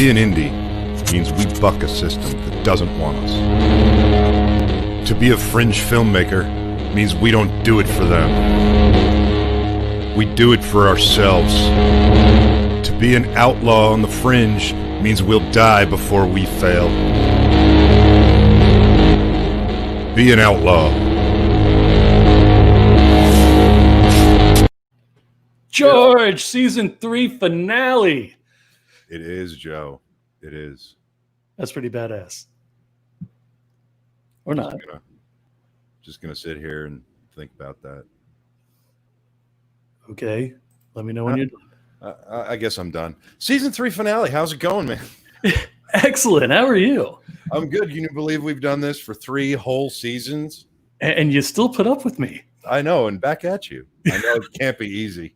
be an indie means we buck a system that doesn't want us. To be a fringe filmmaker means we don't do it for them. We do it for ourselves. To be an outlaw on the fringe means we'll die before we fail. Be an outlaw. George, season 3 finale. It is, Joe. It is. That's pretty badass. Or not. Just gonna sit here and think about that. Okay. Let me know when you're done. I guess I'm done. Season 3 finale. How's it going, man? Excellent. How are you? I'm good. Can you believe we've done this for 3 whole seasons? And you still put up with me. I know, and back at you. I know it can't be easy.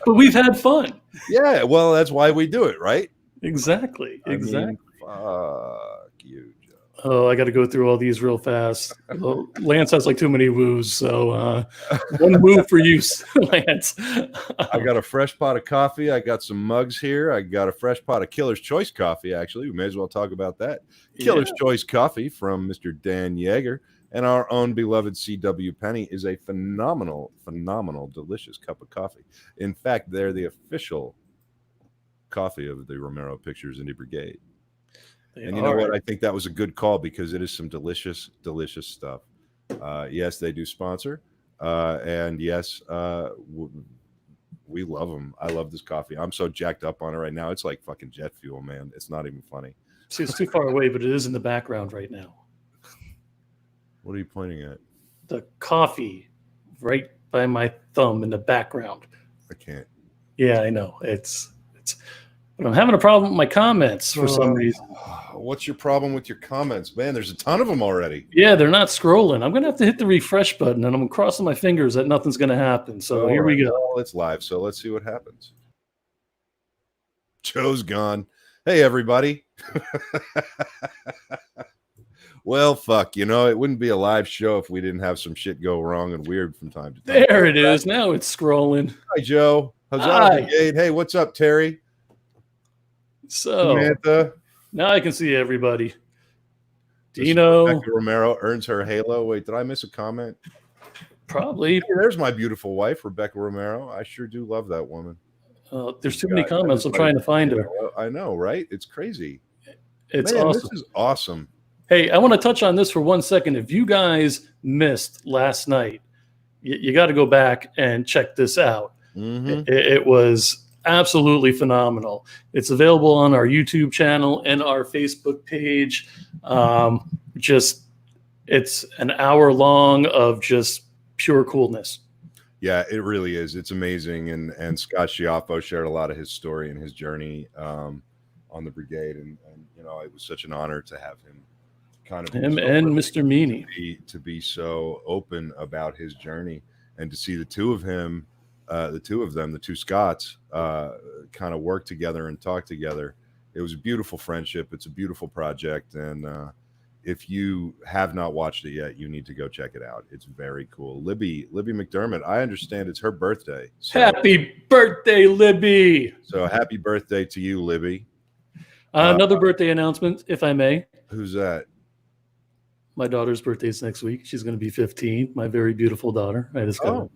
But we've had fun. Yeah, well, that's why we do it, right? Exactly. I mean, fuck you, Joe. Oh, I got to go through all these real fast. Well, Lance has like too many woos, so one woo for you, Lance. I got a fresh pot of coffee. I got some mugs here. I got a fresh pot of Killer's Choice coffee, actually. We may as well talk about that. Killer's Choice coffee from Mr. Dan Yeager. And our own beloved C.W. Penny is a phenomenal, delicious cup of coffee. In fact, they're the official coffee of the Romero Pictures Indie Brigade. And you know what? I think that was a good call because it is some delicious, delicious stuff. Yes, they do sponsor. And yes, we love them. I love this coffee. I'm so jacked up on it right now. It's like fucking jet fuel, man. It's not even funny. See, it's too far away, but it is in the background right now. What are you pointing at? The coffee right by my thumb in the background. I can't. Yeah, I know. It's but I'm having a problem with my comments for some reason. What's your problem with your comments? Man, there's a ton of them already. Yeah, they're not scrolling. I'm going to have to hit the refresh button, and I'm crossing my fingers that nothing's going to happen. So here we go. Well, it's live, so let's see what happens. Joe's gone. Hey, everybody. Well, fuck, you know, it wouldn't be a live show if we didn't have some shit go wrong and weird from time to time. There it is. Now it's scrolling. Hi, Joe. Huzzah, Brigade. Hey, what's up, Terry? So, Samantha. Now I can see everybody. Dino. Rebecca Romero earns her halo. Wait, did I miss a comment? Probably. Hey, there's my beautiful wife, Rebecca Romero. I sure do love that woman. There's too many comments. I'm trying to find her. I know, right? It's crazy. It's awesome. This is awesome. Hey, I want to touch on this for 1 second. If you guys missed last night, you got to go back and check this out. Mm-hmm. It was absolutely phenomenal. It's available on our YouTube channel and our Facebook page. It's an hour long of just pure coolness. Yeah, it really is. It's amazing. And Scott Schiaffo shared a lot of his story and his journey on the Brigade. And, you know, it was such an honor to have him. Him and Mr. Meany to be so open about his journey and to see the two of them, the two Scotts, kind of work together and talk together. It was a beautiful friendship. It's a beautiful project. And if you have not watched it yet, you need to go check it out. It's very cool. Libby McDermott, I understand it's her birthday. So, happy birthday, Libby. So happy birthday to you, Libby. Another birthday announcement, if I may. Who's that? My daughter's birthday is next week. She's going to be 15. My very beautiful daughter. I just got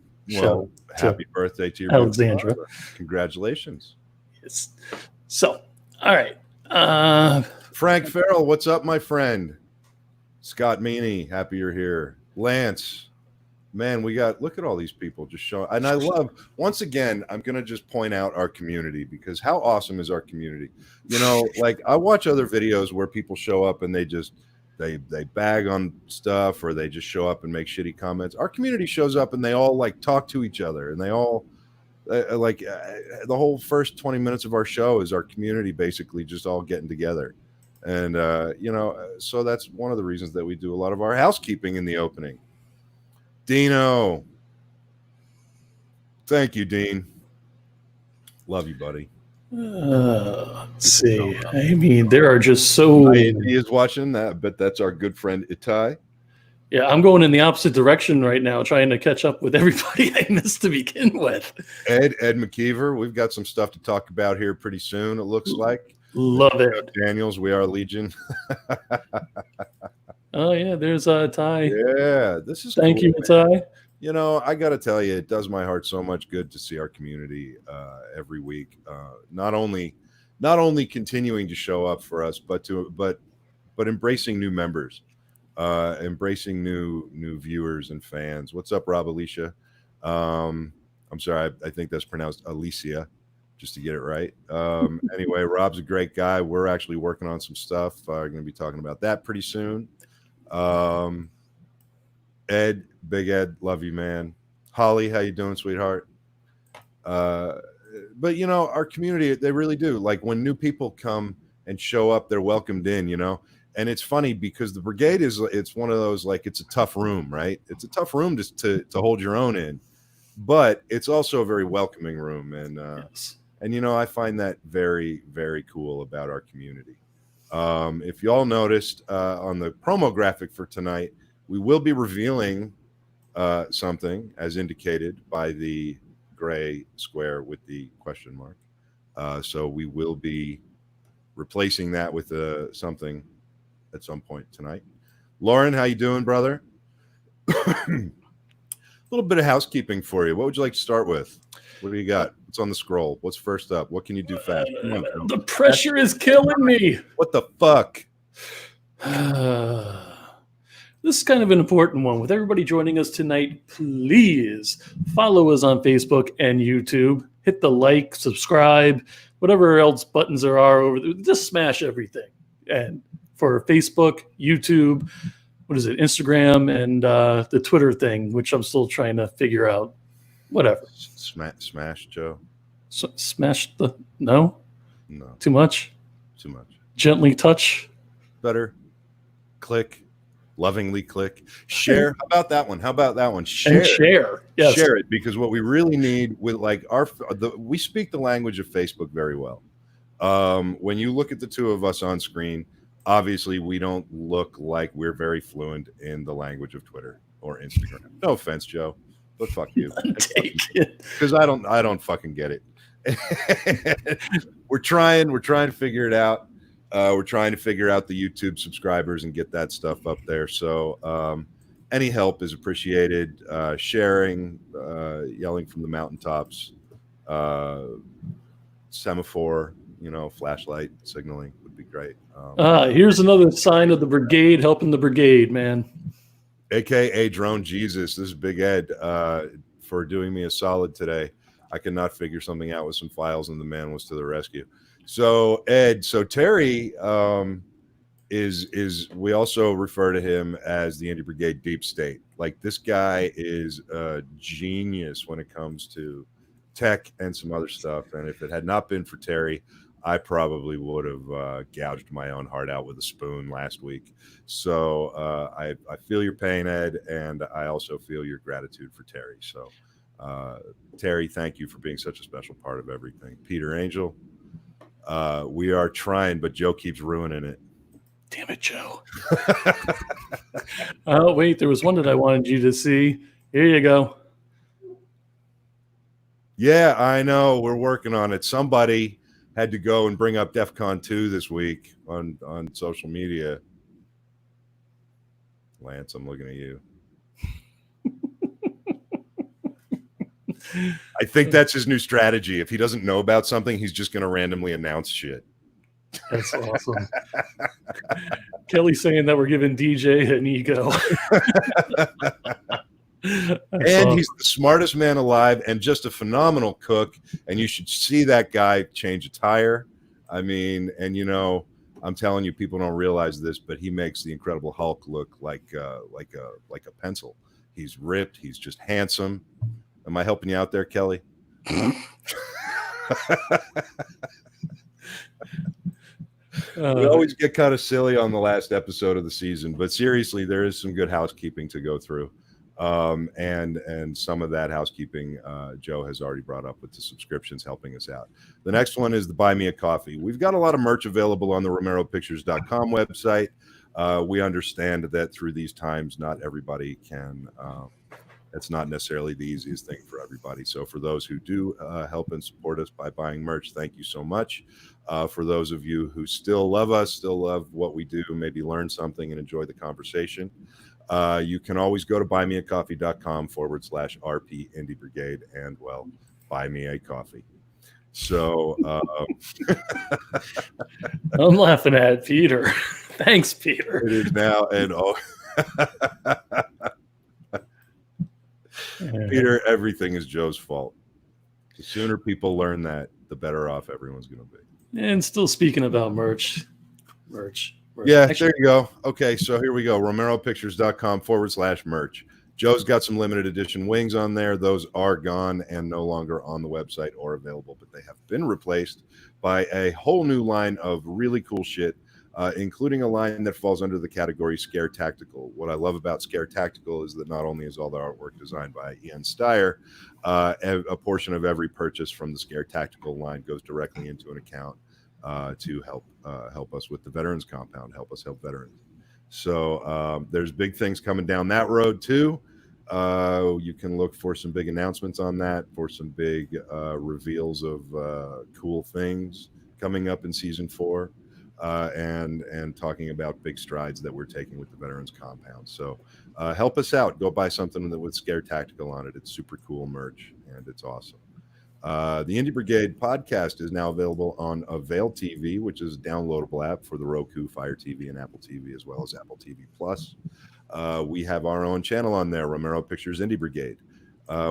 happy birthday to your Alexandra. Congratulations. Yes. So, all right. Frank Farrell, what's up, my friend? Scott Meany, happy you're here. Lance, man, look at all these people just showing. And I love, once again, I'm going to just point out our community because how awesome is our community? You know, like I watch other videos where people show up and they bag on stuff or they just show up and make shitty comments. Our community shows up and they all like talk to each other and they all the whole first 20 minutes of our show is our community basically just all getting together. And, you know, so that's one of the reasons that we do a lot of our housekeeping in the opening. Dino. Thank you, Dean. Love you, buddy. Let's see. I mean, there are just so. He is watching that, but that's our good friend Itai. Yeah, I'm going in the opposite direction right now, trying to catch up with everybody I missed to begin with. Ed McKeever, we've got some stuff to talk about here pretty soon, it looks like. Love it. Daniels, We Are Legion. Oh, yeah, there's Ty. Yeah, this is Thank cool, you, Ty. You know, I got to tell you, it does my heart so much good to see our community every week. Not only continuing to show up for us, but embracing new members, embracing new viewers and fans. What's up, Rob Alicia? I'm sorry, I think that's pronounced Alicia, just to get it right. Anyway, Rob's a great guy. We're actually working on some stuff. We're going to be talking about that pretty soon. Ed, Big Ed, love you, man. Holly, how you doing, sweetheart? But you know, our community, they really do. Like when new people come and show up, they're welcomed in, you know. And it's funny because the Brigade it's one of those, like, it's a tough room, right? It's a tough room to hold your own in, but it's also a very welcoming room. And Yes. and you know, I find that very, very cool about our community. If you all noticed on the promo graphic for tonight, we will be revealing something as indicated by the gray square with the question mark. So we will be replacing that with something at some point tonight. Lauren, how you doing, brother? A little bit of housekeeping for you. What would you like to start with? What do you got? What's on the scroll? What's first up? What can you do fast? Come on, Phil. The pressure is killing me. What the fuck? This is kind of an important one. With everybody joining us tonight, please follow us on Facebook and YouTube. Hit the like, subscribe, whatever else buttons there are over there. Just smash everything. And for Facebook, YouTube, what is it, Instagram, and the Twitter thing, which I'm still trying to figure out. Whatever. Smash, Joe. Smash the... No? No. Too much? Too much. Gently touch? Better. Click. Lovingly click. Share. How about that one? Share. And share. Yes. Share it, because what we really need with, like, we speak the language of Facebook very well. When you look at the two of us on screen, obviously we don't look like we're very fluent in the language of Twitter or Instagram. No offense, Joe, but fuck you. Take it. Because I don't fucking get it. We're trying to figure it out. We're trying to figure out the YouTube subscribers and get that stuff up there. So any help is appreciated. Sharing, yelling from the mountaintops, semaphore, you know, flashlight signaling would be great. Here's another sign of the Brigade helping the Brigade, man. AKA Drone Jesus. This is Big Ed for doing me a solid today. I could not figure something out with some files, and the man was to the rescue. So Ed, Terry is we also refer to him as the Indie Brigade Deep State. Like, this guy is a genius when it comes to tech and some other stuff. And if it had not been for Terry, I probably would have gouged my own heart out with a spoon last week. So I feel your pain, Ed, and I also feel your gratitude for Terry. So Terry, thank you for being such a special part of everything. Peter Angel, we are trying, but Joe keeps ruining it. Damn it, Joe. Oh, wait, there was one that I wanted you to see. Here you go. Yeah, I know. We're working on it. Somebody had to go and bring up DEFCON 2 this week on social media. Lance, I'm looking at you. I think that's his new strategy. If he doesn't know about something, he's just going to randomly announce shit. That's awesome. Kelly saying that we're giving DJ an ego. And he's the smartest man alive and just a phenomenal cook. And you should see that guy change a tire. I mean, and you know, I'm telling you, people don't realize this, but he makes the Incredible Hulk look like a pencil. He's ripped. He's just handsome. Am I helping you out there, Kelly? We always get kind of silly on the last episode of the season, but seriously, there is some good housekeeping to go through. And some of that housekeeping Joe has already brought up with the subscriptions helping us out. The next one is the Buy Me a Coffee. We've got a lot of merch available on the RomeroPictures.com website. We understand that through these times, not everybody can. It's not necessarily the easiest thing for everybody. So for those who do help and support us by buying merch, thank you so much. For those of you who still love us, still love what we do, maybe learn something and enjoy the conversation, you can always go to buymeacoffee.com/RP Indie Brigade and, well, buy me a coffee. So I'm laughing at Peter. Thanks, Peter. it is now. And Peter, everything is Joe's fault. The sooner people learn that, the better off everyone's going to be. And still speaking about merch. Yeah, Actually, there you go. Okay, so here we go. RomeroPictures.com/merch. Joe's got some limited edition wings on there. Those are gone and no longer on the website or available, but they have been replaced by a whole new line of really cool shit, including a line that falls under the category Scare Tactical. What I love about Scare Tactical is that not only is all the artwork designed by Ian Steyer, a portion of every purchase from the Scare Tactical line goes directly into an account to help us with the Veterans Compound, help us help veterans. So there's big things coming down that road too. You can look for some big announcements on that, for some big reveals of cool things coming up in season 4, and talking about big strides that we're taking with the Veterans Compound. So help us out. Go buy something that with Scare Tactical on it. It's super cool merch and it's awesome. The Indie Brigade podcast is now available on Avail TV, which is a downloadable app for the Roku, Fire TV, and Apple TV, as well as Apple TV Plus. We have our own channel on there, Romero Pictures Indie Brigade.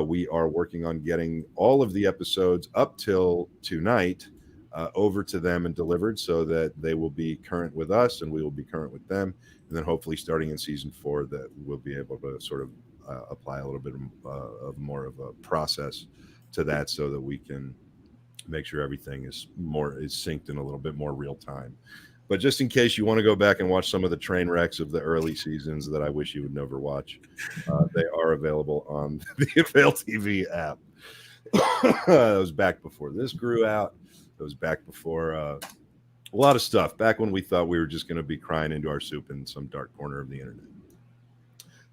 We are working on getting all of the episodes up till tonight over to them and delivered so that they will be current with us and we will be current with them. And then hopefully starting in season 4 that we'll be able to sort of apply a little bit of more of a process to that so that we can make sure everything is synced in a little bit more real time. But just in case you want to go back and watch some of the train wrecks of the early seasons that I wish you would never watch, they are available on the Avail TV app. It was back before this grew out. It was back before a lot of stuff, back when we thought we were just going to be crying into our soup in some dark corner of the internet.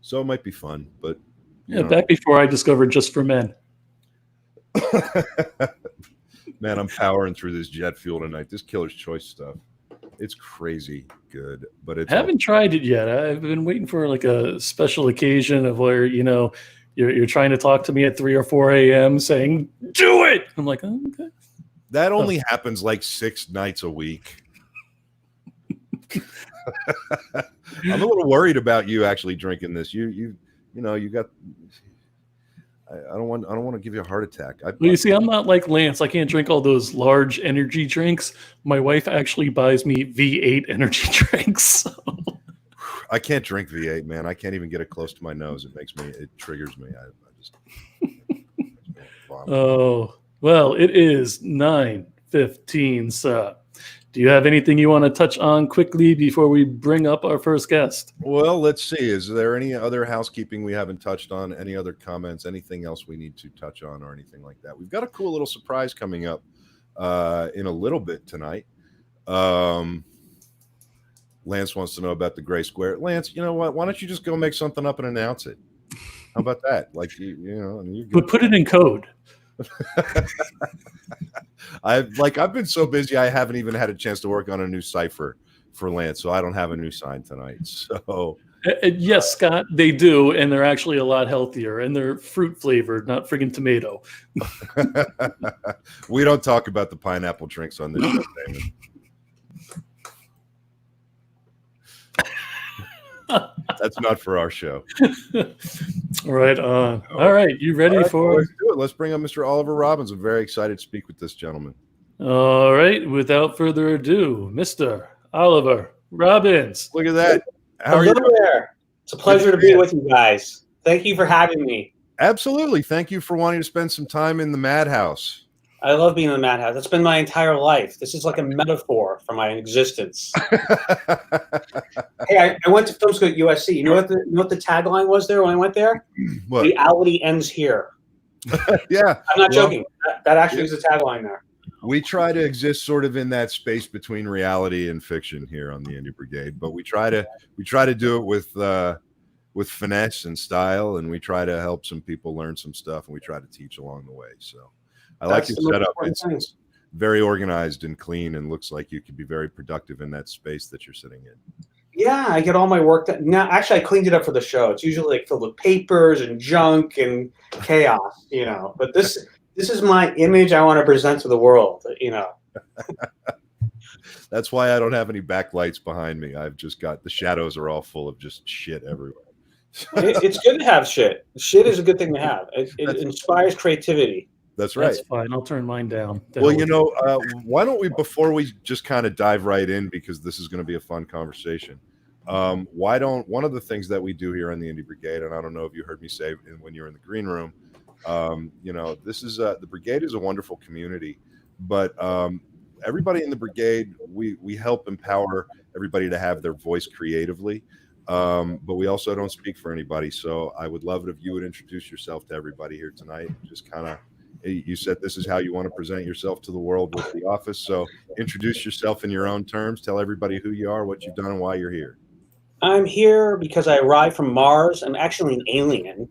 So it might be fun, but yeah, back before I discovered Just for Men. Man, I'm powering through this jet fuel tonight. This Killer's Choice stuff, it's crazy good, but it's haven't tried it yet. I've been waiting for like a special occasion of where you're trying to talk to me at 3 or 4 a.m. saying do it. I'm like, oh, okay. That only happens like 6 nights a week. I'm a little worried about you actually drinking this. You got. I don't want to give you a heart attack. Well, you see, I'm not like Lance. I can't drink all those large energy drinks. My wife actually buys me V8 energy drinks. So. I can't drink V8, man. I can't even get it close to my nose. It triggers me. I just. Oh, well, it is 9:15, sir. Do you have anything you want to touch on quickly before we bring up our first guest? Well, let's see. Is there any other housekeeping we haven't touched on? Any other comments? Anything else we need to touch on or anything like that? We've got a cool little surprise coming up in a little bit tonight. Lance wants to know about the Gray Square. Lance, you know what? Why don't you just go make something up and announce it? How about that? Like, But put it in code. I've been so busy I haven't even had a chance to work on a new cipher for Lance, so I don't have a new sign tonight. So yes, Scott, they do, and they're actually a lot healthier, and they're fruit flavored, not friggin' tomato. We don't talk about the pineapple drinks on this show, Damon. That's not for our show. Right on. All right, you ready for? Let's do it. Let's bring up Mr. Oliver Robbins. I'm very excited to speak with this gentleman. All right, without further ado, Mr. Oliver Robbins. Look at that. How are you there? It's a pleasure to be with you guys. Thank you for having me. Absolutely. Thank you for wanting to spend some time in the madhouse. I love being in the madhouse. That's been my entire life. This is like a metaphor for my existence. Hey, I went to film school at USC. You know what the tagline was there when I went there? What? Reality ends here. Yeah. I'm not joking. That actually is the tagline there. we try to exist sort of in that space between reality and fiction here on the Indie Brigade, but we try to do it with finesse and style, and we try to help some people learn some stuff, and we try to teach along the way. So I like your setup. It's very organized and clean, and looks like you could be very productive in that space that you're sitting in. Yeah, I get all my work done. Now, actually, I cleaned it up for the show. It's usually like filled with papers and junk and chaos, But this is my image I want to present to the world, That's why I don't have any backlights behind me. I've just got the shadows are all full of just shit everywhere. It's good to have shit. Shit is a good thing to have. It inspires creativity. That's right. That's fine. I'll turn mine down. Well, why don't we, before we just kind of dive right in, because this is going to be a fun conversation, one of the things that we do here on the Indie Brigade, and I don't know if you heard me say when you were in the green room, this is the Brigade is a wonderful community, but everybody in the Brigade, we help empower everybody to have their voice creatively, but we also don't speak for anybody. So I would love it if you would introduce yourself to everybody here tonight. Just kind of, you said this is how you want to present yourself to the world with the office. So introduce yourself in your own terms. Tell everybody who you are, what you've done, and why you're here. I'm here because I arrived from Mars. I'm actually an alien,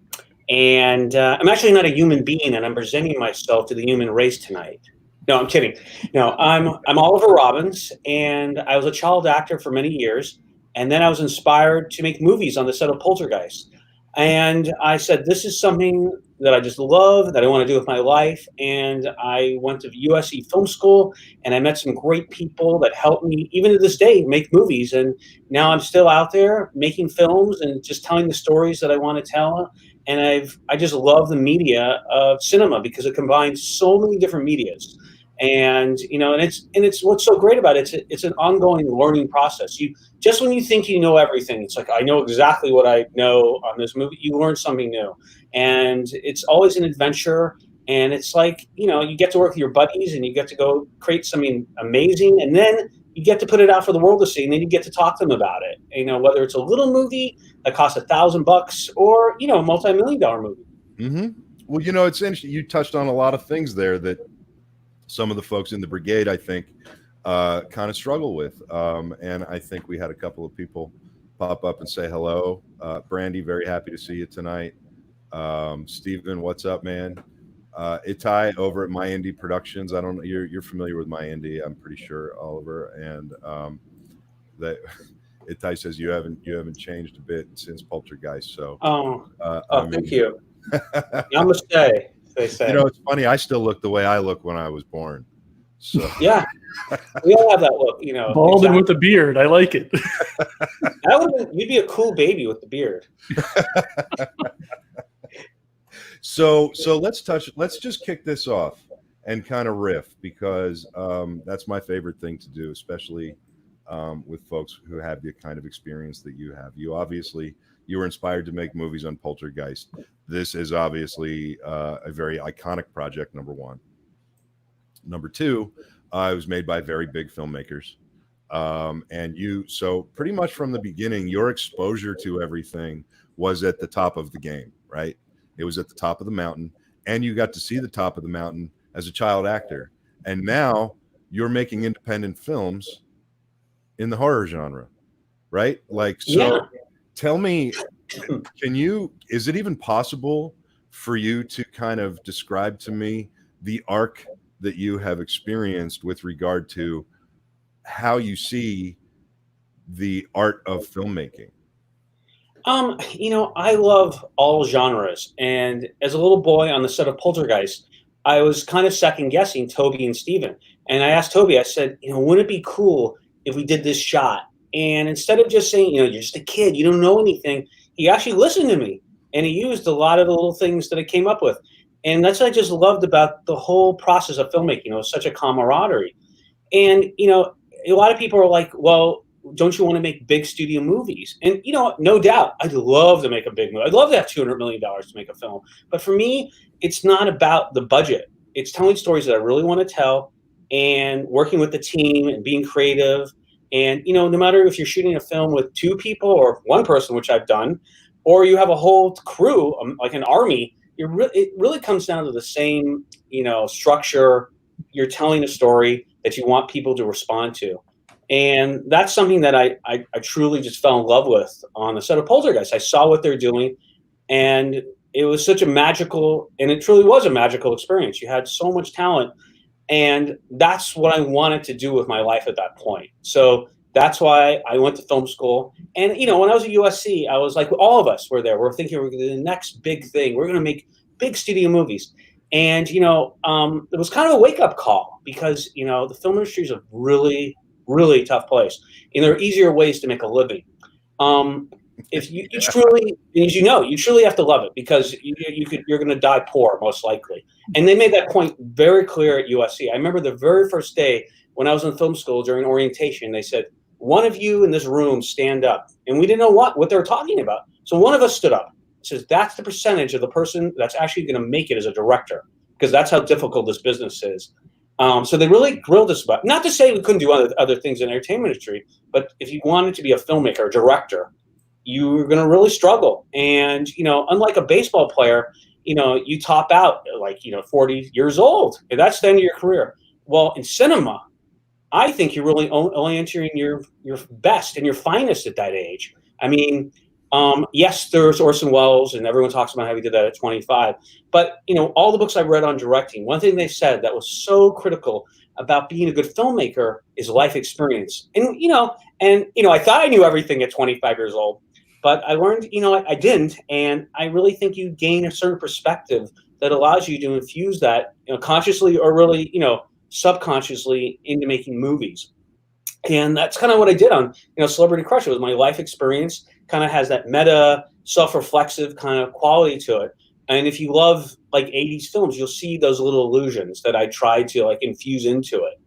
and I'm actually not a human being, and I'm presenting myself to the human race tonight. No, I'm kidding. No, I'm Oliver Robbins, and I was a child actor for many years, and then I was inspired to make movies on the set of Poltergeist. And I said, this is something that I just love, that I want to do with my life. And I went to USC Film School, and I met some great people that helped me, even to this day, make movies. And now I'm still out there making films and just telling the stories that I want to tell. And I just love the media of cinema because it combines so many different medias. And it's what's so great about it. It's an ongoing learning process. Just when you think you know everything, it's like, I know exactly what I know on this movie. You learn something new, and it's always an adventure. And it's like, you get to work with your buddies, and you get to go create something amazing, and then you get to put it out for the world to see, and then you get to talk to them about it. Whether it's a little movie that costs $1,000 or a multi-million-dollar movie. Mm-hmm. Well, it's interesting. You touched on a lot of things there that some of the folks in the Brigade, I think, kind of struggle with. And I think we had a couple of people pop up and say hello. Brandy, very happy to see you tonight. Steven, what's up, man? Itai over at My Indie Productions. I don't know, you're familiar with My Indie, I'm pretty sure, Oliver. And that Itai says you haven't changed a bit since Poltergeist. So thank you. Namaste. They say. It's funny. I still look the way I look when I was born. So yeah, we all have that look. Bald and with a beard. I like it. You'd be a cool baby with the beard. So let's just kick this off and kind of riff, because that's my favorite thing to do, especially with folks who have the kind of experience that you have. You were inspired to make movies on Poltergeist. This is obviously a very iconic project, number one. Number two, it was made by very big filmmakers. So pretty much from the beginning, your exposure to everything was at the top of the game, right? It was at the top of the mountain, and you got to see the top of the mountain as a child actor. And now you're making independent films in the horror genre, right? Yeah. Tell me, is it even possible for you to kind of describe to me the arc that you have experienced with regard to how you see the art of filmmaking? I love all genres. And as a little boy on the set of Poltergeist, I was kind of second guessing Toby and Steven. And I asked Toby, I said, wouldn't it be cool if we did this shot? And instead of just saying, you're just a kid, you don't know anything, he actually listened to me, and he used a lot of the little things that I came up with. And that's what I just loved about the whole process of filmmaking. It was such a camaraderie. And, a lot of people are like, well, don't you want to make big studio movies? And, no doubt, I'd love to make a big movie. I'd love to have $200 million to make a film. But for me, it's not about the budget. It's telling stories that I really want to tell, and working with the team and being creative. And, no matter if you're shooting a film with two people or one person, which I've done, or you have a whole crew, like an army, it really comes down to the same, structure you're telling a story that you want people to respond to. And that's something that I truly just fell in love with on the set of Poltergeist. I saw what they're doing, and it was such a magical, and it truly was a magical experience. You had so much talent, and that's what I wanted to do with my life at that point. So that's why I went to film school. And, you know, when I was at USC, I was like, all of us were there. We're thinking we're going to do the next big thing. We're going to make big studio movies. And, you know, it was kind of a wake-up call because, you know, the film industry is a really, really tough place. And there are easier ways to make a living. If you truly, as you know, you truly have to love it because you're going to die poor, most likely. And they made that point very clear at USC. I remember the very first day when I was in film school during orientation, they said, one of you in this room stand up. And we didn't know what they were talking about. So one of us stood up. It says, that's the percentage of the person that's actually going to make it as a director, because that's how difficult this business is. So they really grilled us about, not to say we couldn't do other things in the entertainment industry, but if you wanted to be a filmmaker or director, you were going to really struggle. And, you know, unlike a baseball player, you know, you top out like, you know, 40 years old. And that's the end of your career. Well, in cinema, I think you're really only entering your best and your finest at that age. I mean, yes, there's Orson Welles, and everyone talks about how he did that at 25. But, you know, all the books I've read on directing, one thing they said that was so critical about being a good filmmaker is life experience. And, you know, I thought I knew everything at 25 years old, but I learned, you know, I didn't. And I really think you gain a certain perspective that allows you to infuse that, you know, consciously or really, you know, subconsciously into making movies. And that's kind of what I did on, you know, Celebrity Crush. It was my life experience, kind of has that meta, self-reflexive kind of quality to it. And if you love like 80s films, you'll see those little illusions that I tried to like infuse into it.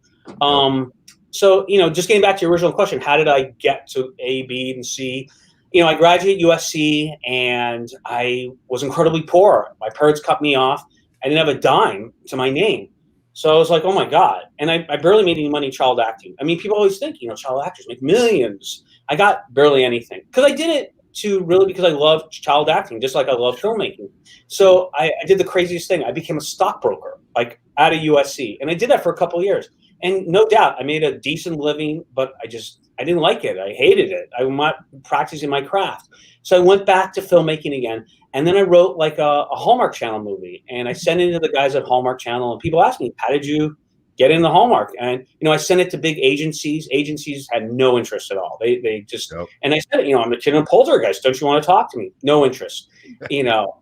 So, you know, just getting back to your original question, how did I get to A, B, and C? You know, I graduated USC and I was incredibly poor. My parents cut me off. I didn't have a dime to my name. So I was like, oh my God. And I barely made any money child acting. I mean, people always think, you know, child actors make millions. I got barely anything because I did it because I love child acting, just like I love filmmaking. So I did the craziest thing. I became a stockbroker, like out of USC. And I did that for a couple of years. And no doubt I made a decent living, but I didn't like it. I hated it. I'm not practicing my craft. So I went back to filmmaking again. And then I wrote like a Hallmark Channel movie, and I sent it to the guys at Hallmark Channel, and people asked me, how did you get in the Hallmark? And, you know, I sent it to big agencies. Agencies had no interest at all. They just, nope. And I said, you know, I'm the kid in Poltergeist. Don't you want to talk to me? No interest, you know.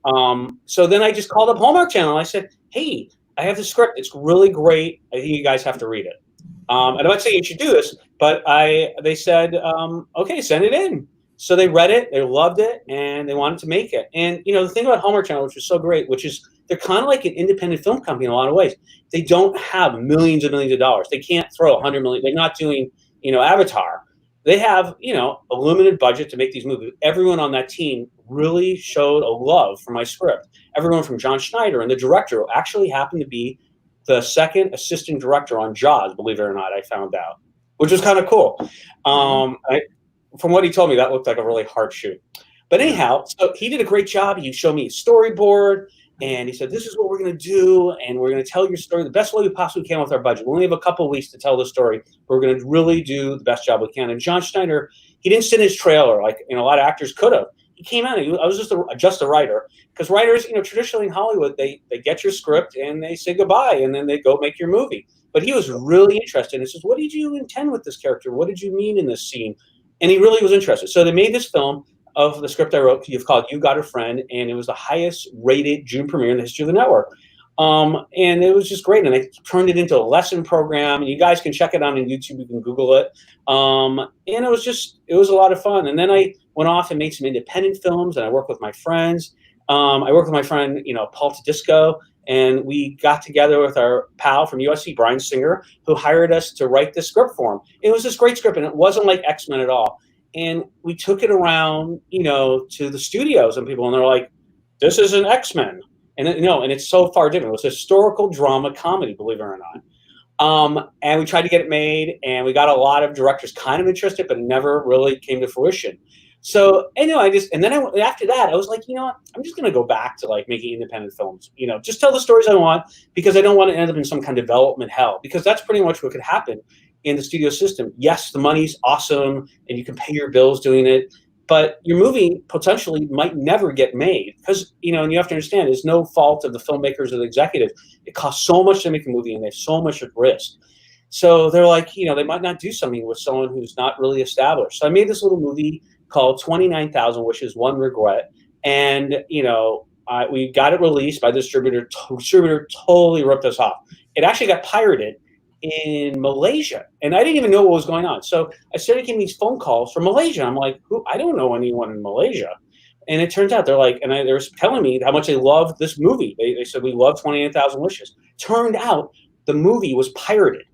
So then I just called up Hallmark Channel. And I said, hey, I have the script. It's really great. I think you guys have to read it. And I'm not saying you should do this, but they said, okay, send it in. So they read it, they loved it, and they wanted to make it. And, you know, the thing about Hallmark Channel, which is so great, which is they're kind of like an independent film company in a lot of ways. They don't have millions and millions of dollars. They can't throw $100 million. They're not doing, you know, Avatar. They have, you know, a limited budget to make these movies. Everyone on that team really showed a love for my script. Everyone from John Schneider and the director actually happened to be the second assistant director on Jaws, believe it or not, I found out, which was kind of cool. From what he told me, that looked like a really hard shoot. But anyhow, so he did a great job. He showed me a storyboard, and he said, this is what we're going to do, and we're going to tell your story the best way we possibly can with our budget. We only have a couple of weeks to tell the story, but we're going to really do the best job we can. And John Schneider, he didn't send his trailer like, you know, a lot of actors could have. He came out, and I was just a writer. Because writers, you know, traditionally in Hollywood, they get your script, and they say goodbye, and then they go make your movie. But he was really interested. He says, what did you intend with this character? What did you mean in this scene? And he really was interested. So they made this film of the script I wrote. You've called You Got a Friend, and it was the highest rated June premiere in the history of the network. And it was just great. And I turned it into a lesson program. And you guys can check it out on YouTube. You can Google it. And it was a lot of fun. And then I went off and made some independent films, and I worked with my friends. I worked with my friend, you know, Paul Tedisco, and we got together with our pal from USC, Brian Singer, who hired us to write this script for him. It was this great script, and it wasn't like X-Men at all. And we took it around, you know, to the studios and people, and they're like, this is an X-Men. And, you know, and it's so far different. It was a historical drama comedy, believe it or not. And we tried to get it made, and we got a lot of directors kind of interested, but it never really came to fruition. So anyway, after that, I was like, you know what? I'm just going to go back to like making independent films, just tell the stories I want, because I don't want to end up in some kind of development hell, because that's pretty much what could happen in the studio system. Yes, the money's awesome and you can pay your bills doing it, but your movie potentially might never get made because, and you have to understand, it's no fault of the filmmakers or the executive. It costs so much to make a movie and there's so much at risk. So they're like, they might not do something with someone who's not really established. So I made this little movie called 29,000 Wishes, One Regret. And, we got it released by the distributor. Distributor totally ripped us off. It actually got pirated in Malaysia. And I didn't even know what was going on. So I started getting these phone calls from Malaysia. I'm like, I don't know anyone in Malaysia. And it turns out they were telling me how much they loved this movie. They said, we love 28,000 Wishes. Turned out the movie was pirated.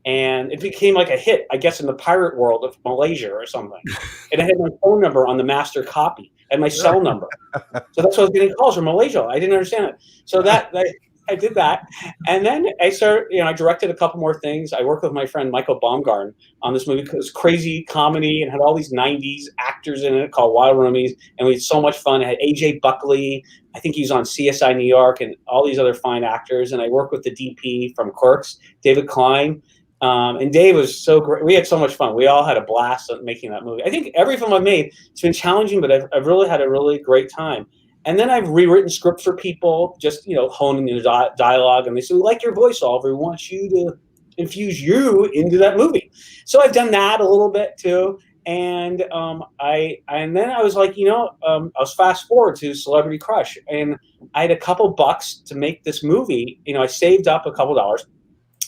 And it became like a hit, I guess, in the pirate world of Malaysia or something. And I had my phone number on the master copy and my cell number. So that's why I was getting calls from Malaysia. I didn't understand it. So I did that. And then I started, I directed a couple more things. I worked with my friend Michael Baumgarten on this movie because it was crazy comedy and had all these 90s actors in it called Wild Roomies. And we had so much fun. It had AJ Buckley. I think he was on CSI New York and all these other fine actors. And I worked with the DP from Clerks, David Klein. And Dave was so great. We had so much fun. We all had a blast making that movie. I think every film I've made, it's been challenging, but I've really had a really great time. And then I've rewritten scripts for people, just, honing the dialogue. And they say, we like your voice, Oliver. We want you to infuse you into that movie. So I've done that a little bit too. And then I was like, I was fast forward to Celebrity Crush. And I had a couple bucks to make this movie. I saved up a couple dollars.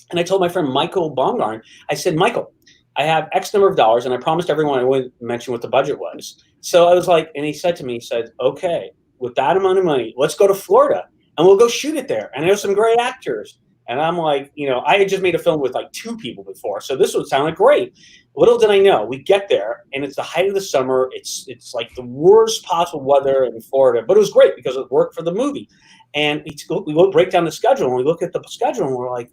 And I told my friend Michael Baumgarten, I said, Michael, I have X number of dollars, and I promised everyone I wouldn't mention what the budget was. So I was like, and he said to me, okay, with that amount of money, let's go to Florida, and we'll go shoot it there. And there's some great actors. And I'm like, I had just made a film with like 2 people before, so this would sound like great. Little did I know, we get there, and it's the height of the summer. It's like the worst possible weather in Florida, but it was great because it worked for the movie. And we go break down the schedule, and we look at the schedule, and we're like,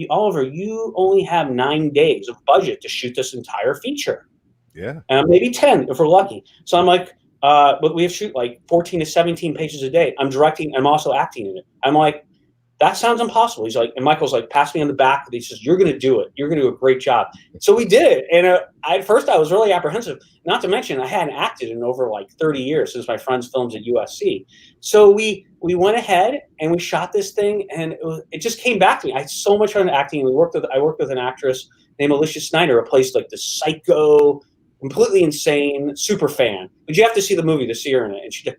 Oliver, you only have 9 days of budget to shoot this entire feature. Yeah. Maybe 10 if we're lucky. So I'm like, but we have to shoot like 14 to 17 pages a day. I'm directing. I'm also acting in it. I'm like, that sounds impossible. He's like, and Michael's like, pass me on the back. He says, you're going to do it. You're going to do a great job. So we did it. And at first I was really apprehensive, not to mention I hadn't acted in over like 30 years since my friend's films at USC. So we went ahead and we shot this thing, and it just came back to me. I had so much fun acting. I worked with an actress named Alicia Snyder, who plays like the psycho, completely insane super fan. But you have to see the movie to see her in it. And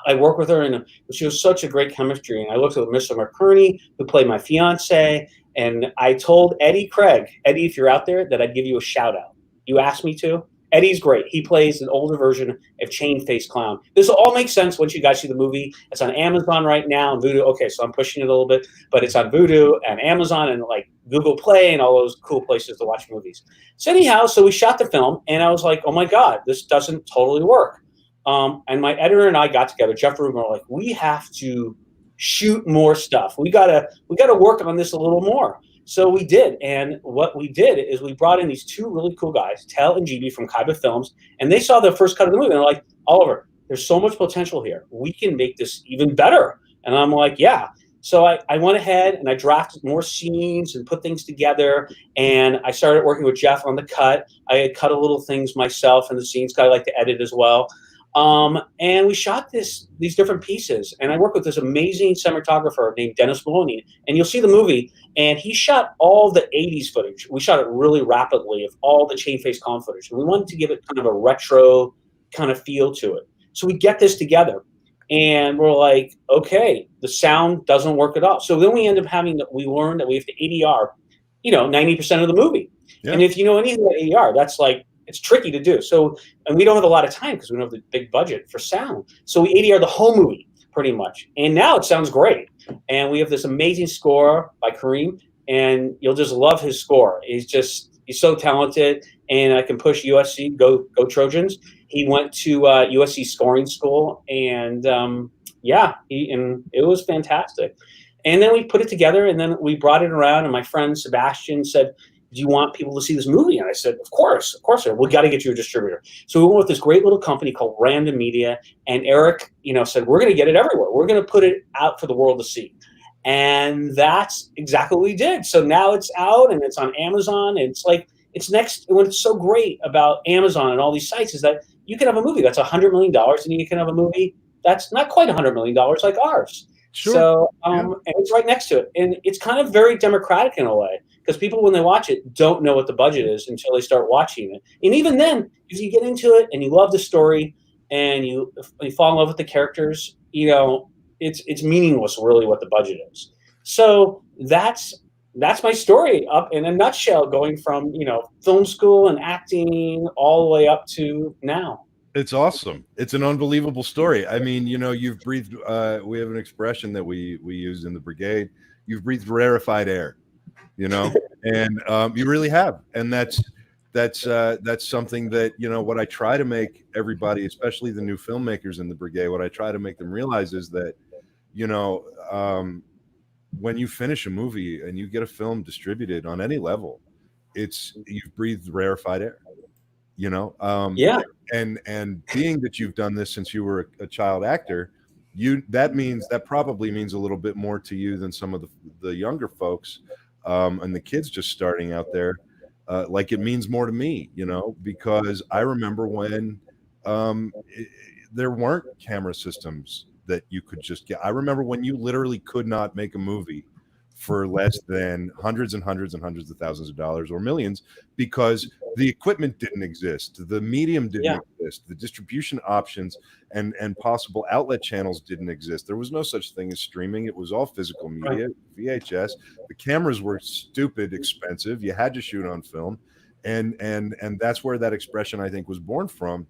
I worked with her, and she was such a great chemistry. And I looked at Mr. McCurney, who played my fiance, and I told Eddie Craig, Eddie, if you're out there, that I'd give you a shout out. You asked me to. Eddie's great. He plays an older version of Chain-Faced Clown. This will all make sense once you guys see the movie. It's on Amazon right now and Vudu. Okay, so I'm pushing it a little bit, but it's on Vudu and Amazon and like Google Play and all those cool places to watch movies. So anyhow, so we shot the film, and I was like, oh my God, this doesn't totally work. And my editor and I got together, Jeff Rubin, were like, we have to shoot more stuff. We gotta work on this a little more. So we did, and what we did is we brought in these 2 really cool guys, Tel and GB from Kaiba Films, and they saw the first cut of the movie, and they're like, Oliver, there's so much potential here. We can make this even better. And I'm like, yeah. So I went ahead and I drafted more scenes and put things together, and I started working with Jeff on the cut. I had cut a little things myself in the scenes, because I like to edit as well. And we shot these different pieces, and I worked with this amazing cinematographer named Dennis Maloney, and you'll see the movie, and he shot all the 80s footage. We shot it really rapidly of all the Chain-Faced Clown footage, and we wanted to give it kind of a retro kind of feel to it. So we get this together, and we're like, okay, the sound doesn't work at all. So then we end up we learned that we have to ADR, 90% of the movie. Yeah. And if you know anything about ADR, that's like, it's tricky to do. So, and we don't have a lot of time because we don't have the big budget for sound. So we ADR the whole movie pretty much. And now it sounds great. And we have this amazing score by Kareem, and you'll just love his score. He's so talented, and I can push USC, go Trojans. He went to USC scoring school, and and it was fantastic. And then we put it together, and then we brought it around, and my friend Sebastian said, do you want people to see this movie? And I said, of course, sir. We got to get you a distributor. So we went with this great little company called Random Media, and Eric, said, we're going to get it everywhere. We're going to put it out for the world to see. And that's exactly what we did. So now it's out and it's on Amazon. And it's next. What's so great about Amazon and all these sites is that you can have a movie that's $100 million, and you can have a movie that's not quite $100 million like ours. Sure. So, and it's right next to it. And it's kind of very democratic in a way, because people, when they watch it, don't know what the budget is until they start watching it. And even then, if you get into it and you love the story and you fall in love with the characters, it's meaningless really what the budget is. So that's my story up in a nutshell, going from, film school and acting all the way up to now. It's awesome. It's an unbelievable story. I mean, you've breathed, we have an expression that we use in the Brigade. You've breathed rarefied air, and you really have. And that's something that, what I try to make everybody, especially the new filmmakers in the Brigade, what I try to make them realize is that, when you finish a movie and you get a film distributed on any level, you've breathed rarefied air. And being that you've done this since you were a child actor, that probably means a little bit more to you than some of the younger folks and the kids just starting out there. Like it means more to me, because I remember when there weren't camera systems that you could just get. I remember when you literally could not make a movie for less than hundreds and hundreds and hundreds of thousands of dollars or millions, because the equipment didn't exist, the medium didn't exist, the distribution options and possible outlet channels didn't exist. There was no such thing as streaming. It was all physical media, VHS. The cameras were stupid expensive. You had to shoot on film, and that's where that expression, I think, was born from.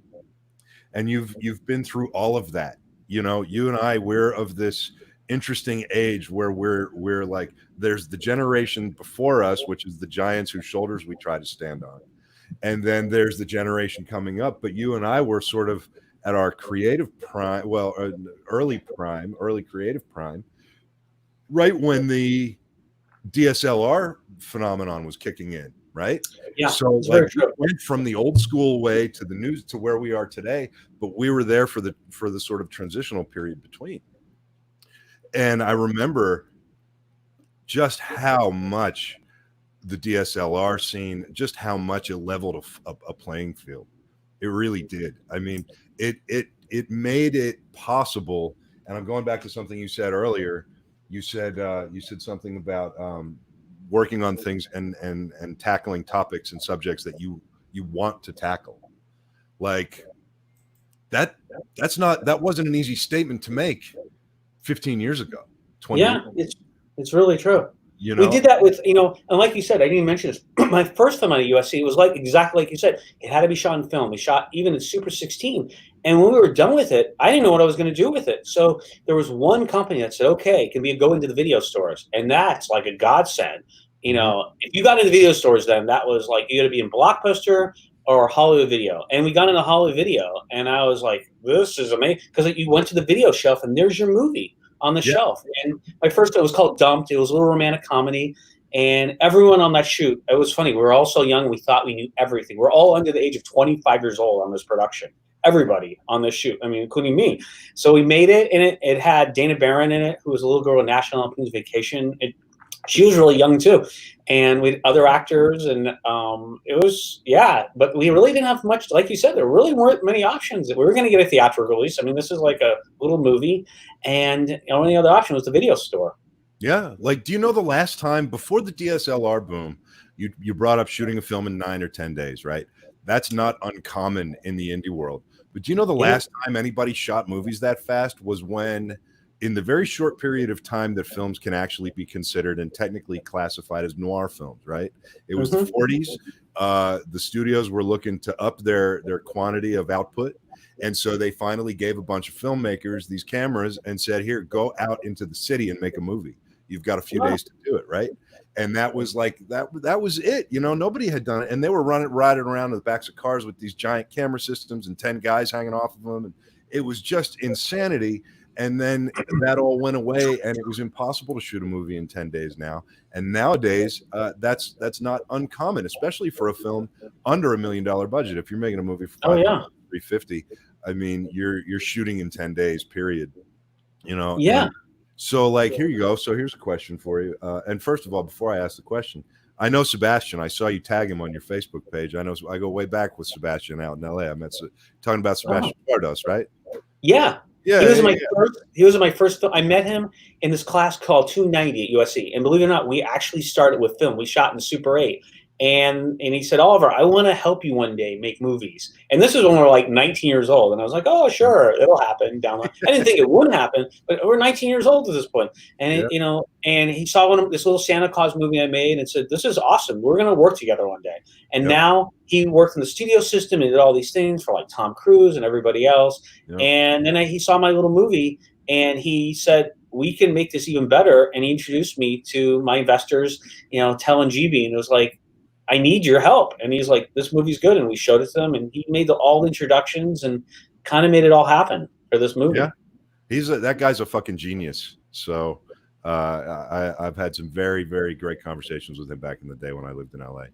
And you've been through all of that. You and I, we're of this interesting age where we're like, there's the generation before us, which is the giants whose shoulders we try to stand on, and then there's the generation coming up. But you and I were sort of at our creative prime, early creative prime, right when the DSLR phenomenon was kicking in, right? Yeah. So we went from the old school way to the news to where we are today, but we were there for the sort of transitional period between. And I remember just how much the DSLR scene, just how much it leveled a playing field. It really did. I mean, it made it possible. And I'm going back to something you said earlier. You said something about working on things and tackling topics and subjects that you want to tackle. Like that wasn't an easy statement to make 15 years ago, 20 years ago. It's really true. We did that with, and like you said, I didn't mention this. My first film at USC was exactly like you said. It had to be shot in film. We shot even in Super 16. And when we were done with it, I didn't know what I was going to do with it. So there was one company that said, okay, can we go into the video stores? And that's like a godsend. If you got into video stores, then that was like, you got to be in Blockbuster or Hollywood Video. And we got into Hollywood Video, and I was like, this is amazing. Because you went to the video shelf, and there's your movie on the shelf. And my first, it was called Dumped. It was a little romantic comedy. And everyone on that shoot, it was funny. We were all so young, we thought we knew everything. We're all under the age of 25 years old on this production. Everybody on this shoot, including me. So we made it, and it had Dana Barron in it, who was a little girl on National Lampoon's Vacation. She was really young too, and with other actors, and it was but we really didn't have much. Like you said, there really weren't many options. We were going to get a theatrical release. This is like a little movie, and the only other option was the video store. Yeah, do you know the last time before the DSLR boom, you brought up shooting a film in 9 or 10 days, right? That's not uncommon in the indie world. But do you know the last time anybody shot movies that fast was when, in the very short period of time that films can actually be considered and technically classified as noir films, right? It was the 40s. The studios were looking to up their quantity of output. And so they finally gave a bunch of filmmakers these cameras and said, here, go out into the city and make a movie. You've got a few days to do it, right? And that was that was it. Nobody had done it. And they were riding around in the backs of cars with these giant camera systems and 10 guys hanging off of them. And it was just insanity. And then that all went away, and it was impossible to shoot a movie in 10 days now. And nowadays, that's not uncommon, especially for a film under $1 million budget. If you're making a movie for $350, I mean, you're shooting in 10 days, period. You know? Yeah. And so, like, here you go. So here's a question for you. And first of all, before I ask the question, I know Sebastian. I saw you tag him on your Facebook page. I go way back with Sebastian out in LA. I met talking about Sebastian Stardust, right? Yeah. Yeah, he was my first film. I met him in this class called 290 at USC, and believe it or not, we actually started with film. We shot in Super 8, and he said, Oliver, I want to help you one day make movies. And this was when we were like 19 years old, and I was like, oh, sure, it'll happen down the line. I didn't think it wouldn't happen, but we're 19 years old at this point. And and he saw this little Santa Claus movie I made and said, this is awesome. We're going to work together one day. And now he worked in the studio system and did all these things for like Tom Cruise and everybody else. And then he saw my little movie and he said, we can make this even better. And he introduced me to my investors, Tel and GB. And it was like, I need your help. And he's like, this movie's good. And we showed it to him, and he made all the introductions and kind of made it all happen for this movie. Yeah. That guy's a fucking genius. So I've had some very, very great conversations with him back in the day when I lived in LA.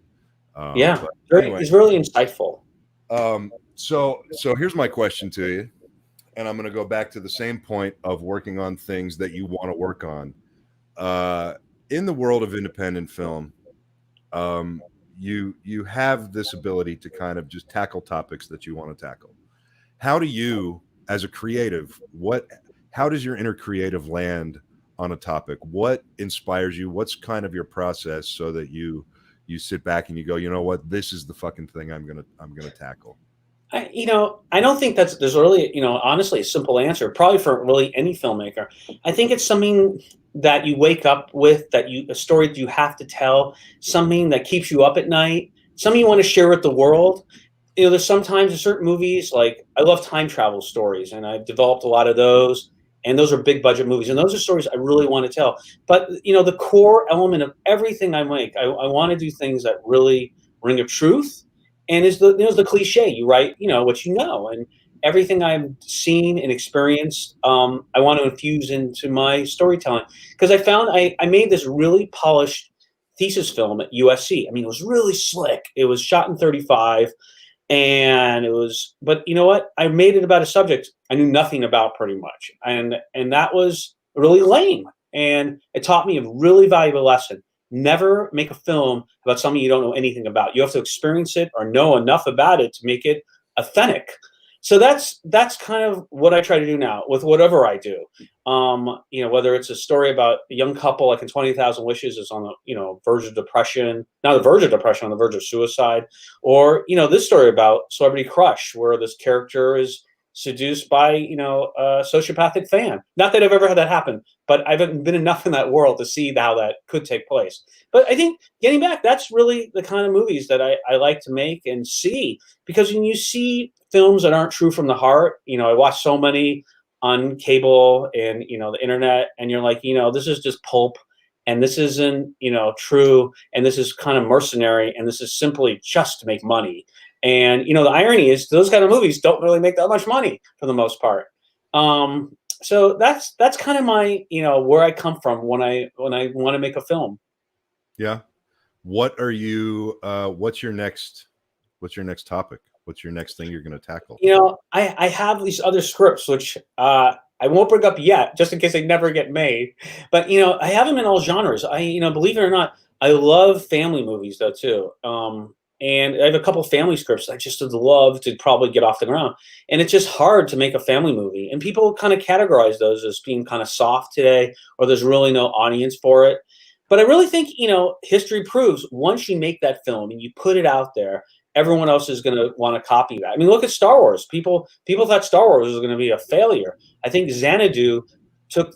Anyway. He's really insightful. So here's my question to you, and I'm going to go back to the same point of working on things that you want to work on. In the world of independent film, you have this ability to kind of just tackle topics that you want to tackle. How do you, as a creative, how does your inner creative land on a topic? What inspires you? What's kind of your process so that you sit back and you go, you know what, this is the fucking thing I'm gonna tackle? I don't think there's really, honestly, a simple answer, probably for really any filmmaker. I think it's something that you wake up with, a story that you have to tell, something that keeps you up at night, something you want to share with the world. There's sometimes certain movies, like I love time travel stories, and I've developed a lot of those, and those are big budget movies, and those are stories I really want to tell. But, the core element of everything I make, I want to do things that really ring of truth. And is the cliche, you write, what you know, and everything I've seen and experienced, I want to infuse into my storytelling. Because I found I made this really polished thesis film at USC. I mean, it was really slick. It was shot in 35, and but you know what? I made it about a subject I knew nothing about pretty much, and that was really lame. And it taught me a really valuable lesson. Never make a film about something you don't know anything about. You have to experience it or know enough about it to make it authentic. So that's kind of what I try to do now with whatever I do. Whether it's a story about a young couple like in 20,000 Wishes is on the verge of depression, not the verge of depression, on the verge of suicide, or this story about Celebrity Crush, where this character is seduced by a sociopathic fan. Not that I've ever had that happen, but I've been enough in that world to see how that could take place. But I think getting back, that's really the kind of movies that I like to make and see, because when you see films that aren't true from the heart, I watch so many on cable and the internet, and you're like, this is just pulp, and this isn't true, and this is kind of mercenary, and this is simply just to make money. And the irony is those kind of movies don't really make that much money for the most part. So that's kind of my where I come from when I want to make a film. Yeah. What are you? What's your next topic? What's your next thing you're going to tackle? I have these other scripts which I won't bring up yet, just in case they never get made. But I have them in all genres. Believe it or not, I love family movies though too. And I have a couple family scripts I just would love to probably get off the ground. And it's just hard to make a family movie. And people kind of categorize those as being kind of soft today, or there's really no audience for it. But I really think, history proves once you make that film and you put it out there, everyone else is going to want to copy that. I mean, look at Star Wars. People thought Star Wars was going to be a failure. I think Xanadu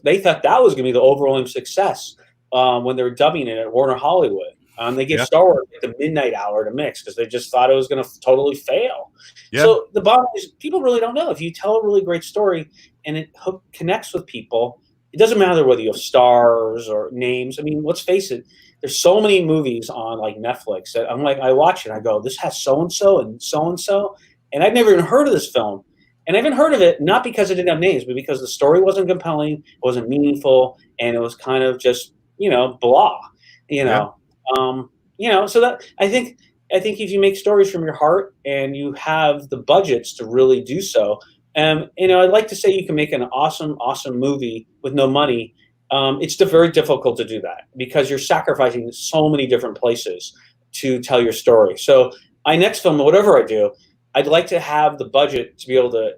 they thought that was going to be the overwhelming success when they were dubbing it at Warner Hollywood. They gave Star Wars at the midnight hour to mix because they just thought it was going to totally fail. Yeah. So the bottom is, people really don't know. If you tell a really great story and it connects with people, it doesn't matter whether you have stars or names. I mean, let's face it, there's so many movies on like Netflix that I'm like, I watch it, I go, this has so-and-so and so-and-so, and I've never even heard of this film. And I haven't heard of it, not because it didn't have names, but because the story wasn't compelling, it wasn't meaningful, and it was kind of just, blah, so that I think if you make stories from your heart and you have the budgets to really do so, I'd like to say you can make an awesome movie with no money. It's very difficult to do that because you're sacrificing so many different places to tell your story. So my next film, whatever I do, I'd like to have the budget to be able to,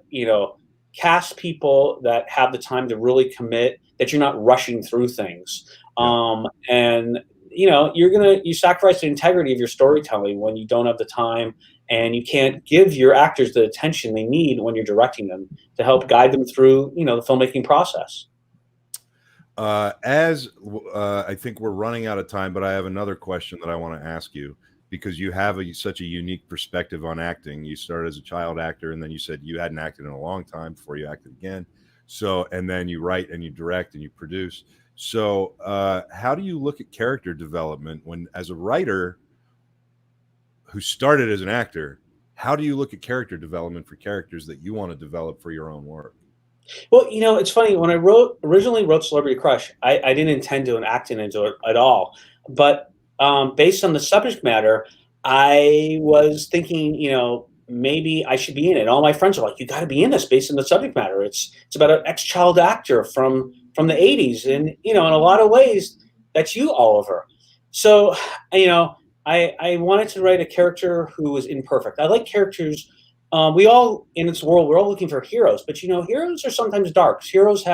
cast people that have the time to really commit, that you're not rushing through things. And you sacrifice the integrity of your storytelling when you don't have the time and you can't give your actors the attention they need when you're directing them to help guide them through, the filmmaking process. I think we're running out of time, but I have another question that I want to ask you, because you have such a unique perspective on acting. You started as a child actor, and then you said you hadn't acted in a long time before you acted again. So, and then you write and you direct and you produce. So how do you look at character development when, as a writer who started as an actor, how do you look at character development for characters that you want to develop for your own work? Well, it's funny. When I originally wrote Celebrity Crush, I didn't intend to act into it at all. But based on the subject matter, I was thinking, maybe I should be in it. All my friends are like, you got to be in this based on the subject matter. It's about an ex-child actor from the 80s. And, in a lot of ways, that's you, Oliver. So, I wanted to write a character who was imperfect. I like characters. We all, in this world, we're all looking for heroes. But, heroes are sometimes dark. Heroes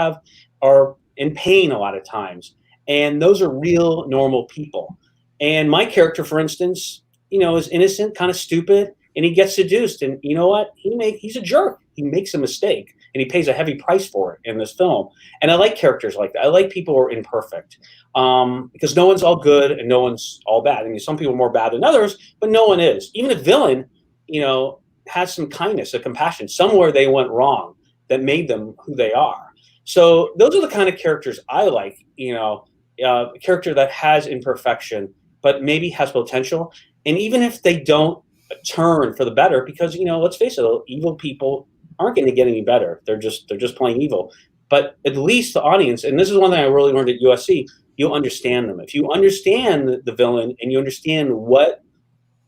are in pain a lot of times. And those are real, normal people. And my character, for instance, is innocent, kind of stupid, and he gets seduced. And you know what? He's a jerk. He makes a mistake, and he pays a heavy price for it in this film. And I like characters like that. I like people who are imperfect, because no one's all good and no one's all bad. I mean, some people are more bad than others, but no one is. Even a villain, has some kindness, a compassion. Somewhere they went wrong that made them who they are. So those are the kind of characters I like. A character that has imperfection, but maybe has potential. And even if they don't turn for the better, because, let's face it, evil people aren't going to get any better. They're just plain evil. But at least the audience, and this is one thing I really learned at USC, you'll understand them. If you understand the villain and you understand what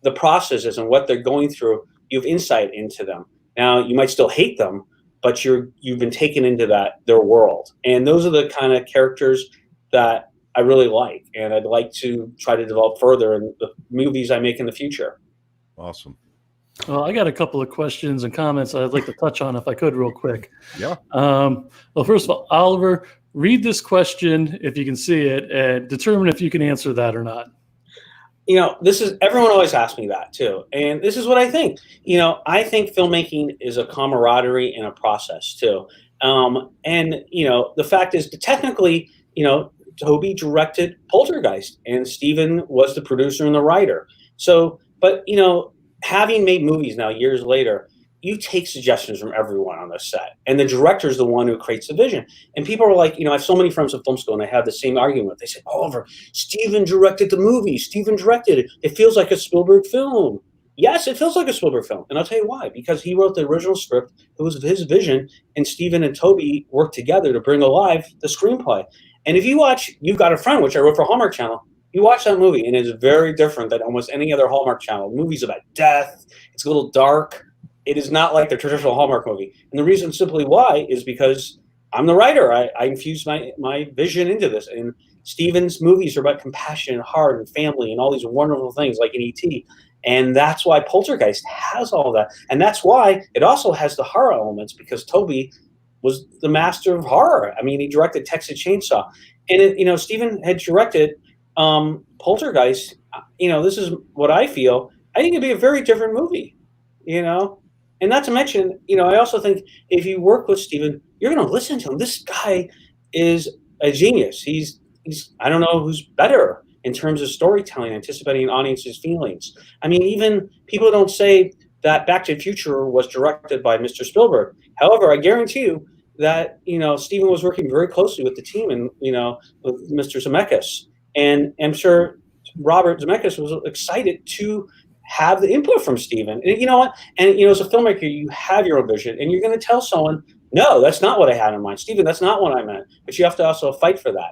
the process is and what they're going through, you have insight into them. Now, you might still hate them, but you've been taken into their world. And those are the kind of characters that I really like, and I'd like to try to develop further in the movies I make in the future. Awesome. Well, I got a couple of questions and comments I'd like to touch on if I could real quick. Yeah. Well, first of all, Oliver, read this question if you can see it and determine if you can answer that or not. Everyone always asks me that too. And this is what I think. I think filmmaking is a camaraderie and a process too. The fact is that technically, Toby directed Poltergeist and Steven was the producer and the writer. So, but, having made movies now years later, you take suggestions from everyone on the set, and the director is the one who creates the vision. And people are like, I have so many friends in film school, and I have the same argument. They say, Oliver, Steven directed the movie. Steven directed it. It feels like a Spielberg film. Yes, it feels like a Spielberg film. And I'll tell you why. Because he wrote the original script. It was his vision, and Steven and Toby worked together to bring alive the screenplay. And if you watch You've Got a Friend, which I wrote for Hallmark Channel, you watch that movie, and it's very different than almost any other Hallmark Channel. The movie's about death. It's a little dark. It is not like the traditional Hallmark movie. And the reason simply why is because I'm the writer. I infused my vision into this. And Steven's movies are about compassion and heart and family and all these wonderful things like in E.T. And that's why Poltergeist has all that. And that's why it also has the horror elements, because Toby was the master of horror. I mean, he directed Texas Chainsaw. And, Steven had directed Poltergeist. This is what I feel. I think it'd be a very different movie, And not to mention, I also think if you work with Steven, you're going to listen to him. This guy is a genius. He's I don't know who's better in terms of storytelling, anticipating an audience's feelings. I mean, even people don't say that Back to the Future was directed by Mr. Spielberg. However, I guarantee you that, Steven was working very closely with the team and, with Mr. Zemeckis. And I'm sure Robert Zemeckis was excited to have the input from Steven. And you know what? And, as a filmmaker, you have your own vision, and you're going to tell someone, no, that's not what I had in mind. Steven, that's not what I meant. But you have to also fight for that.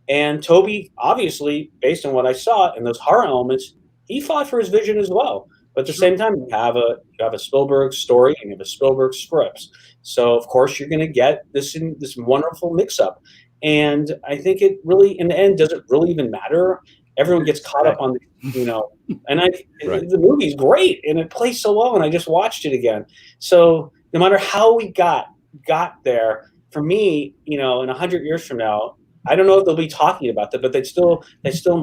And Toby, obviously, based on what I saw and those horror elements, he fought for his vision as well. But at the same time, you have a Spielberg story and you have a Spielberg scripts. So, of course, you're going to get this wonderful mix-up. And I think it really, in the end, does it really even matter? Everyone gets caught up on, and the movie's great and it plays so well, and I just watched it again. So no matter how we got there, for me, in 100 years from now, I don't know if they'll be talking about that, but they still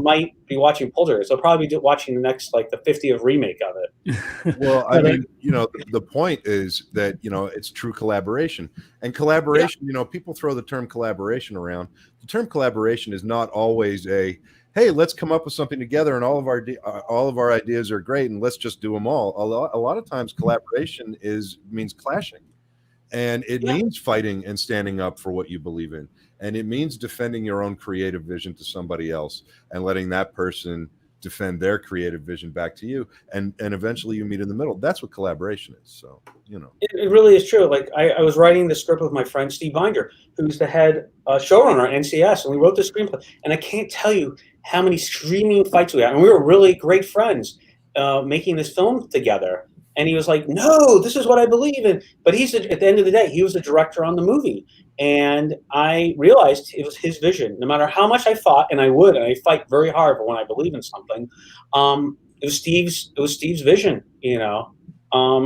might be watching Poltergeist. They'll probably be watching the next, the 50th remake of it. Well, I mean, the point is that, it's true collaboration. And collaboration, people throw the term collaboration around. The term collaboration is not always hey, let's come up with something together and all of our ideas are great and let's just do them all. A lot of times collaboration means clashing. And it means fighting and standing up for what you believe in. And it means defending your own creative vision to somebody else and letting that person defend their creative vision back to you. And eventually you meet in the middle. That's what collaboration is. So, It really is true. I was writing the script with my friend Steve Binder, who's the head showrunner at NCS, and we wrote the screenplay. And I can't tell you how many screaming fights we had. And we were really great friends making this film together. And he was like, no, this is what I believe in. But at the end of the day, he was the director on the movie. And I realized it was his vision. No matter how much I fought, and I fight very hard for when I believe in something, it was Steve's vision,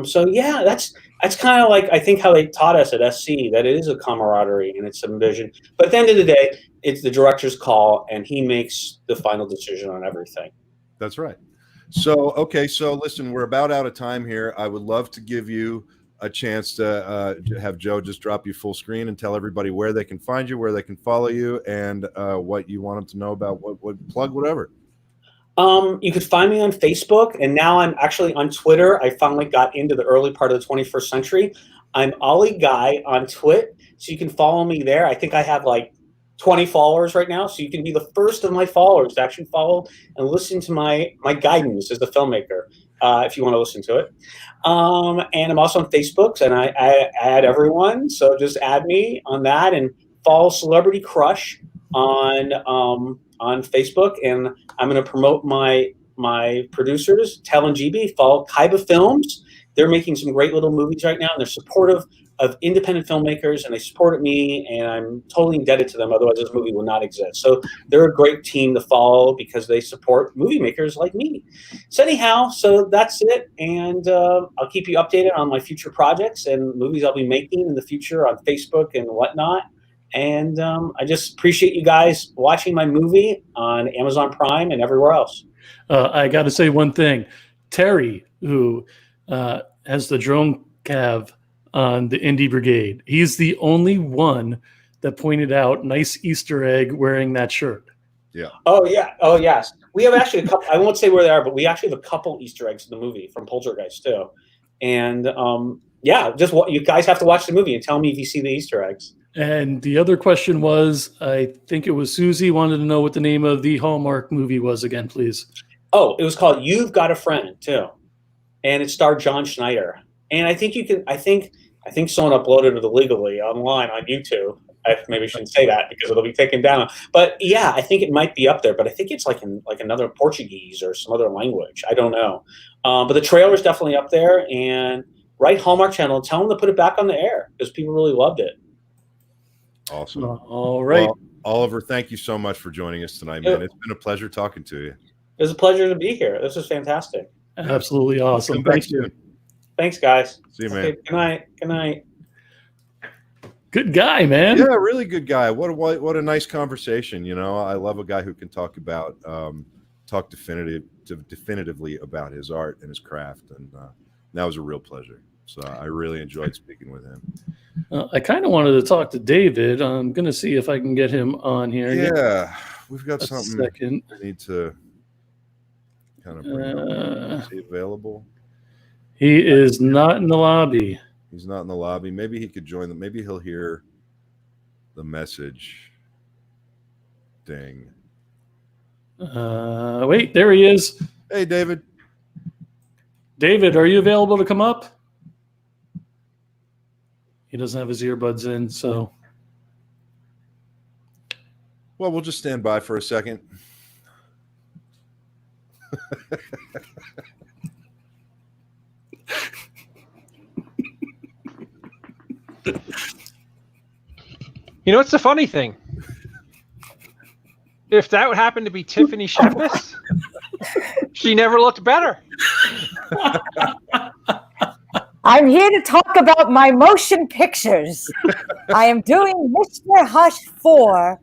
So yeah, that's kind of I think how they taught us at SC, that it is a camaraderie and it's a vision. But at the end of the day, it's the director's call and he makes the final decision on everything. That's right. So, okay. So listen, we're about out of time here. I would love to give you a chance to have Joe just drop you full screen and tell everybody where they can find you, where they can follow you, and what you want them to know about, what plug, whatever. You could find me on Facebook, and now I'm actually on Twitter. I finally got into the early part of the 21st century. I'm Arli Guy on Twit, so you can follow me there. I think I have 20 followers right now, so you can be the first of my followers to actually follow and listen to my guidance as the filmmaker, if you want to listen to it. And I'm also on Facebook, and I add everyone, so just add me on that and follow Celebrity Crush on Facebook. And I'm going to promote my producers, Tel and GB. Follow Kaiba Films. They're making some great little movies right now, and they're supportive of independent filmmakers, and they supported me, and I'm totally indebted to them. Otherwise, this movie will not exist. So they're a great team to follow because they support movie makers like me. So anyhow, so that's it, and I'll keep you updated on my future projects and movies I'll be making in the future on Facebook and whatnot. And I just appreciate you guys watching my movie on Amazon Prime and everywhere else. I got to say one thing. Terry, who has the drone cav on the Indie Brigade, he's the only one that pointed out nice Easter egg wearing that shirt. Yeah. Oh, yeah. Oh, yes. We have actually a couple. I won't say where they are, but we actually have a couple Easter eggs in the movie from Poltergeist, too. And just what you guys have to watch the movie and tell me if you see the Easter eggs. And the other question was, I think it was Susie wanted to know what the name of the Hallmark movie was again, please. Oh, it was called You've Got a Friend, too. And it starred John Schneider. And I think I think someone uploaded it illegally online on YouTube. I maybe shouldn't say that because it'll be taken down. But yeah, I think it might be up there. But I think it's in another Portuguese or some other language. I don't know. But the trailer's definitely up there. And write Hallmark Channel and tell them to put it back on the air because people really loved it. Awesome. All right. Well, Oliver, thank you so much for joining us tonight, man. It's been a pleasure talking to you. It was a pleasure to be here. This is fantastic. Absolutely awesome. Come back soon. Thanks, guys. See you, man. Okay, good night. Good night. Good guy, man. Yeah, really good guy. What a nice conversation. I love a guy who can talk definitively about his art and his craft, and that was a real pleasure. So I really enjoyed speaking with him. I kind of wanted to talk to David. I'm going to see if I can get him on here. Yeah, we've got something. Second. I need to kind of bring up. Is he available? He is not in the lobby. He's not in the lobby. Maybe he could join them. Maybe he'll hear the message. Ding. Wait, there he is. Hey, David. David, are you available to come up? He doesn't have his earbuds in, so. Well, we'll just stand by for a second. You know what's the funny thing? If that would happen to be Tiffany Shepis, she never looked better. I'm here to talk about my motion pictures. I am doing Mr. Hush 4,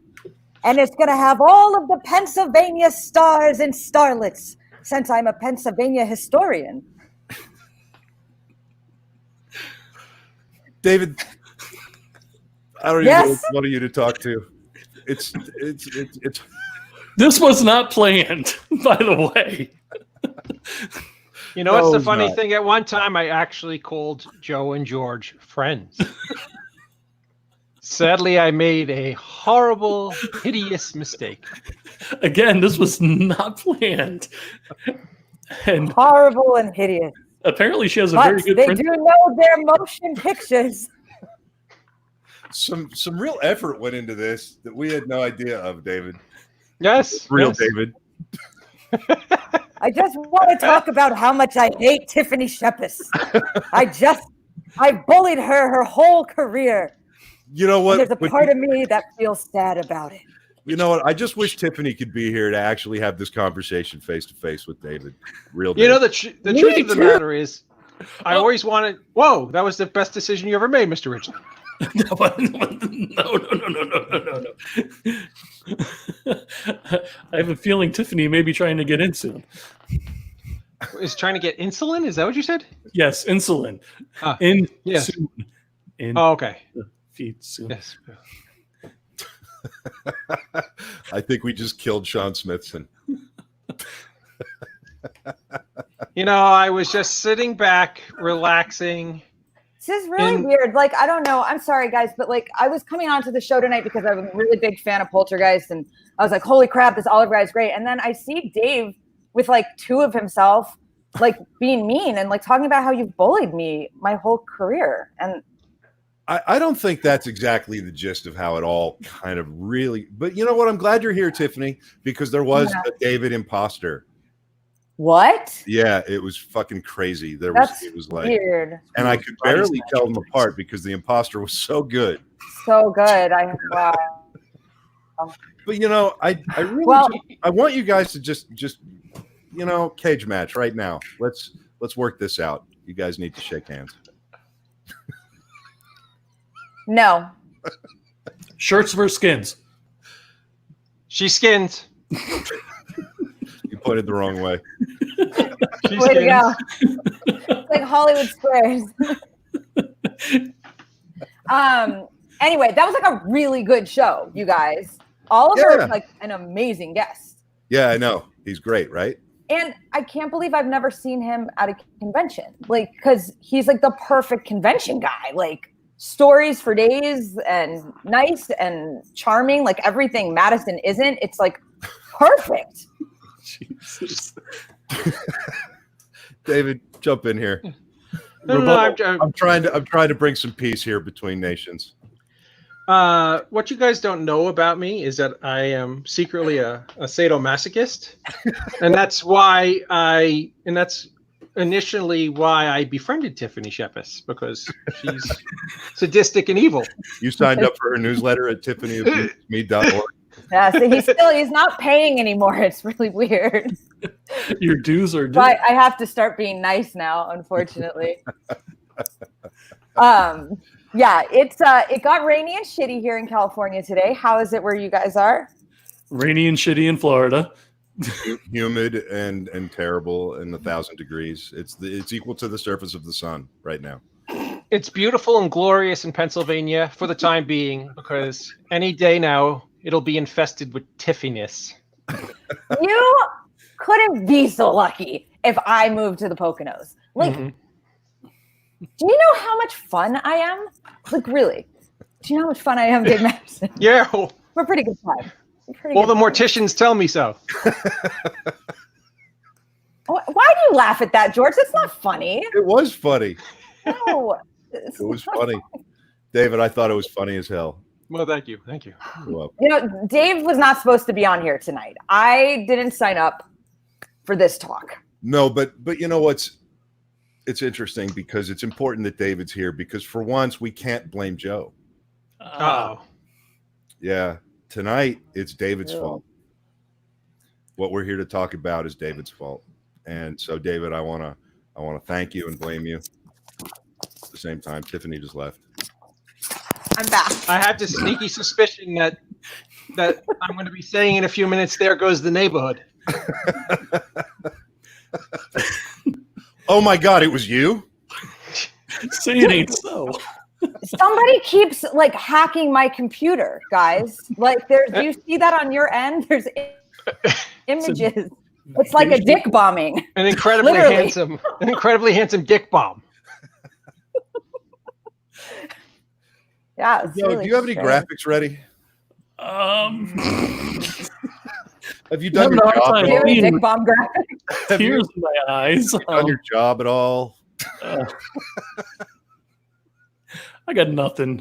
and it's going to have all of the Pennsylvania stars and starlets, since I'm a Pennsylvania historian. David, I don't even know what you to talk to. It's. This was not planned, by the way. You know what's the funny thing? At one time, I actually called Joe and George friends. Sadly, I made a horrible, hideous mistake. Again, this was not planned. And horrible and hideous. Apparently, she has a but very good. They do know their motion pictures. Some real effort went into this that we had no idea of, David. Yes, real David. I just want to talk about how much I hate Tiffany Shepis. I bullied her whole career. You know what? And there's a part of me that feels sad about it. You know what? I just wish Tiffany could be here to actually have this conversation face to face with David. Real David. You know, the truth of the matter is, I always wanted. Whoa, that was the best decision you ever made, Mr. Ridgely. No. I have a feeling Tiffany may be trying to get in soon. Is trying to get insulin? Is that what you said? Yes, insulin. Yes. Soon. Okay. Feet soon. Yes. I think we just killed Sean Smithson. You know, I was just sitting back, relaxing. This is really weird. Like, I don't know. I'm sorry, guys, but like, I was coming onto the show tonight because I'm a really big fan of Poltergeist, and I was like, holy crap, this Oliver guy is great. And then I see Dave with like two of himself, like being mean and like talking about how you've bullied me my whole career. And I don't think that's exactly the gist of how it all kind of really. But you know what? I'm glad you're here, Tiffany, because there was a David imposter. What? Yeah, it was fucking crazy. It was like weird. And I could barely tell them apart because the imposter was so good. So good. Wow. But you know, I really I want you guys to just you know, cage match right now. Let's work this out. You guys need to shake hands. No. Shirts versus skins. She skins. You pointed the wrong way. Way to go. It's like Hollywood Squares. Anyway, that was like a really good show, you guys. Oliver is like an amazing guest. Yeah, I know. He's great, right? And I can't believe I've never seen him at a convention. Like, because he's like the perfect convention guy. Like, stories for days and nice and charming. Like, everything Madison isn't. It's like perfect. Jesus. David, jump in here. I'm trying to bring some peace here between nations. What you guys don't know about me is that I am secretly a sadomasochist, and that's initially why I befriended Tiffany Shepis, because she's sadistic and evil. You signed up for her newsletter at tiffanyabuseme.org. Yeah, so he's not paying anymore. It's really weird. Your dues are due. But I have to start being nice now, unfortunately. Yeah, it got rainy and shitty here in California today. How is it where you guys are? Rainy and shitty in Florida. Humid and terrible and 1,000 degrees. It's equal to the surface of the sun right now. It's beautiful and glorious in Pennsylvania for the time being, because any day now it'll be infested with Tiffiness. You couldn't be so lucky if I moved to the Poconos. Like, do you know how much fun I am? Like, really? Do you know how much fun I am, Dave Madison? Yeah. We're a pretty good time. Well, the morticians tell me so. Why do Don't laugh at that, George. That's not funny. It was funny. No. It was funny. David, I thought it was funny as hell. Well, thank you. Thank you. You're welcome. You know, Dave was not supposed to be on here tonight. I didn't sign up for this talk. No, but you know what's it's interesting because it's important that David's here because for once we can't blame Joe. Oh. Yeah. Tonight it's David's Ew. fault. What we're here to talk about is David's fault. And so David, I wanna thank you and blame you. At the same time, Tiffany just left. I'm back. I have this sneaky suspicion that I'm going to be saying in a few minutes, there goes the neighborhood. Oh my God, it was you? Say it ain't so. Somebody keeps like hacking my computer, guys. Like do you see that on your end? There's images. It's like a dick bombing. An incredibly handsome dick bomb. Yeah. It's Joe, really do you have any strange. graphics ready? Have you No, done your no, job I'm at Do you have all? any mean- dick bomb graphic? Have you Tears in my eyes. done your job at all? I got nothing.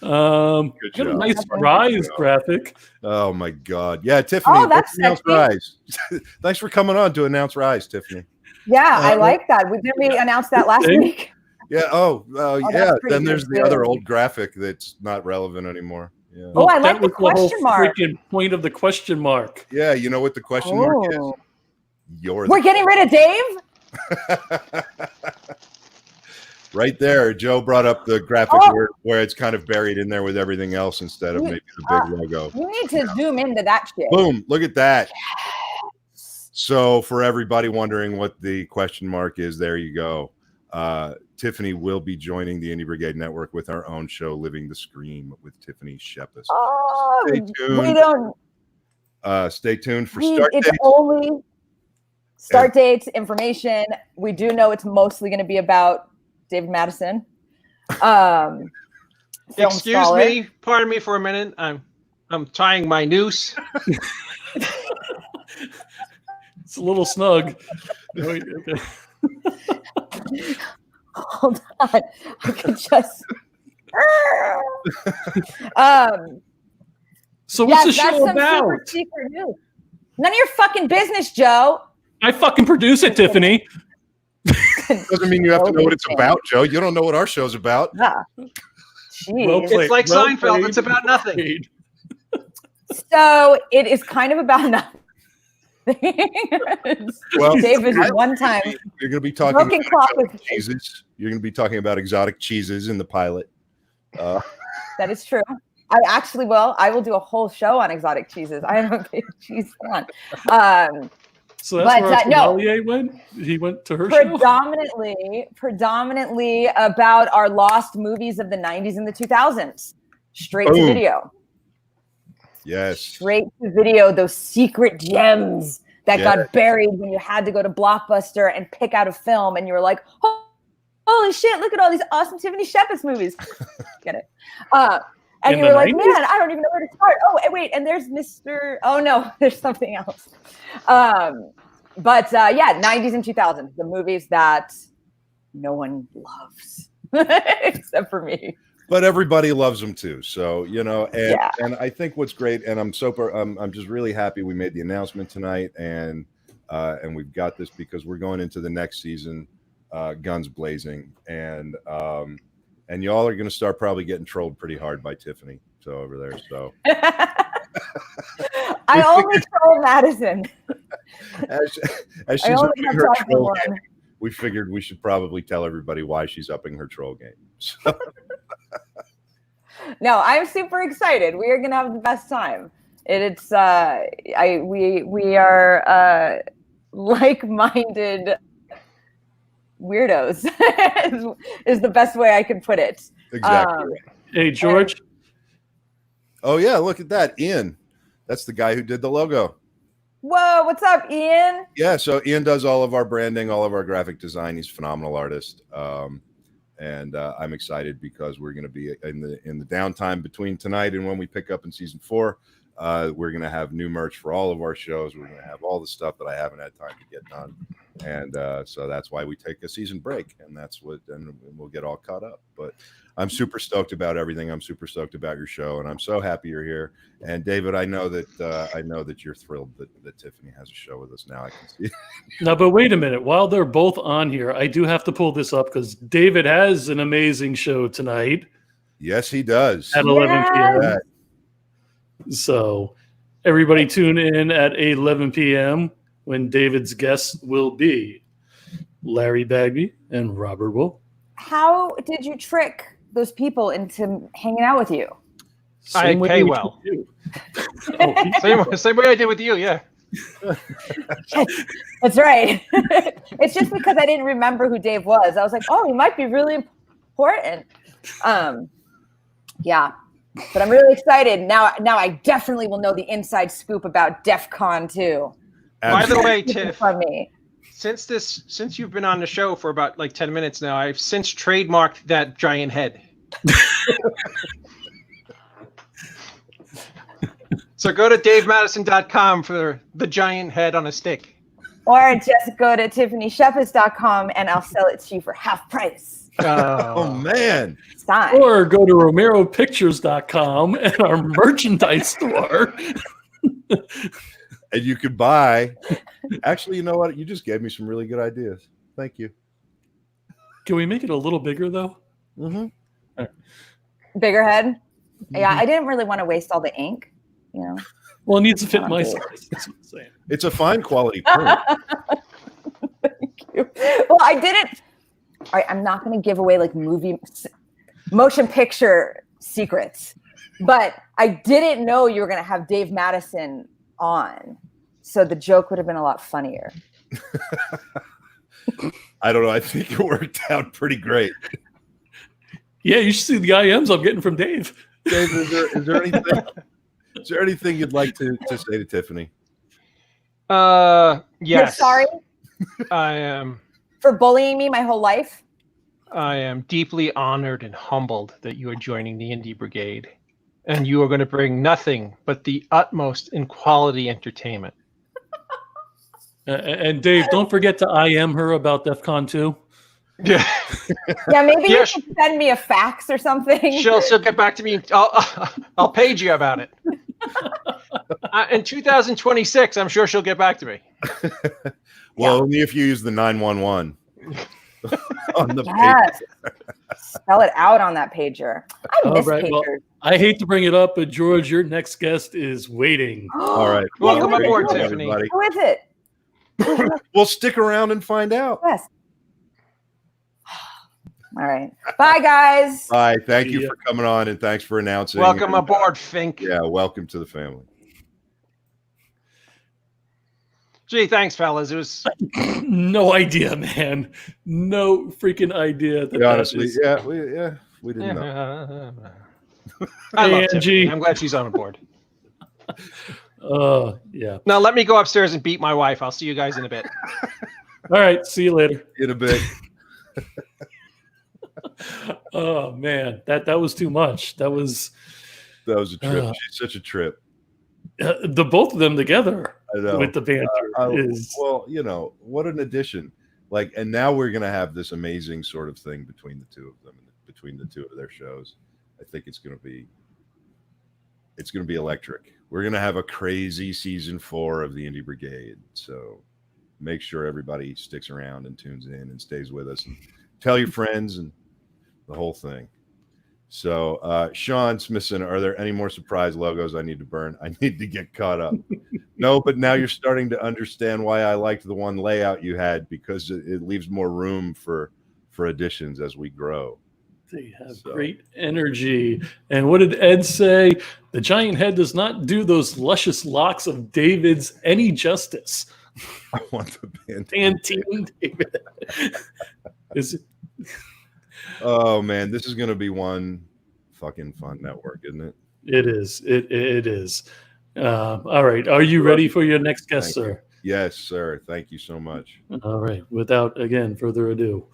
Good Got a job. nice Good Rise job. graphic. Oh my God. Yeah, Tiffany, Oh, that's let's announce sexy. Rise. Thanks for coming on to announce Rise, Tiffany. Yeah, I like that. Didn't we announce that last Okay. week? Yeah. that's Yeah. pretty Then there's good, the other too. old graphic that's not relevant anymore. Yeah. Oh, I that like the was whole question mark. freaking point of the question mark. Yeah. You know what the question mark is? Oh. You're We're getting rid of Dave? right there. Joe brought up the graphic where it's kind of buried in there with everything else instead of maybe the big logo. You need to zoom into that shit. Boom. Look at that. So for everybody wondering what the question mark is, there you go. Tiffany will be joining the Indie Brigade Network with our own show, Living the Scream with Tiffany Shepis. Oh, Stay tuned. we don't. Stay tuned for It's start dates. only start dates, information. We do know it's mostly going to be about David Madison. Film Excuse scholar. me. Pardon me for a minute. I'm tying my noose. It's a little snug. Wait, okay. Hold on. I could just. So what's the yes, that's show some about? super secret news. None of your fucking business, Joe. I fucking produce it, Tiffany. Doesn't mean you have to know what it's about, Joe. You don't know what our show's about. Yeah. Jeez. Well played. It's like Well Seinfeld. played. It's about nothing. Played. So it is kind of about nothing. Well, David, one time. You're going to be talking Broken about clock exotic with- cheeses. You're going to be talking about exotic cheeses in the pilot. That is true. I actually will. I will do a whole show on exotic cheeses. I am a big cheese fan. So that's But, where our no. sommelier went. He went to her show. Predominantly about our lost movies of the 90s and the 2000s. Straight to Boom. video. Yes. Straight to video. Those secret gems that Yeah. got buried when you had to go to Blockbuster and pick out a film, and you were like, "Holy shit! Look at all these awesome Tiffany Shepis movies." Get it? And In you the were like, 90s? "Man, I don't even know where to start." Oh, and wait, and there's Mr. Oh no, there's something else. But yeah, 90s and 2000s, the movies that no one loves except for me. But everybody loves them too. So, you know, and, Yeah. and I think what's great, and I'm just really happy we made the announcement tonight, and we've got this because we're going into the next season, guns blazing, and y'all are going to start probably getting trolled pretty hard by Tiffany. So over there, so I only troll Madison. as I she's only upping have her time for troll one. game, we figured we should probably tell everybody why she's upping her troll game. So, No, I'm super excited. We are gonna have the best time. We are like-minded weirdos is the best way I could put it. exactly. Right. Hey, George. Oh yeah, look at that, Ian. That's the guy who did the logo. Whoa, what's up, Ian? Yeah, so Ian does all of our branding, all of our graphic design. He's a phenomenal artist, and I'm excited because we're going to be in the downtime between tonight and when we pick up in season 4. We're going to have new merch for all of our shows. We're going to have all the stuff that I haven't had time to get done. And so that's why we take a season break, and we'll get all caught up. But I'm super stoked about everything. I'm super stoked about your show, and I'm so happy you're here. And David, I know that you're thrilled that Tiffany has a show with us now. I can see. No, but wait a minute. While they're both on here, I do have to pull this up because David has an amazing show tonight. Yes, he does. At 11 p.m. So everybody tune in at 11 p.m. when David's guests will be Larry Bagby and Robert Wuhl. How did you trick those people into hanging out with you? I pay well. Same way I did with you, yeah. That's right. It's just because I didn't remember who Dave was. I was like, oh, he might be really important. Yeah. But I'm really excited. Now I definitely will know the inside scoop about DEF CON 2. By the way, Tiff, from me. Since you've been on the show for about like 10 minutes now, I've since trademarked that giant head. So go to davemadison.com for the giant head on a stick. Or just go to tiffanyshepis.com and I'll sell it to you for half price. Oh man. Sign. Or go to romeropictures.com and our merchandise store. And you could buy. Actually, you know what? You just gave me some really good ideas. Thank you. Can we make it a little bigger though? Mm-hmm. Right. Bigger head? Yeah, I didn't really want to waste all the ink, you know. Well, it needs to fit my size. That's what I'm saying. It's a fine quality print. Thank you. Well, I didn't. All right, I'm not going to give away like motion picture secrets, but I didn't know you were going to have Dave Madison on, so the joke would have been a lot funnier. I don't know. I think it worked out pretty great. Yeah, you should see the IMs I'm getting from Dave. Dave, is there anything you'd like to say to Tiffany? Yes. You're sorry I am. for bullying me my whole life. I am deeply honored and humbled that you are joining the Indie Brigade, and you are going to bring nothing but the utmost in quality entertainment. And Dave, don't forget to IM her about DEF CON 2. Yeah. Yeah, maybe you should send me a fax or something. She'll get back to me. I'll page you about it. In 2026, I'm sure she'll get back to me. Well, only if you use the 911 on the pager. Spell it out on that pager. I miss pagers. Well, I hate to bring it up, but George, your next guest is waiting. All right. Welcome aboard, Tiffany. Everybody. Who is it? We'll stick around and find out. Yes. All right. Bye, guys. Bye. Thank you for coming on, and thanks for announcing. Welcome aboard, Fink. Yeah, welcome to the family. Gee, thanks, fellas. It was no idea, man. No freaking idea. Honestly, we didn't know. I love Tiffany. I'm glad she's on board. Yeah. Now let me go upstairs and beat my wife. I'll see you guys in a bit. All right. See you later. In a bit. Oh man, that was too much. That was a trip. She's such a trip. The both of them together with the banter is well, you know, what an addition. Like, and now we're gonna have this amazing sort of thing between the two of them, between the two of their shows. I think it's gonna be electric. We're gonna have a crazy season 4 of the Indie Brigade. So make sure everybody sticks around and tunes in and stays with us and tell your friends and the whole thing. So, Sean Smithson, are there any more surprise logos I need to burn? I need to get caught up. No, but now you're starting to understand why I liked the one layout you had, because it leaves more room for additions as we grow. They have great energy. And what did Ed say? The giant head does not do those luscious locks of David's any justice. I want the Pantene David. Is it? Oh man, this is going to be one fucking fun network, isn't it? It is. It is. All right. Are you ready for your next guest, sir? Yes, sir. Thank you so much. All right. Without, again, further ado.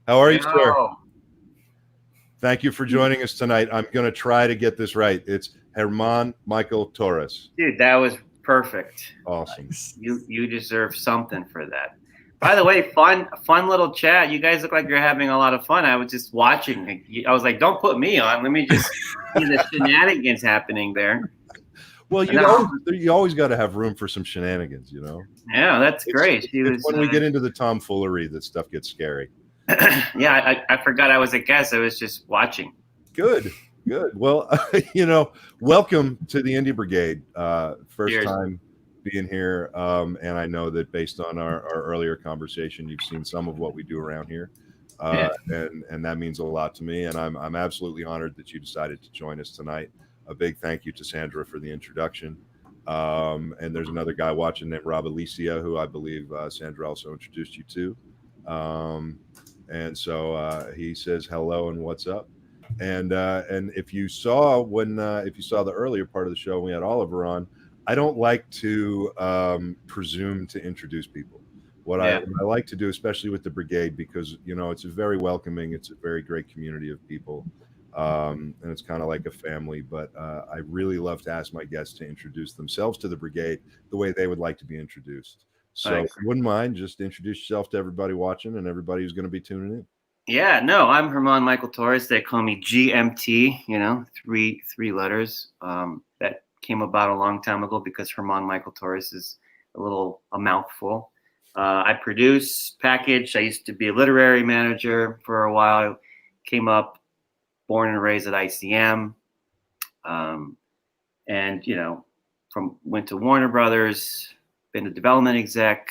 How are you, sir? Thank you for joining us tonight. I'm going to try to get this right. It's Germán Michael Torres. Dude, that was perfect. Awesome. You deserve something for that. By the way, fun little chat. You guys look like you're having a lot of fun. I was just watching. I was like, don't put me on. Let me just see the shenanigans happening there. Well, you always got to have room for some shenanigans, you know? Yeah, that's great. It's when we get into the tomfoolery that stuff gets scary. Yeah, I forgot I was a guest. I was just watching. Good. Well, welcome to the Indie Brigade. First Cheers. time being here. And I know that based on our earlier conversation, you've seen some of what we do around here. And that means a lot to me. And I'm absolutely honored that you decided to join us tonight. A big thank you to Sandra for the introduction. And there's another guy watching named Rob Alicia, who I believe Sandra also introduced you to. And so he says hello and what's up. And if you saw the earlier part of the show, we had Oliver on. I don't like to presume to introduce people. What I like to do, especially with the Brigade, because it's a very welcoming, it's a very great community of people. And it's kind of like a family, but I really love to ask my guests to introduce themselves to the Brigade the way they would like to be introduced. So if you wouldn't mind, just introduce yourself to everybody watching and everybody who's going to be tuning in. Yeah, no, I'm Herman Michael Torres. They call me GMT, three letters. That came about a long time ago because Herman Michael Torres is a mouthful. I produce, package. I used to be a literary manager for a while. I came up, born and raised at ICM, and went to Warner Brothers, been a development exec.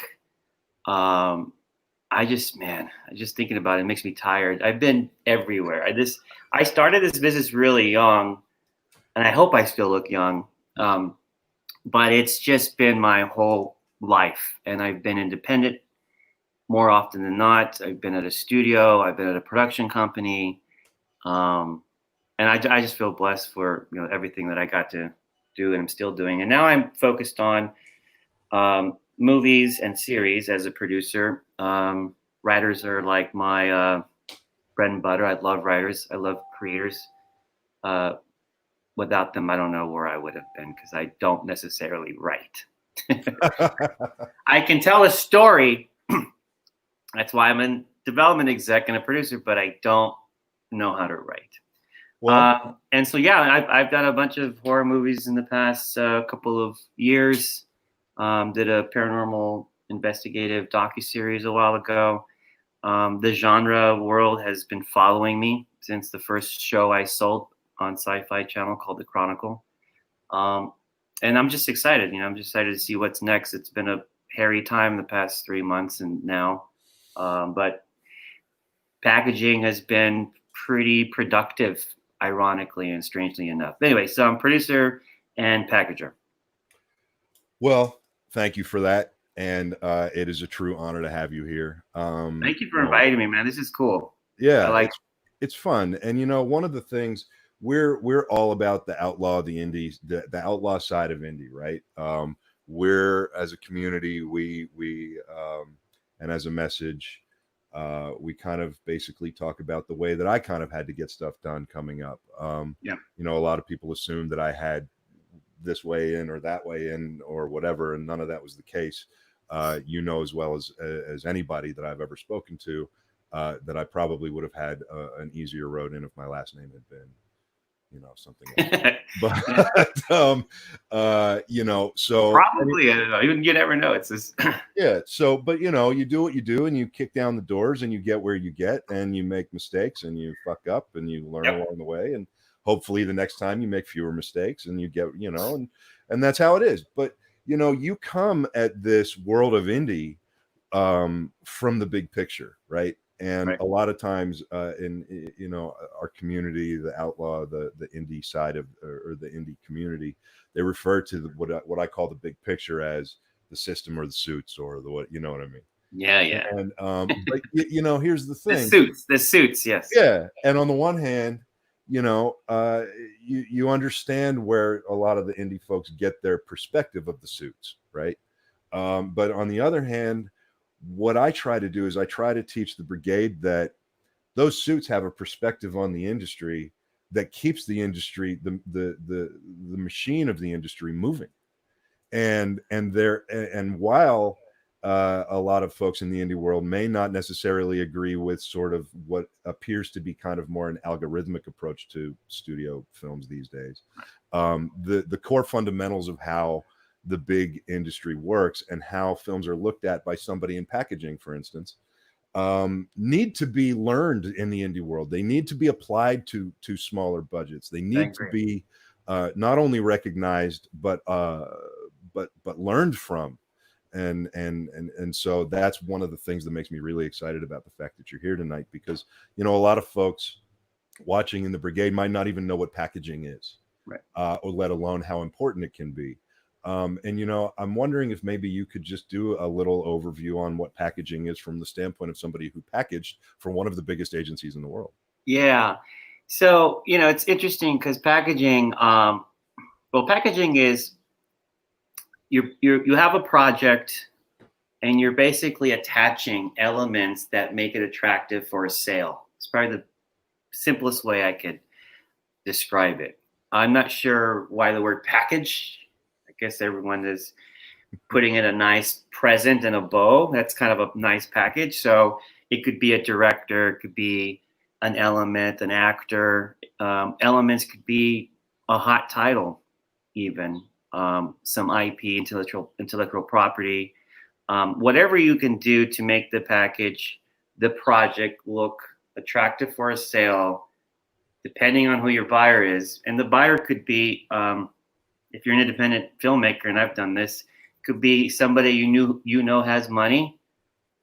I just thinking about it makes me tired. I've been everywhere. I started this business really young, and I hope I still look young. But it's just been my whole life, and I've been independent more often than not. I've been at a studio. I've been at a production company. And I just feel blessed for everything that I got to do and I'm still doing. And now I'm focused on movies and series as a producer. Writers are like my bread and butter. I love writers. I love creators. Without them, I don't know where I would have been because I don't necessarily write. I can tell a story. That's why I'm a development exec and a producer, but I don't know how to write. Well, and so, I've done a bunch of horror movies in the past couple of years. Did a paranormal investigative docuseries a while ago. The genre world has been following me since the first show I sold on Sci-Fi Channel called The Chronicle. And I'm just excited. I'm just excited to see what's next. It's been a hairy time the past 3 months and now. But packaging has been pretty productive, ironically and strangely enough. Anyway, so I'm producer and packager. Well, thank you for that. And it is a true honor to have you here. Thank you for inviting me, man. This is cool. Yeah, it's fun. And one of the things we're all about the outlaw, the indies, the outlaw side of indie, right? We're as a community, we and as a message, we kind of basically talk about the way that I kind of had to get stuff done coming up. A lot of people assumed that I had this way in or that way in or whatever, and none of that was the case. As well as anybody that I've ever spoken to, that I probably would have had an easier road in if my last name had been, something else. But so probably, I don't know. You never know. It's this. Yeah. So, but you do what you do, and you kick down the doors, and you get where you get, and you make mistakes, and you fuck up, and you learn along the way, and hopefully the next time you make fewer mistakes, and you get, and that's how it is. But you come at this world of indie from the big picture, right? And a lot of times in our community, the outlaw, the indie side of or the indie community, they refer to what I call the big picture as the system or the suits or the what, you know what I mean? Yeah. And but here's the thing: the suits, yes. Yeah, and on the one hand, you understand where a lot of the indie folks get their perspective of the suits, right? But on the other hand, what I try to do is I try to teach the Brigade that those suits have a perspective on the industry that keeps the industry, the machine of the industry moving. And while a lot of folks in the indie world may not necessarily agree with sort of what appears to be kind of more an algorithmic approach to studio films these days. The core fundamentals of how the big industry works and how films are looked at by somebody in packaging, for instance, need to be learned in the indie world. They need to be applied to smaller budgets. They need to be not only recognized but learned from. And so that's one of the things that makes me really excited about the fact that you're here tonight, because a lot of folks watching in the Brigade might not even know what packaging is, right? Or let alone how important it can be. And I'm wondering if maybe you could just do a little overview on what packaging is from the standpoint of somebody who packaged for one of the biggest agencies in the world. Yeah. So it's interesting because packaging. Packaging is you have a project and you're basically attaching elements that make it attractive for a sale. It's probably the simplest way I could describe it. I'm not sure why the word package. I guess everyone is putting in a nice present and a bow. That's kind of a nice package. So it could be a director, it could be an element, an actor. Elements could be a hot title, even. Some IP, intellectual property, whatever you can do to make the package, the project look attractive for a sale, depending on who your buyer is. And the buyer could be, if you're an independent filmmaker, and I've done this, could be somebody you know has money,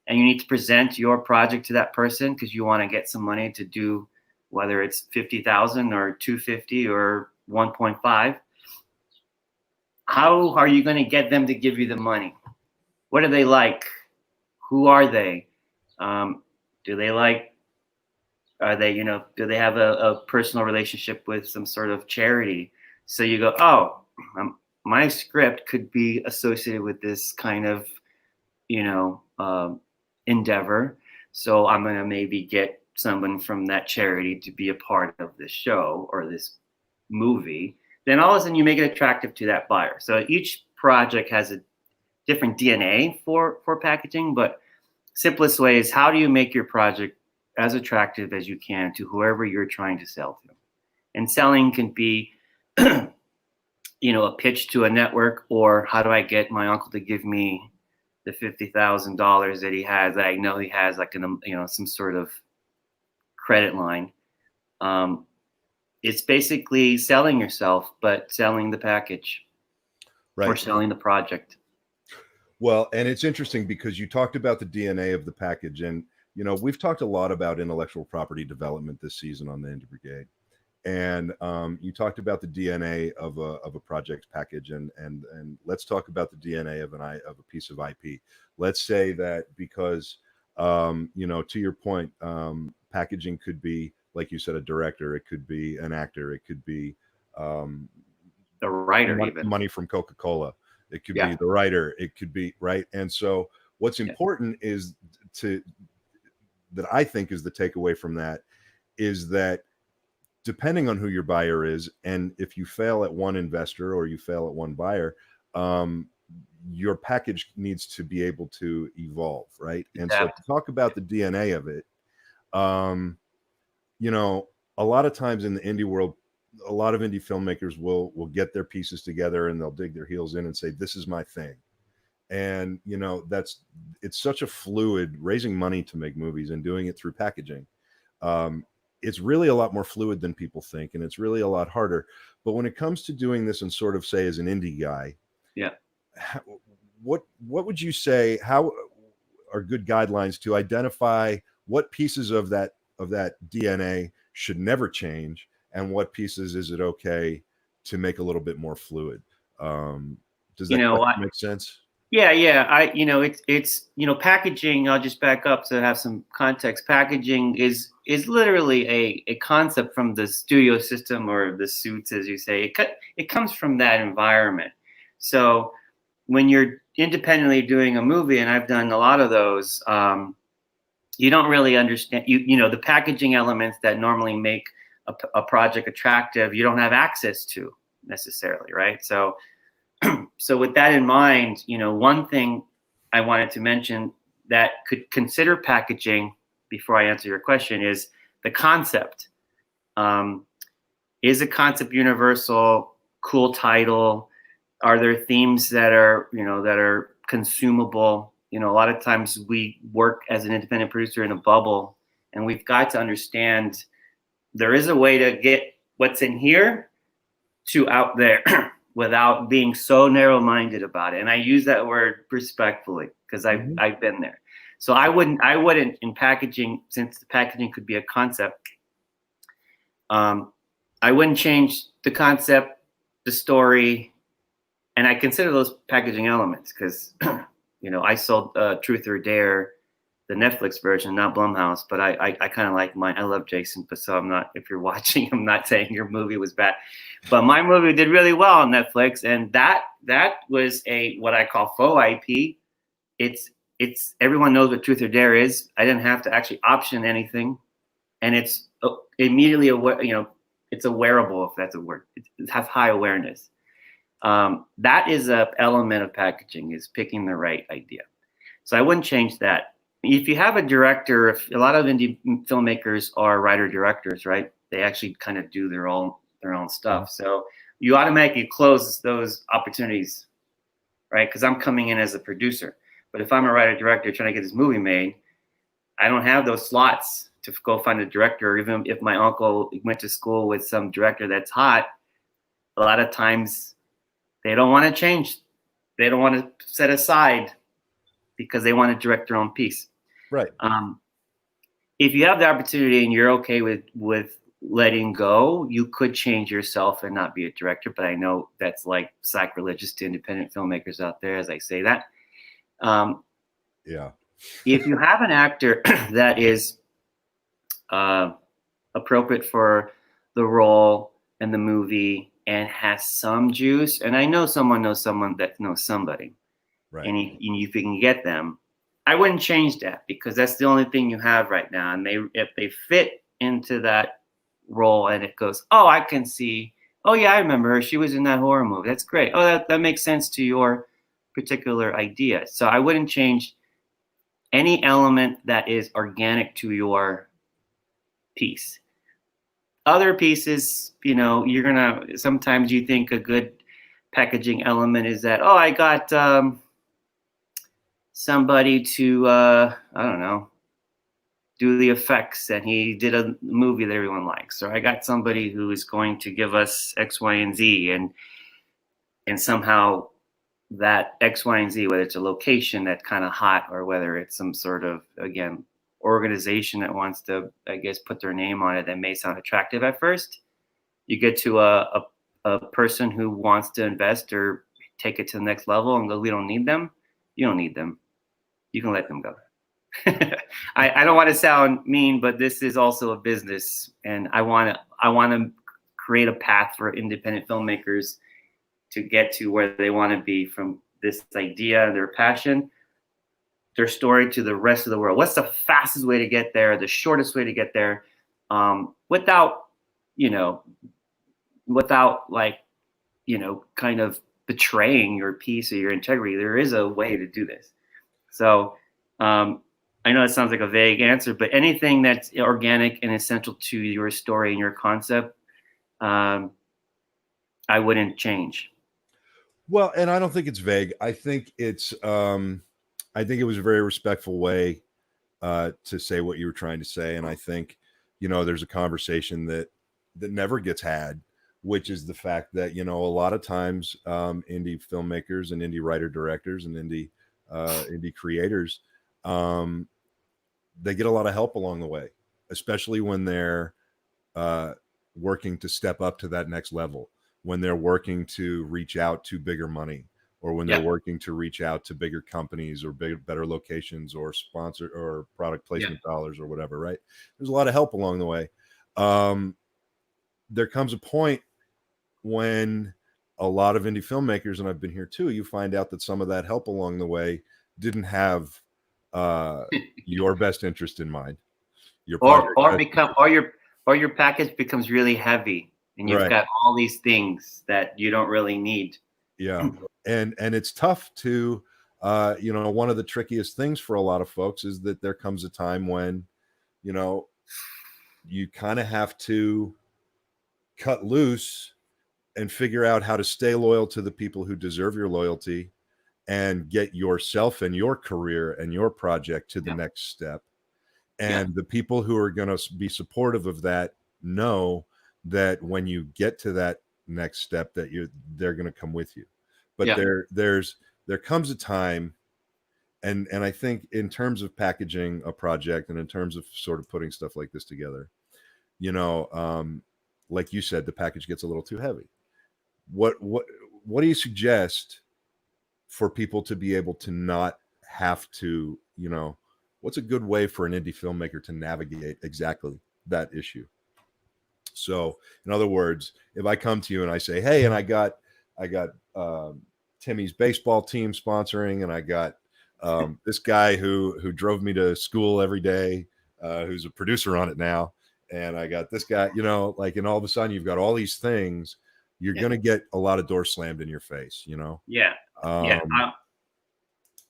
and you need to present your project to that person because you want to get some money to do, whether it's $50,000 or $250 or 1.5. How are you going to get them to give you the money? What do they like? Who are they? Do they like? Are they, do they have a personal relationship with some sort of charity? So you go, oh, my script could be associated with this kind of, endeavor. So I'm going to maybe get someone from that charity to be a part of this show or this movie. Then all of a sudden you make it attractive to that buyer. So each project has a different DNA for packaging, but simplest way is, how do you make your project as attractive as you can to whoever you're trying to sell to? And selling can be, a pitch to a network, or how do I get my uncle to give me the $50,000 that he has, that I know he has, like some sort of credit line. It's basically selling yourself, but selling the package, right, or selling the project. Well, and it's interesting because you talked about the DNA of the package, and we've talked a lot about intellectual property development this season on the Indie Brigade, and you talked about the DNA of a project package, and let's talk about the DNA of a piece of IP. Let's say that because to your point, packaging could be, like you said, a director, it could be an actor, it could be the writer, money from Coca-Cola, it could be the writer, it could be, right? And so what's important is that I think is the takeaway from that is that depending on who your buyer is, and if you fail at one investor or you fail at one buyer, your package needs to be able to evolve, right? And so to talk about the DNA of it, a lot of times in the indie world, a lot of indie filmmakers will get their pieces together and they'll dig their heels in and say, this is my thing. And, it's such a fluid, raising money to make movies and doing it through packaging. It's really a lot more fluid than people think, and it's really a lot harder. But when it comes to doing this and sort of say as an indie guy, what would you say, how are good guidelines to identify what pieces of that DNA should never change, and what pieces is it okay to make a little bit more fluid? Does that make sense? Yeah. It's packaging. I'll just back up to have some context. Packaging is literally a concept from the studio system, or the suits, as you say. It comes from that environment. So when you're independently doing a movie, and I've done a lot of those, you don't really understand, the packaging elements that normally make a project attractive, you don't have access to necessarily, right? So with that in mind, one thing I wanted to mention that could consider packaging before I answer your question is the concept. Is a concept universal? Cool title? Are there themes that are, that are consumable? A lot of times we work as an independent producer in a bubble, and we've got to understand there is a way to get what's in here to out there without being so narrow-minded about it. And I use that word respectfully because I've been there. So I wouldn't in packaging, since the packaging could be a concept, I wouldn't change the concept, the story, and I consider those packaging elements because, I sold Truth or Dare, the Netflix version, not Blumhouse, but I kind of like mine. I love Jason, but so I'm not, if you're watching, I'm not saying your movie was bad, but my movie did really well on Netflix. And that was what I call faux IP. It's everyone knows what Truth or Dare is. I didn't have to actually option anything. And it's immediately, it's a wearable, if that's a word. It has high awareness. That is an element of packaging, is picking the right idea. So I wouldn't change that. If you have a director, if a lot of indie filmmakers are writer-directors, right? They actually kind of do their own stuff. So you automatically close those opportunities, right? Because I'm coming in as a producer. But if I'm a writer-director trying to get this movie made, I don't have those slots to go find a director. Even if my uncle went to school with some director that's hot, a lot of times they don't want to change. They don't want to set aside because they want to direct their own piece. Right. If you have the opportunity and you're okay with letting go, you could change yourself and not be a director. But I know that's like sacrilegious to independent filmmakers out there as I say that. Yeah. If you have an actor that is appropriate for the role and the movie and has some juice, and I know someone knows someone that knows somebody, right? And if you can get them, I wouldn't change that because that's the only thing you have right now. And if they fit into that role and it goes, oh, I can see, oh yeah, I remember her. She was in that horror movie. That's great. Oh, that makes sense to your particular idea. So I wouldn't change any element that is organic to your piece. Other pieces, sometimes you think a good packaging element is that, oh, I got somebody to, I don't know, do the effects, and he did a movie that everyone likes. Or I got somebody who is going to give us X, Y, and Z, and somehow that X, Y, and Z, whether it's a location that's kind of hot or whether it's some sort of, again, organization that wants to, I guess, put their name on it that may sound attractive at first. You get to a person who wants to invest or take it to the next level and go, we don't need them. You don't need them. You can let them go. I don't want to sound mean, but this is also a business, and I want to create a path for independent filmmakers to get to where they want to be from this idea, their passion, their story to the rest of the world. What's the fastest way to get there? The shortest way to get there, without kind of betraying your piece or your integrity. There is a way to do this. So I know it sounds like a vague answer, but anything that's organic and essential to your story and your concept, I wouldn't change. Well, and I don't think it's vague. I think it's, I think it was a very respectful way to say what you were trying to say. And I think, there's a conversation that never gets had, which is the fact that, a lot of times indie filmmakers and indie writer directors and indie creators, they get a lot of help along the way, especially when they're working to step up to that next level, when they're working to reach out to bigger money, or when they're working to reach out to bigger companies or better locations or sponsor or product placement dollars or whatever, right? There's a lot of help along the way. There comes a point when a lot of indie filmmakers, and I've been here too, you find out that some of that help along the way didn't have your best interest in mind. Your package becomes really heavy, and you've got all these things that you don't really need. Yeah, and it's tough to one of the trickiest things for a lot of folks is that there comes a time when, you kind of have to cut loose and figure out how to stay loyal to the people who deserve your loyalty and get yourself and your career and your project to the next step. And the people who are going to be supportive of that know that when you get to that next step, that they're going to come with you. But there comes a time, and I think in terms of packaging a project and in terms of sort of putting stuff like this together, like you said, the package gets a little too heavy. What do you suggest for people to be able to not have to, what's a good way for an indie filmmaker to navigate exactly that issue? So in other words, if I come to you and I say, hey, and I got Timmy's baseball team sponsoring, and I got this guy who drove me to school every day, who's a producer on it now, and I got this guy, and all of a sudden you've got all these things, you're going to get a lot of doors slammed in your face,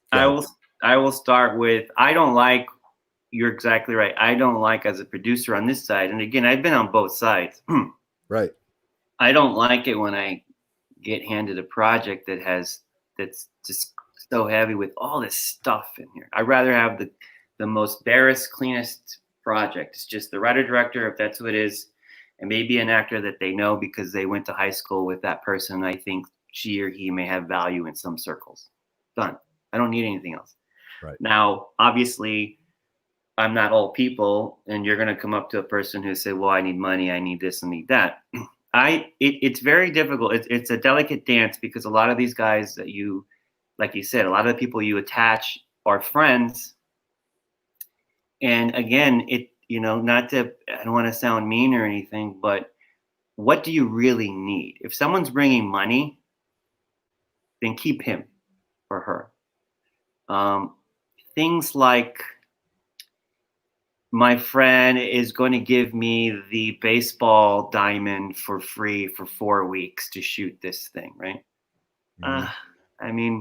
I will start with, you're exactly right. I don't like, as a producer on this side, and again, I've been on both sides. Right. I don't like it when I get handed a project that's just so heavy with all this stuff in here. I'd rather have the most barest, cleanest project. It's just the writer director, if that's who it is, and maybe an actor that they know because they went to high school with that person. I think she or he may have value in some circles. Done. I don't need anything else. Right. Now, obviously, I'm not all people, and you're going to come up to a person who say, well, I need money, I need this, I need that. It's very difficult. It's a delicate dance, because a lot of these guys that you, like you said, a lot of the people you attach are friends. And again, I don't want to sound mean or anything, but what do you really need? If someone's bringing money, then keep him or her. Things like, my friend is going to give me the baseball diamond for free for 4 weeks to shoot this thing, right? Mm-hmm.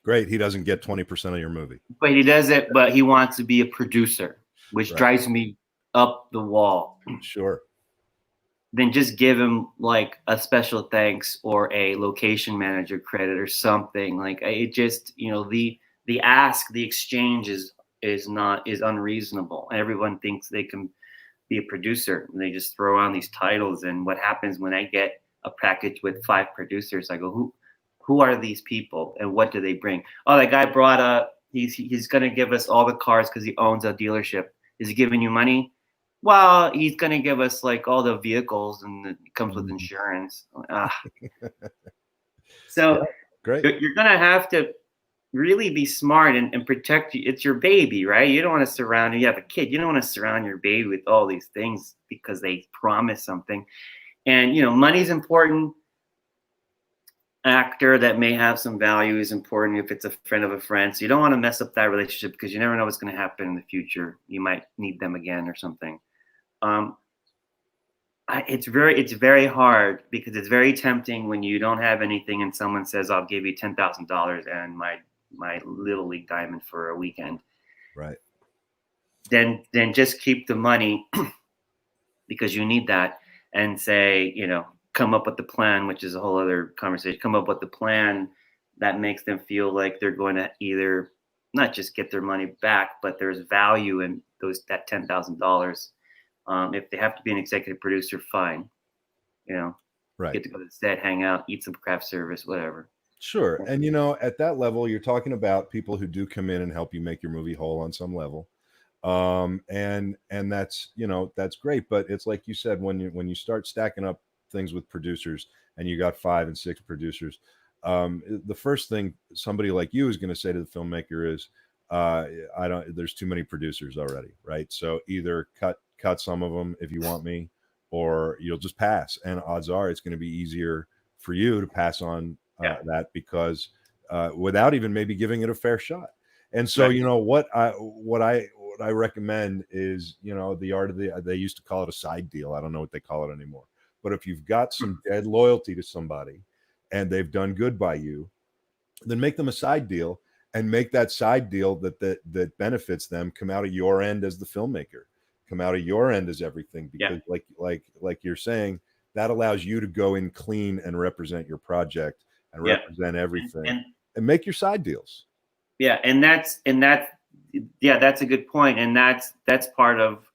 Great. He doesn't get 20% of your movie. But he does it, but he wants to be a producer, which drives me up the wall. Sure. Then just give him like a special thanks or a location manager credit or something. Like, it just, the ask, the exchange is unreasonable. Everyone thinks they can be a producer, and they just throw on these titles. And what happens when I get a package with 5 producers, I go, who are these people and what do they bring? Oh, that guy brought he's going to give us all the cars because he owns a dealership. Is he giving you money? Well, he's going to give us like all the vehicles, and it comes with insurance. So great. You're going to have to really be smart and protect you. It's your baby, right? You don't want to surround, you have a kid, you don't want to surround your baby with all these things because they promise something. And, money's important. Actor that may have some value is important if it's a friend of a friend. So you don't want to mess up that relationship, because you never know what's going to happen in the future. You might need them again or something. It's very hard, because it's very tempting when you don't have anything and someone says, I'll give you $10,000 and my little league diamond for a weekend. Right. Then just keep the money because you need that, and say, come up with the plan, which is a whole other conversation. Come up with the plan that makes them feel like they're going to either not just get their money back, but there's value in that $10,000. If they have to be an executive producer, fine. Right. Get to go to the set, hang out, eat some craft service, whatever. Sure. And, at that level, you're talking about people who do come in and help you make your movie whole on some level. And that's, that's great. But it's like you said, when you start stacking up things with producers and you got 5 and 6 producers, the first thing somebody like you is going to say to the filmmaker is, there's too many producers already. Right. So either cut some of them if you want me, or you'll just pass. And odds are it's going to be easier for you to pass on that, because without even maybe giving it a fair shot. And so, what I recommend is, the art of they used to call it a side deal. I don't know what they call it anymore. But if you've got some dead loyalty to somebody and they've done good by you, then make them a side deal and make that side deal that benefits them come out of your end as the filmmaker, come out of your end as everything, because like you're saying, that allows you to go in clean and represent your project and represent everything and make your side deals. Yeah, and that's a good point, and that's part of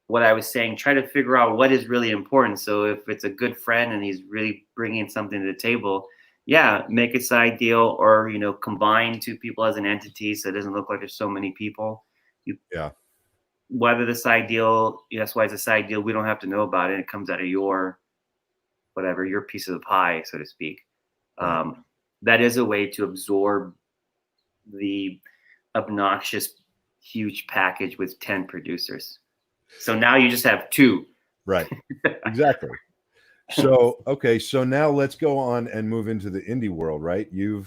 what I was saying. Try to figure out what is really important. So if it's a good friend and he's really bringing something to the table, make a side deal, or combine two people as an entity so it doesn't look like there's so many people. Whether the side deal, that's why it's a side deal. We don't have to know about it. It comes out of your piece of the pie, so to speak. Right. That is a way to absorb the obnoxious, huge package with 10 producers. So now you just have 2. Right. Exactly. So, okay. So now let's go on and move into the indie world, right? You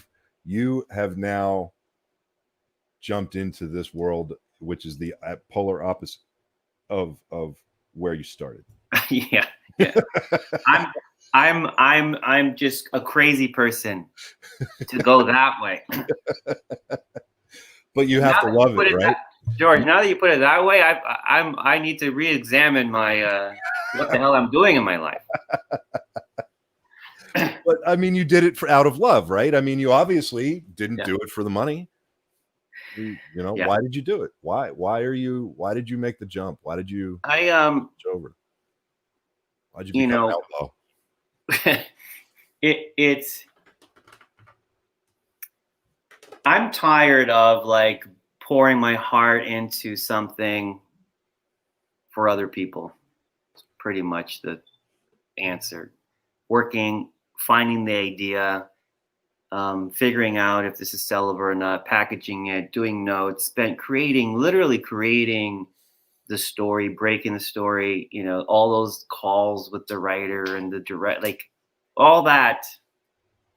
have now jumped into this world, which is the polar opposite of where you started. Yeah. I'm just a crazy person to go that way. But you have to love it, right? George, now that you put it that way, I need to re-examine my what the hell I'm doing in my life. But I mean, you did it out of love, right? I mean, you obviously didn't do it for the money. Why did you do it? Why did you make the jump? Why did you over? Why'd you become an outlaw? I'm tired of like pouring my heart into something for other people. It's pretty much the answer. Working, finding the idea, figuring out if this is sellable or not, packaging it, doing notes, literally creating the story, breaking the story, all those calls with the writer and the direct, like all that,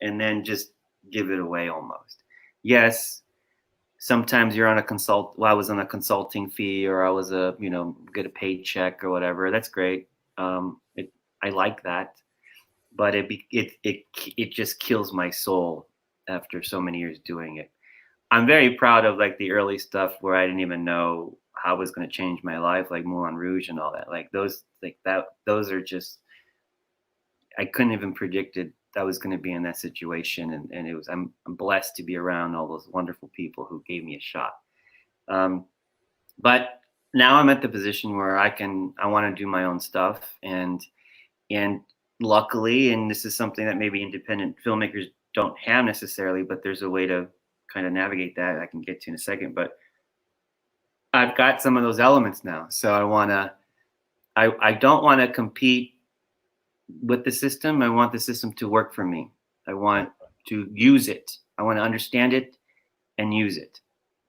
and then just give it away almost. Yes, sometimes you're on I was on a consulting fee, or I was get a paycheck or whatever. That's great. I like that, but it just kills my soul after so many years doing it. I'm very proud of like the early stuff where I didn't even know how it was going to change my life, like Moulin Rouge and all that. Like those are just, I couldn't even predicted I was going to be in that situation. And it was, I'm blessed to be around all those wonderful people who gave me a shot. But now I'm at the position where I want to do my own stuff, and luckily, and this is something that maybe independent filmmakers don't have necessarily, but there's a way to kind of navigate that I can get to in a second. But I've got some of those elements now. So I don't want to compete with the system. I want the system to work for me. I want to use it. I want to understand it and use it,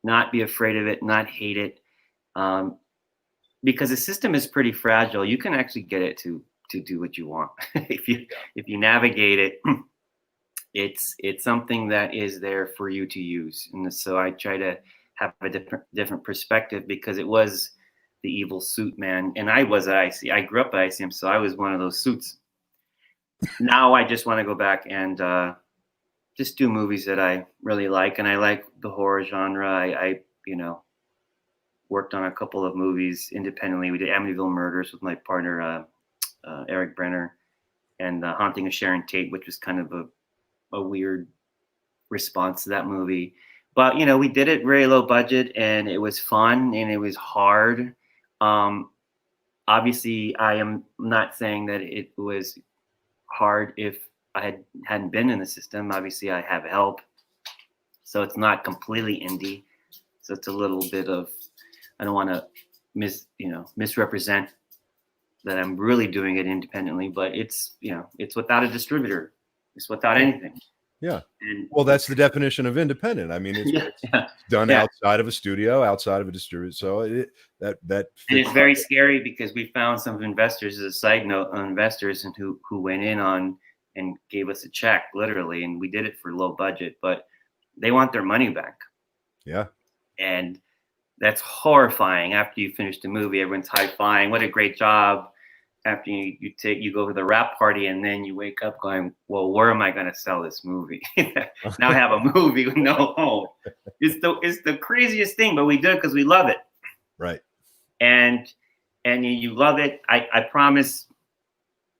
not be afraid of it, not hate it. Because the system is pretty fragile. You can actually get it to do what you want. if you navigate it, it's something that is there for you to use. And so I try to have a different perspective, because it was the evil suit man, and I was at IC. I grew up at ICM, so I was one of those suits. Now I just want to go back and just do movies that I really like, and I like the horror genre. I worked on a couple of movies independently. We did Amityville Murders with my partner Eric Brenner, and Haunting of Sharon Tate, which was kind of a weird response to that movie. But we did it very low budget, and it was fun, and it was hard. Obviously, I am not saying that it was hard if I hadn't been in the system. Obviously, I have help, so it's not completely indie. So it's a little bit of, I don't want to misrepresent that I'm really doing it independently, but it's without a distributor. It's without anything. Yeah. Well, that's the definition of independent. I mean, it's done outside of a studio, outside of a distributor. So and it's very scary, because we found some investors, as a side note, investors and who went in on and gave us a check, literally, and we did it for low budget, but they want their money back. Yeah. And that's horrifying. After you finish the movie, everyone's high-fiving. What a great job. after you go to the wrap party, and then you wake up going, well, where am I going to sell this movie? Now I have a movie with no home. It's the craziest thing, but we do it because we love it. Right. And you love it. I promise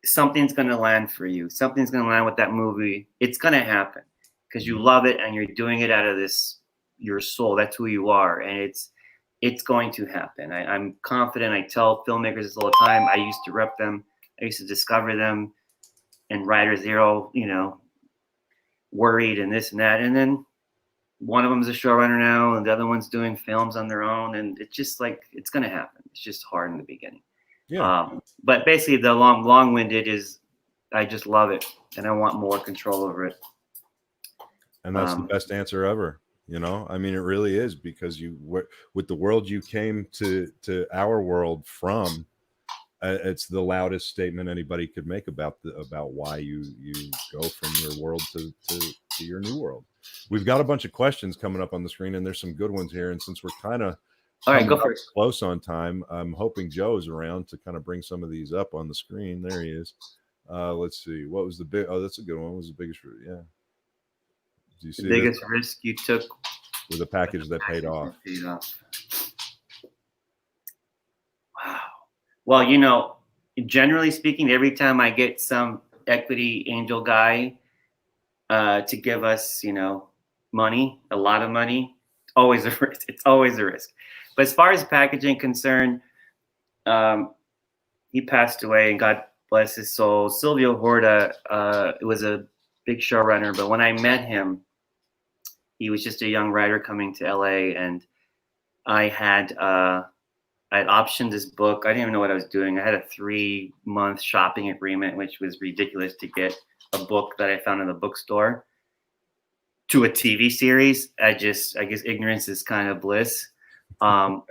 something's going to land for you. Something's going to land with that movie. It's going to happen because you love it and you're doing it out of your soul. That's who you are. And it's going to happen. I'm confident. I tell filmmakers this all the time. I used to rep them. I used to discover them, and writers, they're all, worried and this and that. And then one of them is a showrunner now, and the other one's doing films on their own. And it's just like, it's going to happen. It's just hard in the beginning. Yeah. But basically the long-winded is, I just love it and I want more control over it. And that's the best answer ever. I mean, it really is, because with the world you came to our world from, it's the loudest statement anybody could make about why you go from your world to your new world. We've got a bunch of questions coming up on the screen, and there's some good ones here. And since we're kind of close on time, I'm hoping Joe's around to kind of bring some of these up on the screen. There he is. Let's see. What was the big? Oh, that's a good one. What was the biggest? Yeah. Do you see the biggest risk you took with a package that paid off? Wow. Well, generally speaking, every time I get some equity angel guy to give us, money, a lot of money, always a risk. It's always a risk. But as far as packaging concerned, he passed away, and God bless his soul. Silvio Horta was a big showrunner, but when I met him, he was just a young writer coming to LA, and I had optioned this book. I didn't even know what I was doing. I had a 3-month shopping agreement, which was ridiculous, to get a book that I found in the bookstore to a TV series. I guess ignorance is kind of bliss. What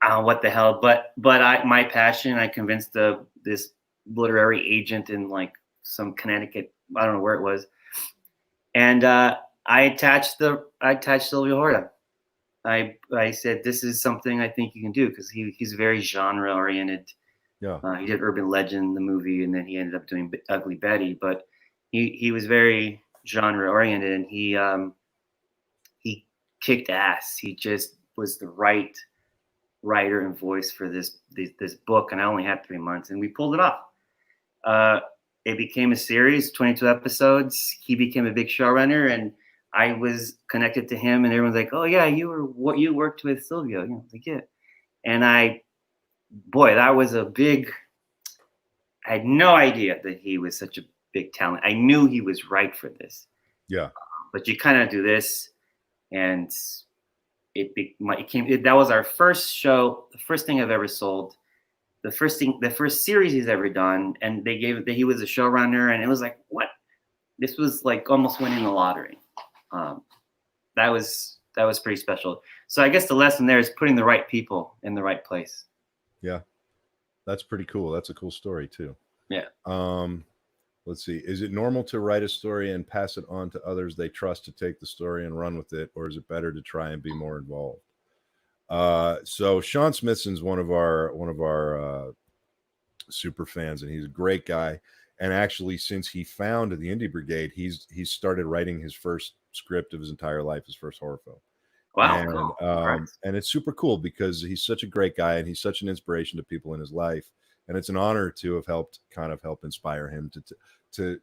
the hell? But my passion, I convinced this literary agent in like some Connecticut, I don't know where it was, and I attached Silvio Horta. I said, this is something I think you can do, because he's very genre oriented. Yeah. He did Urban Legend, the movie, and then he ended up doing Ugly Betty. But he was very genre oriented, and he kicked ass. He just was the right writer and voice for this book, and I only had 3 months, and we pulled it off. It became a series, 22 episodes. He became a big showrunner, and I was connected to him, and everyone's like, "Oh yeah, you worked with Silvio." I was like, "Yeah," and that was a big. I had no idea that he was such a big talent. I knew he was right for this. Yeah, but you kind of do this, and that was our first show, the first thing I've ever sold, the first series he's ever done, and he was a showrunner, and it was like, what? This was like almost winning the lottery. That was pretty special. So I guess the lesson there is putting the right people in the right place. Yeah, that's pretty cool. That's a cool story too. Yeah. Let's see. Is it normal to write a story and pass it on to others they trust to take the story and run with it, or is it better to try and be more involved? So Sean Smithson's one of our super fans, and he's a great guy. And actually, since he found the Indie Brigade, he's started writing his first script of his entire life, his first horror film. Wow. And, cool. And it's super cool because he's such a great guy, and he's such an inspiration to people in his life. And it's an honor to have helped inspire him to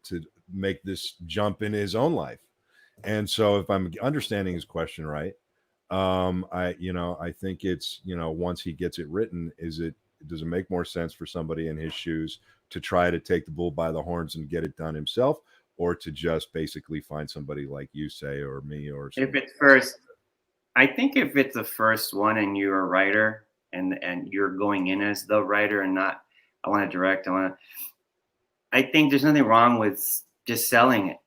make this jump in his own life. And so, if I'm understanding his question right, I think it's, once he gets it written, does it make more sense for somebody in his shoes to try to take the bull by the horns and get it done himself, or to just basically find somebody like you, say, or me, or if it's first, I think if it's the first one and you're a writer and you're going in as the writer and not, I want to direct, I think there's nothing wrong with just selling it.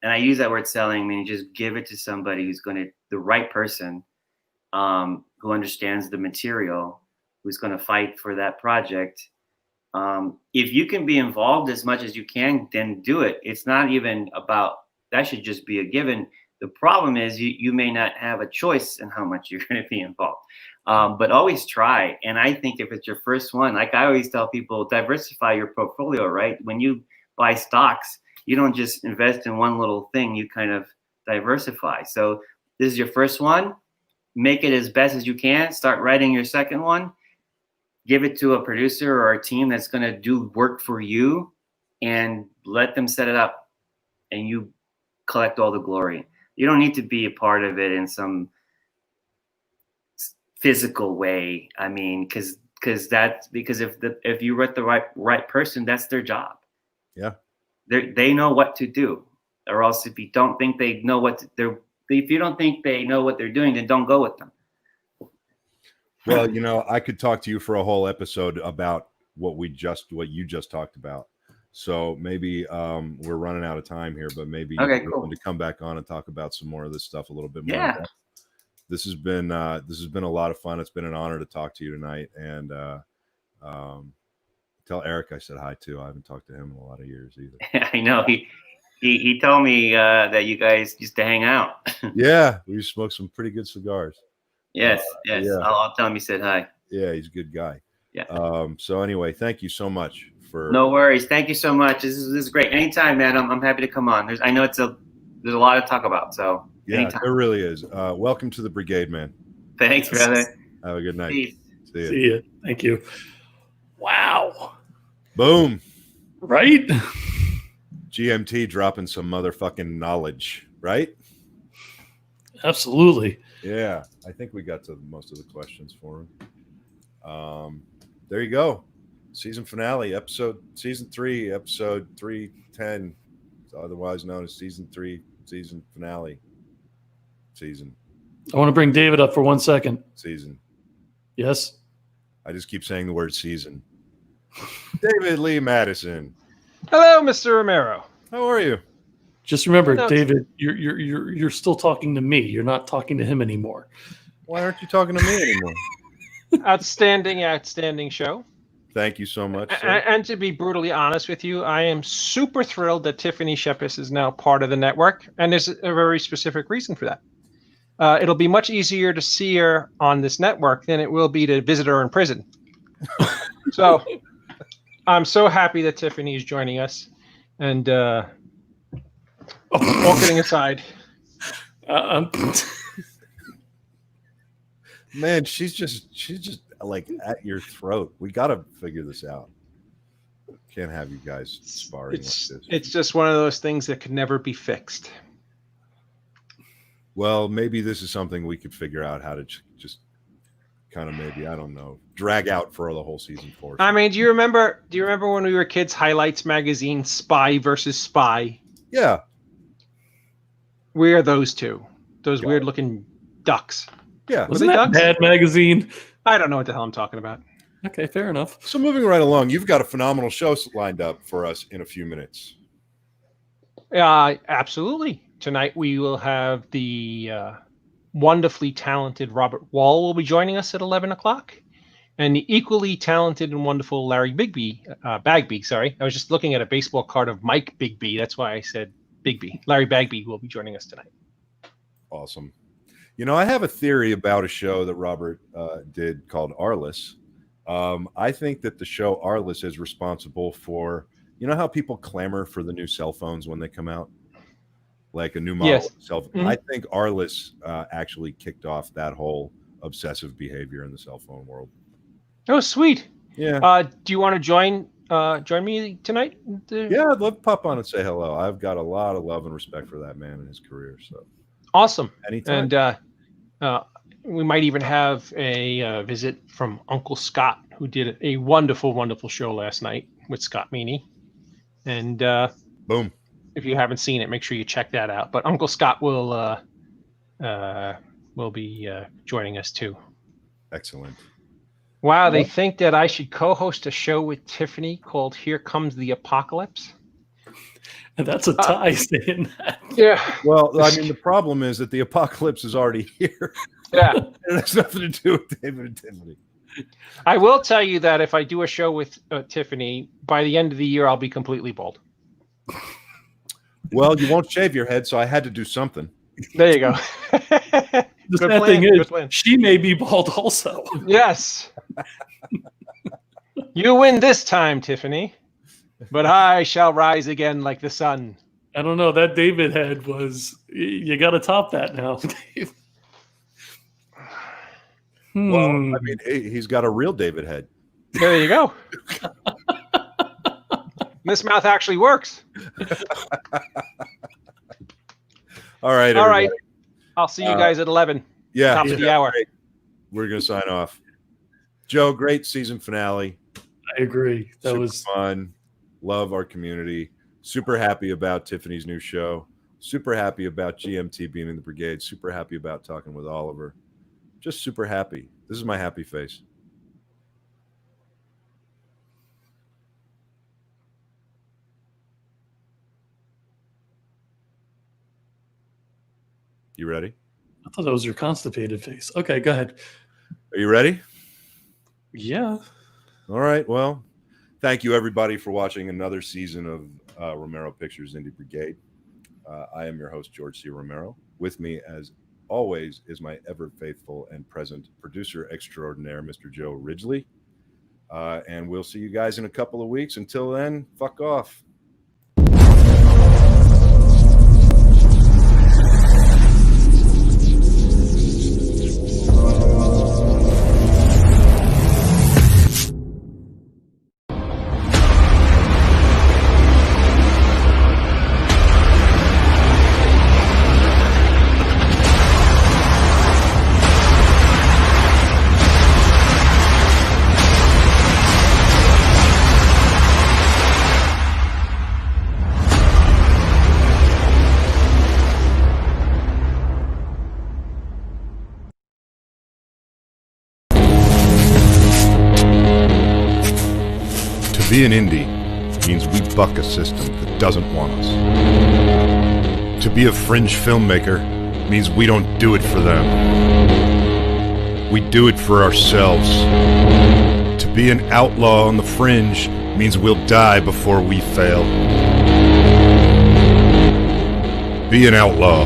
And I use that word selling, meaning just give it to somebody who's the right person, who understands the material, who's going to fight for that project. If you can be involved as much as you can, then do it. It's not even about, that should just be a given. The problem is you may not have a choice in how much you're going to be involved. but always try. And I think if it's your first one, like I always tell people, diversify your portfolio, right? When you buy stocks, you don't just invest in one little thing, you kind of diversify. So this is your first one, make it as best as you can, start writing your second one, give it to a producer or a team that's going to do work for you, and let them set it up, and you collect all the glory. You don't need to be a part of it in some physical way. I mean, because if you write the right person, that's their job. Yeah, they know what to do. Or else if you don't think they know what if you don't think they know what they're doing, then don't go with them. Well, I could talk to you for a whole episode about what you just talked about. So maybe we're running out of time here, but maybe you're willing to come back on and talk about some more of this stuff a little bit more. Yeah. This has been a lot of fun. It's been an honor to talk to you tonight, and tell Eric I said hi too. I haven't talked to him in a lot of years either. I know he told me that you guys used to hang out. Yeah, we used to smoke some pretty good cigars. Yes. Yeah. I'll tell him you said hi. Yeah, he's a good guy. Yeah. So anyway, thank you so much for. No worries. Thank you so much. This is great. Anytime, man. I'm happy to come on. I know there's a lot to talk about. So yeah, anytime. There really is. Welcome to the Brigade, man. Thanks, brother. Have a good night. Peace. See ya. Thank you. Wow. Boom. Right? GMT dropping some motherfucking knowledge, right? Absolutely. Yeah, I think we got to most of the questions for him. There you go. Season finale, season 3, episode 310, otherwise known as season 3, season finale. Season. I want to bring David up for 1 second. Season. Yes. I just keep saying the word season. David Lee Madison. Hello, Mr. Romero. How are you? Just remember, No. David, you're still talking to me. You're not talking to him anymore. Why aren't you talking to me anymore? Outstanding show. Thank you so much. And to be brutally honest with you, I am super thrilled that Tiffany Shepis is now part of the network, and there's a very specific reason for that. It'll be much easier to see her on this network than it will be to visit her in prison. So I'm so happy that Tiffany is joining us. And all kidding aside, man, she's just like at your throat. We got to figure this out. Can't have you guys sparring like this. It's just one of those things that could never be fixed. Well, maybe this is something we could figure out how to just kind of maybe, I don't know, drag out for the whole season 4. I mean, do you remember when we were kids, Highlights magazine, Spy versus Spy? Yeah. We are those two. Those weird looking ducks. Yeah. Wasn't that Bad Magazine? I don't know what the hell I'm talking about. Okay, fair enough. So moving right along, you've got a phenomenal show lined up for us in a few minutes. Absolutely. Tonight we will have the wonderfully talented Robert Wall will be joining us at 11 o'clock. And the equally talented and wonderful Larry Bagby, sorry. I was just looking at a baseball card of Mike Bigby. That's why I said Bigby. Larry Bagby will be joining us tonight. Awesome. I have a theory about a show that Robert did called Arliss. I think that the show Arliss is responsible for, how people clamor for the new cell phones when they come out? Like a new model of cell phone. Mm-hmm. I think Arliss actually kicked off that whole obsessive behavior in the cell phone world. Oh, sweet. Yeah. Do you want to join me tonight? Yeah, I'd love to pop on and say hello. I've got a lot of love and respect for that man and his career. So awesome. Anytime. And we might even have a visit from Uncle Scott, who did a wonderful, wonderful show last night with Scott Meany. And boom. If you haven't seen it, make sure you check that out. But Uncle Scott will be joining us too. Excellent. Wow, they think that I should co-host a show with Tiffany called "Here Comes the Apocalypse." And that's a tie saying that. Yeah. Well, I mean, the problem is that the apocalypse is already here. Yeah. It has nothing to do with David and Tiffany. I will tell you that if I do a show with Tiffany, by the end of the year, I'll be completely bald. Well, you won't shave your head, so I had to do something. There you go. The Good sad plan. thing Good is, plan. she may be bald also. Yes. You win this time, Tiffany. But I shall rise again like the sun. I don't know. That David head was. You got to top that now, Dave. Well, I mean, he's got a real David head. There you go. This mouth actually works. All right. All everybody. right. I'll see you guys at 11. Yeah. Top of the hour. Great. We're going to sign off. Joe, great season finale. I agree. That Super was fun. Love our community. Super happy about Tiffany's new show. Super happy about GMT being in the Brigade. Super happy about talking with Oliver. Just super happy. This is my happy face. You ready? I thought that was your constipated face. Okay, go ahead. Are you ready? Yeah. All right. Well, thank you, everybody, for watching another season of Romero Pictures Indie Brigade. I am your host, George C. Romero. With me, as always, is my ever faithful and present producer extraordinaire, Mr. Joe Ridgely. And we'll see you guys in a couple of weeks. Until then, fuck off. To be an indie means we buck a system that doesn't want us. To be a fringe filmmaker means we don't do it for them. We do it for ourselves. To be an outlaw on the fringe means we'll die before we fail. Be an outlaw.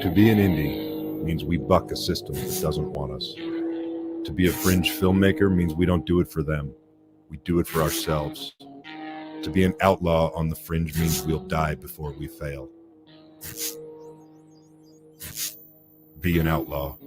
To be an indie means we buck a system that doesn't want us. To be a fringe filmmaker means we don't do it for them. We do it for ourselves. To be an outlaw on the fringe means we'll die before we fail. Be an outlaw.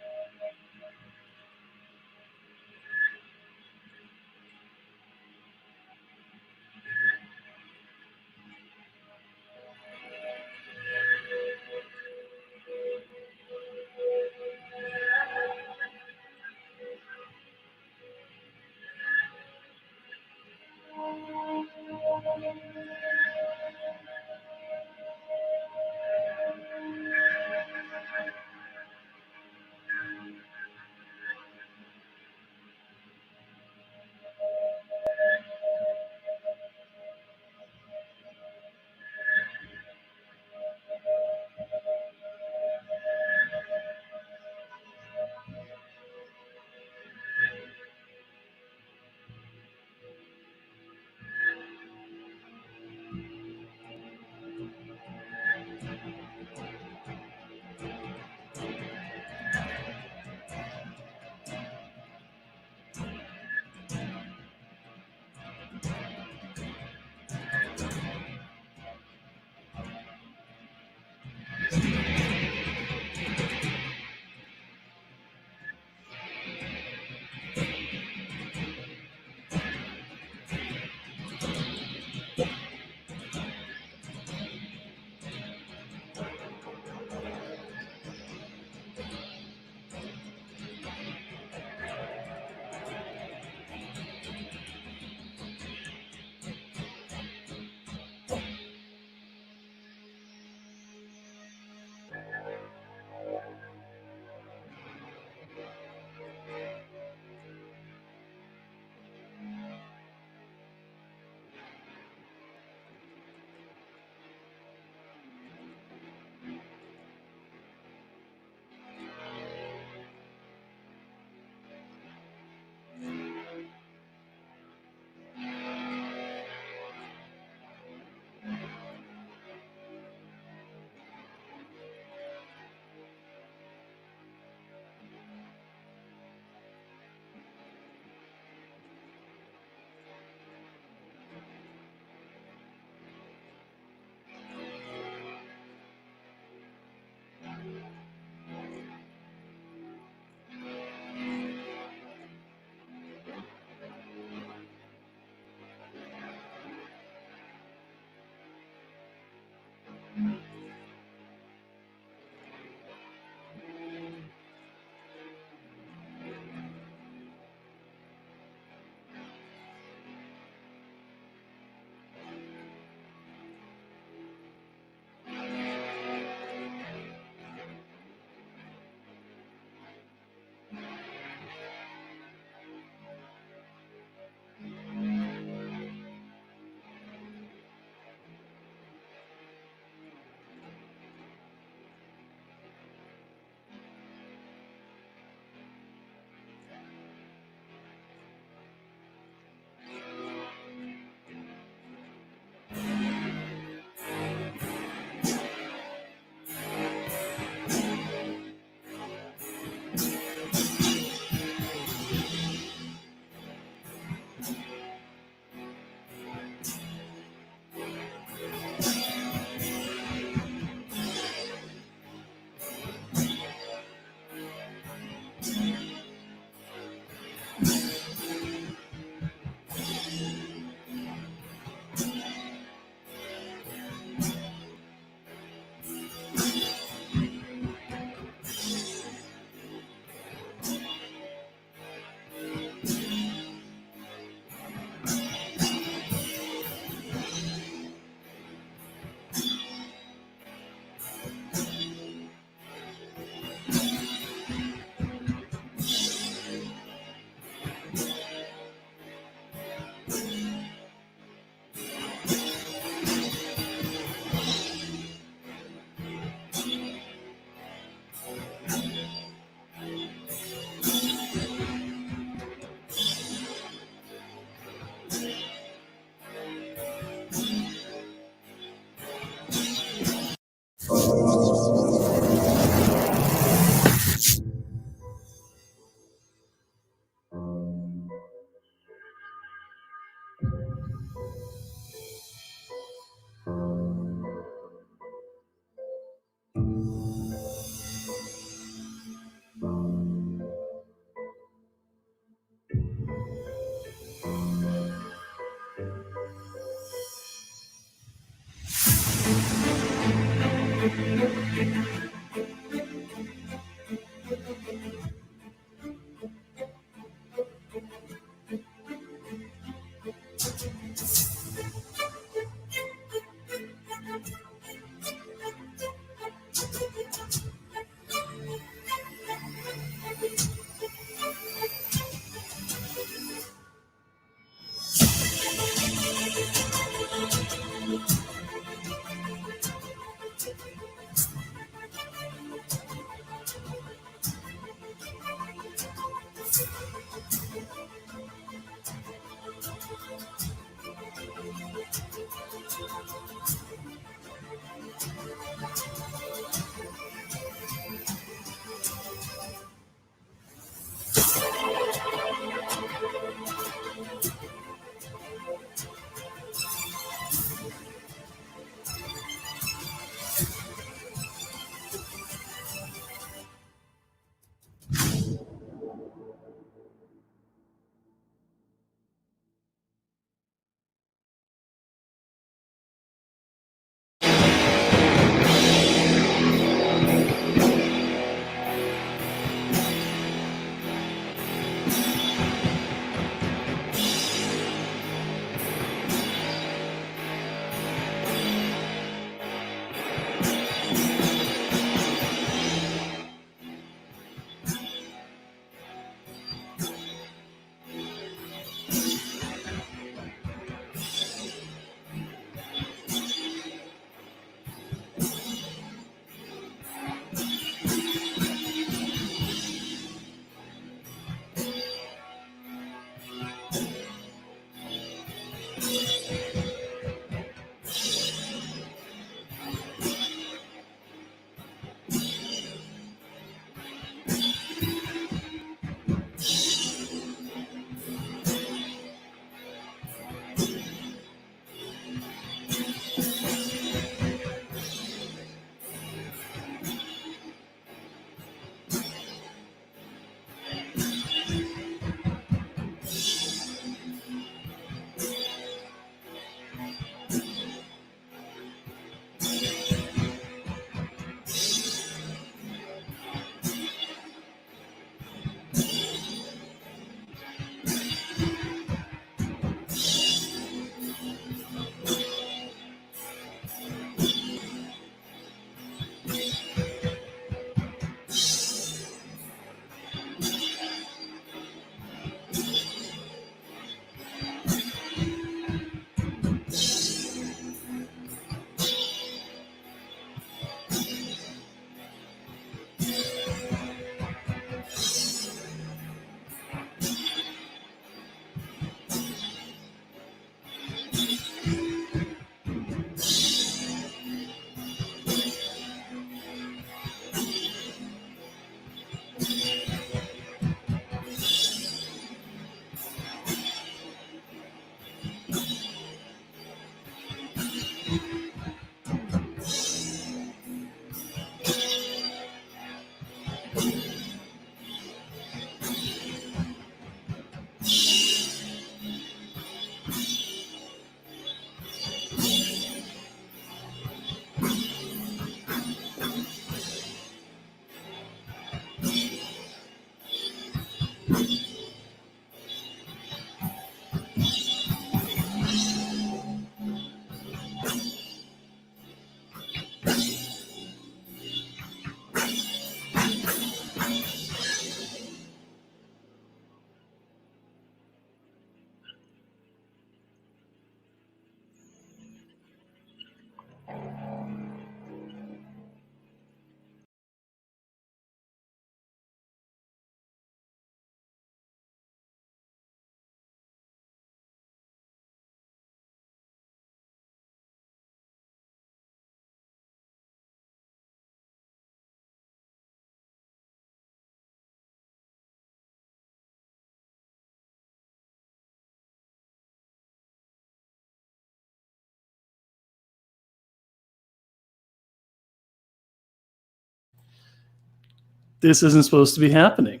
This isn't supposed to be happening.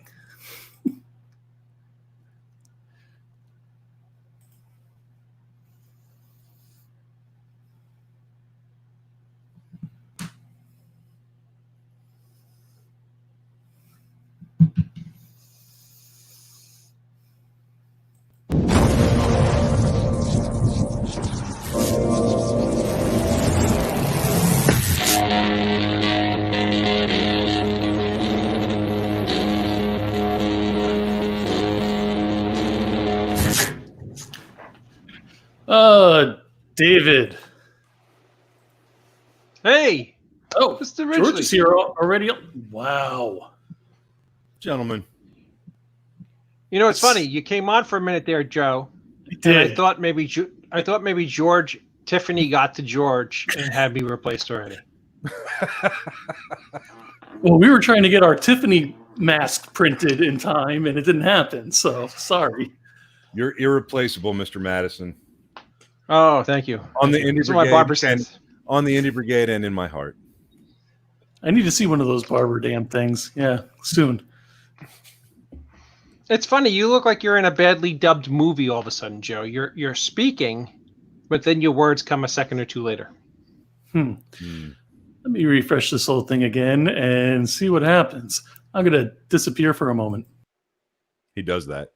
David. Hey. Oh, Mr. George Ridgely. is here already. Wow. Gentlemen. You know, it's funny. You came on for a minute there, Joe. I did. And I thought maybe George, Tiffany got to George and had me replaced already. Well, we were trying to get our Tiffany mask printed in time, and it didn't happen. So sorry. You're irreplaceable, Mr. Madison. Oh, thank you. On the Indie These are my barber sense. On the Indie Brigade and in my heart. I need to see one of those barber damn things. Yeah, soon. It's funny. You look like you're in a badly dubbed movie all of a sudden, Joe. You're speaking, but then your words come a second or two later. Let me refresh this whole thing again and see what happens. I'm going to disappear for a moment. He does that.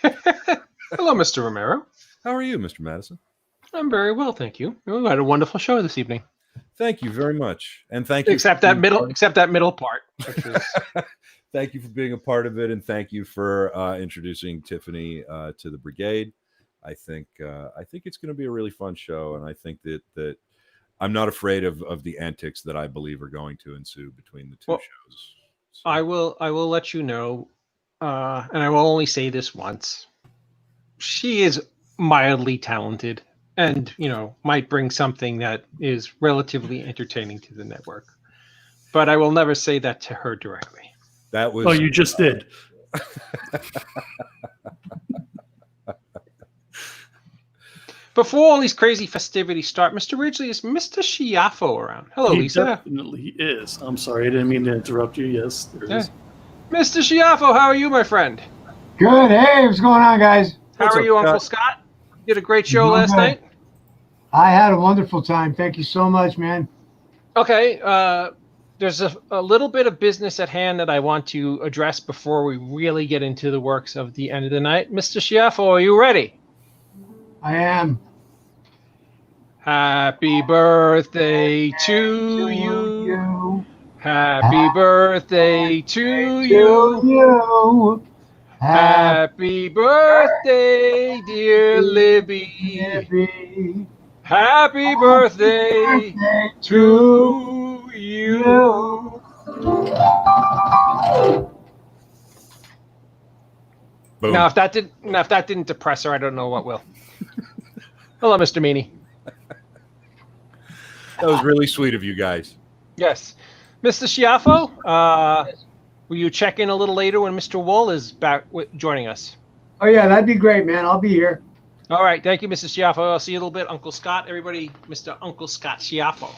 Hello, Mr. Romero. How are you, Mr. Madison? I'm very well, thank you. We had a wonderful show this evening. Thank you very much. And thank you. Except that middle part. Which was... Thank you for being a part of it, and thank you for introducing Tiffany to the Brigade. I think it's going to be a really fun show, and I think that I'm not afraid of the antics that I believe are going to ensue between the two shows. So. I will let you know, and I will only say this once. She is mildly talented, and might bring something that is relatively entertaining to the network. But I will never say that to her directly. That was. Oh, you just did. Before all these crazy festivities start, Mr. Ridgely, is Mr. Schiaffo around? Hello, He Lisa. definitely is. I'm sorry, I didn't mean to interrupt you. Yes, there is. Mr. Schiaffo, how are you, my friend? Good. Hey, what's going on, guys? How What's are up, you, Scott? Uncle Scott? You did a great show Doing last good. night? I had a wonderful time. Thank you so much, man. Okay, there's a little bit of business at hand that I want to address before we really get into the works of the end of the night. Mr. Schiaffo, are you ready? I am. Happy birthday to you. Happy birthday to you. Happy birthday, dear Libby. Happy birthday to you. Boom. Now, if that didn't depress her, I don't know what will. Hello, Mr. Meany. That was really sweet of you guys. Yes, Mr. Schiaffo. Will you check in a little later when Mr. Wuhl is back joining us? Oh, yeah, that'd be great, man. I'll be here. All right, thank you, Mr. Schiaffo. I'll see you a little bit, Uncle Scott. Everybody, Mr. Uncle Scott Schiaffo.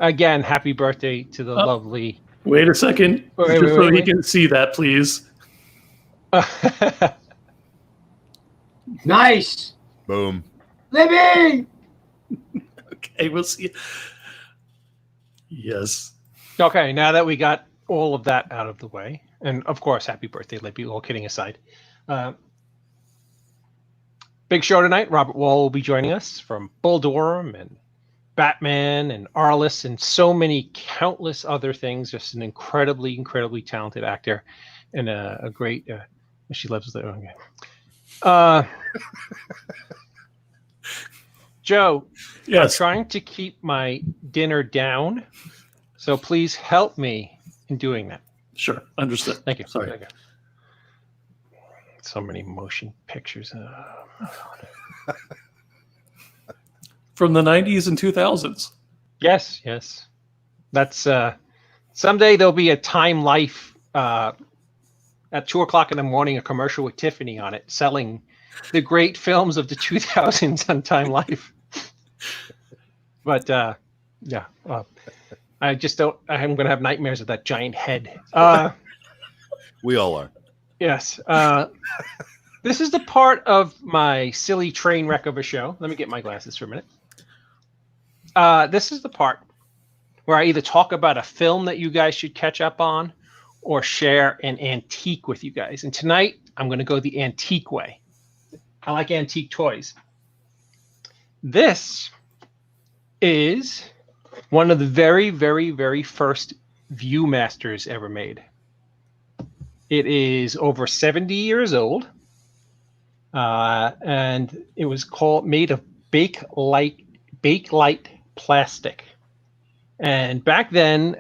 Again, happy birthday to the lovely. Wait a second, Wait, just so he wait. can see that, please. Nice. Boom. Libby! Okay, we'll see. Yes. Okay, now that we got all of that out of the way, and of course, happy birthday, Libby, all kidding aside. Big show tonight. Robert Wuhl will be joining us from Durham and Batman and Arliss and so many countless other things. Just an incredibly, incredibly talented actor and a great. She loves the. Okay. Joe, Yes. I'm trying to keep my dinner down, so please help me in doing that. Sure. Understood. Thank you. Sorry. Thank you. So many motion pictures. From the 90s and 2000s. Yes, yes. That's someday there'll be a Time Life at 2:00 in the morning, a commercial with Tiffany on it, selling the great films of the 2000s on Time Life. But yeah, I just don't. I'm going to have nightmares of that giant head. We all are. Yes. This is the part of my silly train wreck of a show. Let me get my glasses for a minute. This is the part where I either talk about a film that you guys should catch up on or share an antique with you guys. And tonight, I'm going to go the antique way. I like antique toys. This is one of the very, very, very first Viewmasters ever made. It is over 70 years old, and it was made of Bakelite plastic. And back then,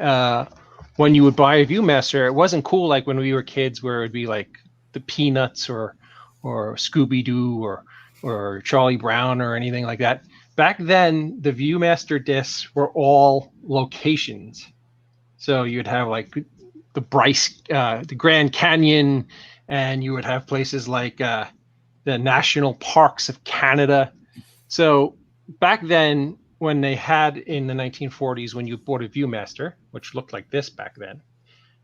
when you would buy a Viewmaster, it wasn't cool like when we were kids, where it would be like the Peanuts or Scooby-Doo or Charlie Brown or anything like that. Back then, the Viewmaster discs were all locations. So you'd have like the Grand Canyon, and you would have places like the national parks of Canada. So back then, when they had in the 1940s, when you bought a Viewmaster, which looked like this back then,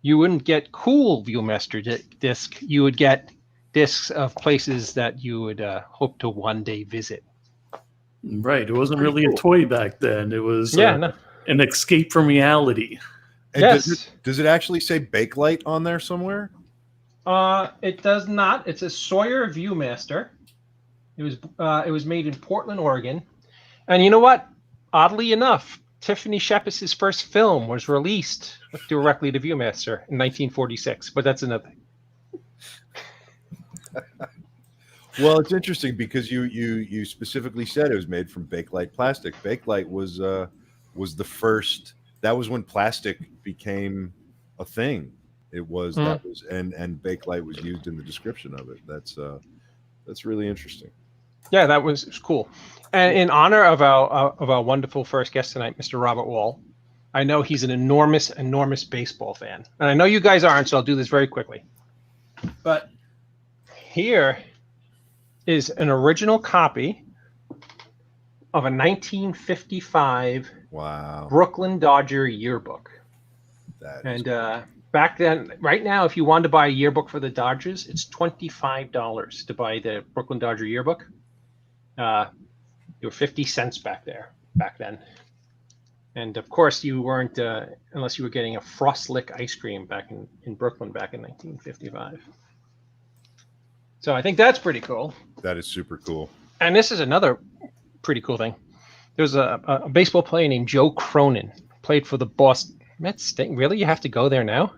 you wouldn't get cool Viewmaster disc. You would get discs of places that you would hope to one day visit. Right. It wasn't really a toy back then. It was no. an escape from reality. And Yes. does it actually say Bakelite on there somewhere? It does not. It's a Sawyer Viewmaster. It was made in Portland, Oregon. And you know what? Oddly enough, Tiffany Shepis' first film was released directly to Viewmaster in 1946, but that's another thing. Well, it's interesting because you specifically said it was made from Bakelite plastic. Bakelite was the first. That was when plastic became a thing. It was that was and Bakelite was used in the description of it. That's really interesting. Yeah, that was cool. And in honor of our wonderful first guest tonight, Mr. Robert Wuhl, I know he's an enormous baseball fan, and I know you guys aren't, so I'll do this very quickly. But here is an original copy of a 1955 Brooklyn Dodger yearbook. Back then, right now, if you wanted to buy a yearbook for the Dodgers, it's $25 to buy the Brooklyn Dodger yearbook. You were 50 cents back then. And of course, you weren't, unless you were getting a Frostlick ice cream back in Brooklyn back in 1955. So I think that's pretty cool. That is super cool. And this is another pretty cool thing. There's a baseball player named Joe Cronin, played for the Boston Mets. Really? You have to go there now?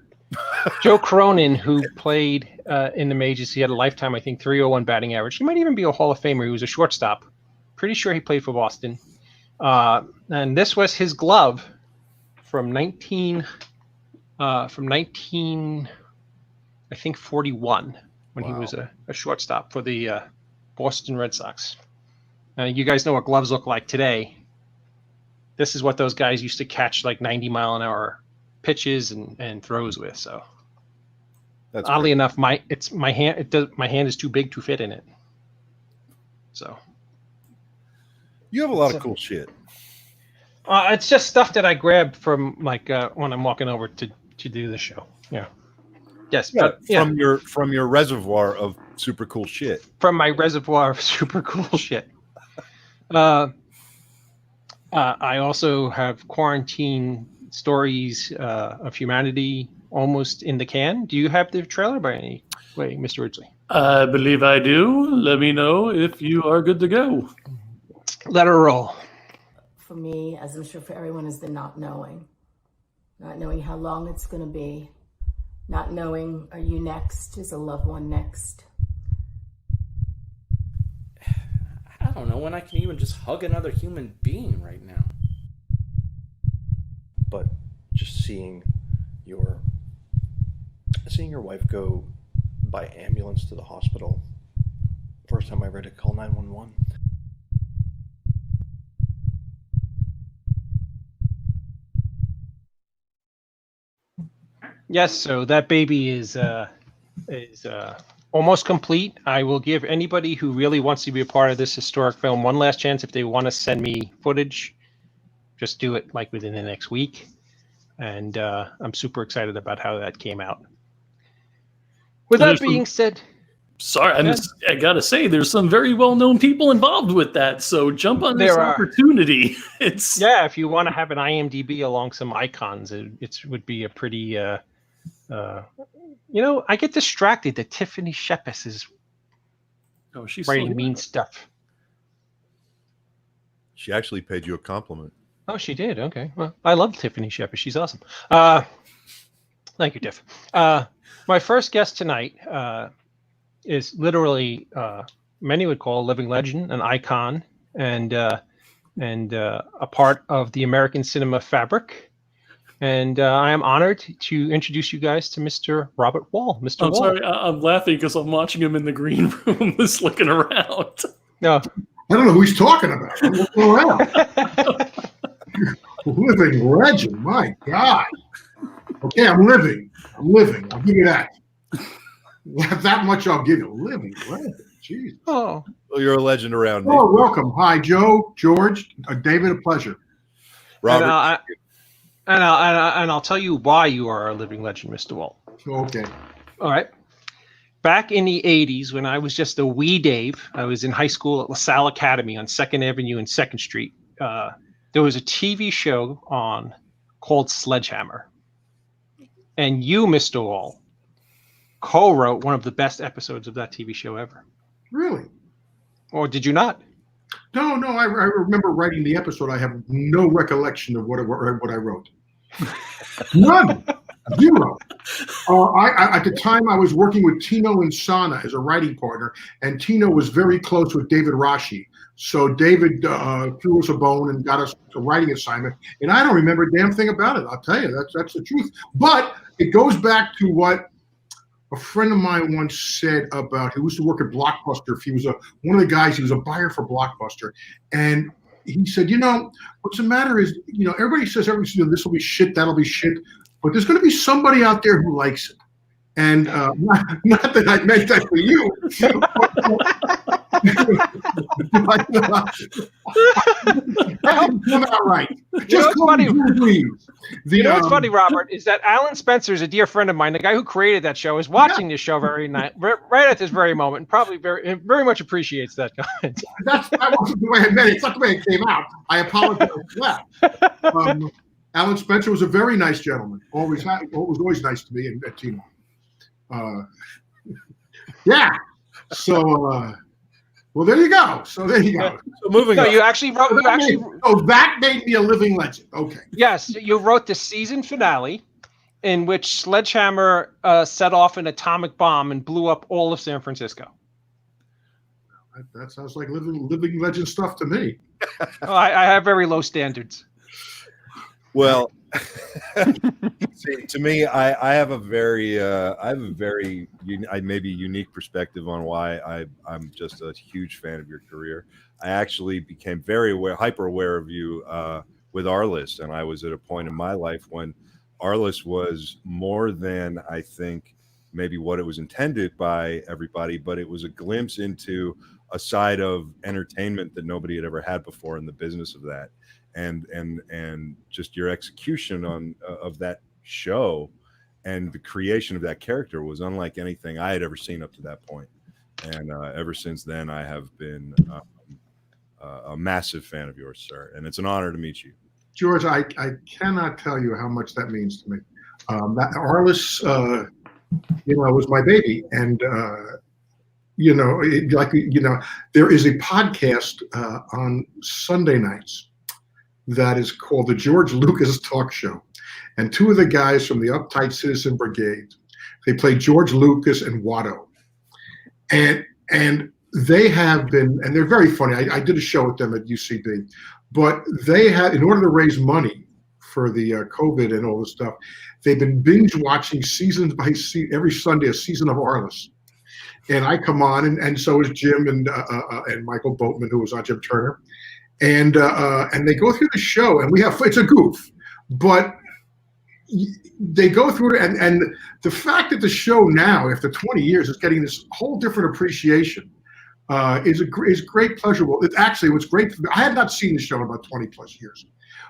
Joe Cronin, who played in the majors, he had a lifetime, I think, .301 batting average. He might even be a Hall of Famer. He was a shortstop. Pretty sure he played for Boston. And this was his glove from 1941, when he was a shortstop for the Boston Red Sox. You guys know what gloves look like today. This is what those guys used to catch like 90-mile-an-hour pitches and throws with. So, that's oddly enough, my hand is too big to fit in it. So, you have a lot of cool shit. It's just stuff that I grabbed from like when I'm walking over to do the show. Yeah. Yes. Yeah, but, from your reservoir of super cool shit. From my reservoir of super cool shit. I also have Quarantine Stories of Humanity almost in the can. Do you have the trailer by any way, Mr. Ridgely? I believe I do. Let me know if you are good to go. Let her roll. For me, as I'm sure for everyone, is the not knowing. Not knowing how long it's going to be. Not knowing, are you next? Is a loved one next? I don't know when I can even just hug another human being right now. But just seeing your wife go by ambulance to the hospital, first time I read it, call 911. Yes, so that baby is almost complete. I will give anybody who really wants to be a part of this historic film one last chance. If they want to send me footage, just do it like within the next week. And I'm super excited about how that came out. With that being said, sorry, I gotta say, there's some very well-known people involved with that. So jump on this opportunity. If you want to have an IMDb along some icons, it would be a pretty. I get distracted that Tiffany Shepis is she's writing mean stuff. She actually paid you a compliment. Oh, she did. Okay. Well, I love Tiffany Shepard. She's awesome. Thank you, Tiff. My first guest tonight is literally many would call a living legend, an icon, and a part of the American cinema fabric. And I am honored to introduce you guys to Mr. Robert Wuhl. Mr. I'm Wuhl. sorry, I'm laughing because I'm watching him in the green room, just looking around. No, I don't know who he's talking about. I'm looking around. Living legend, my God. Okay, I'm living. I'll give you that. That much I'll give you. Living legend. Jeez. Oh. Well, you're a legend around me. Oh, welcome. Hi, Joe, George, David, a pleasure. Robert. And I'll tell you why you are a living legend, Mr. Wuhl. Okay. All right. Back in the 80s, when I was just a wee Dave, I was in high school at LaSalle Academy on 2nd Avenue and 2nd Street. There was a TV show on called Sledgehammer. And you, Mr. Wuhl, co-wrote one of the best episodes of that TV show ever. Really? Or did you not? No, I remember writing the episode. I have no recollection of what I wrote. None. Zero. At the time, I was working with Tino Insana as a writing partner, and Tino was very close with David Rashi. So David threw us a bone and got us a writing assignment, and I don't remember a damn thing about it. I'll tell you, that's the truth. But it goes back to what a friend of mine once said about, he used to work at Blockbuster. He was one of the guys, he was a buyer for Blockbuster. And he said, what's the matter is, everybody says this will be shit, that'll be shit, but there's going to be somebody out there who likes it. And not that I meant that for you. Come out right. Just funny. What's funny, Robert, is that Alan Spencer is a dear friend of mine. The guy who created that show is watching this show right at this very moment, and probably very much appreciates that comment. That wasn't the way I meant it. It's not the way it came out. I apologize for that. Alan Spencer was a very nice gentleman. Always nice to me and Tino. Yeah. So, well, there you go. So moving on. You actually wrote. That made me a living legend. Okay. Yes, you wrote the season finale, in which Sledgehammer set off an atomic bomb and blew up all of San Francisco. That sounds like living legend stuff to me. I have very low standards. Well, see, to me, I have a very maybe unique perspective on why I'm just a huge fan of your career. I actually became hyper aware of you with Arliss, and I was at a point in my life when Arliss was more than I think maybe what it was intended by everybody, but it was a glimpse into a side of entertainment that nobody had ever had before in the business of that. And just your execution of that show and the creation of that character was unlike anything I had ever seen up to that point. And ever since then, I have been a massive fan of yours, sir. And it's an honor to meet you. George, I cannot tell you how much that means to me. That Arliss, was my baby. And, there is a podcast on Sunday nights that is called the George Lucas Talk Show. And two of the guys from the Uptight Citizen Brigade, they play George Lucas and Watto. And they have been, and they're very funny. I did a show with them at UCB, but they had, in order to raise money for the COVID and all this stuff, they've been binge watching seasons by season, every Sunday, a season of Arliss. And I come on, and so is Jim and Michael Boatman, who was on Jim Turner. And they go through the show, and it's a goof, but they go through it, and the fact that the show now, after 20 years, is getting this whole different appreciation is great pleasure. Well, it was great. I had not seen the show in about 20 plus years,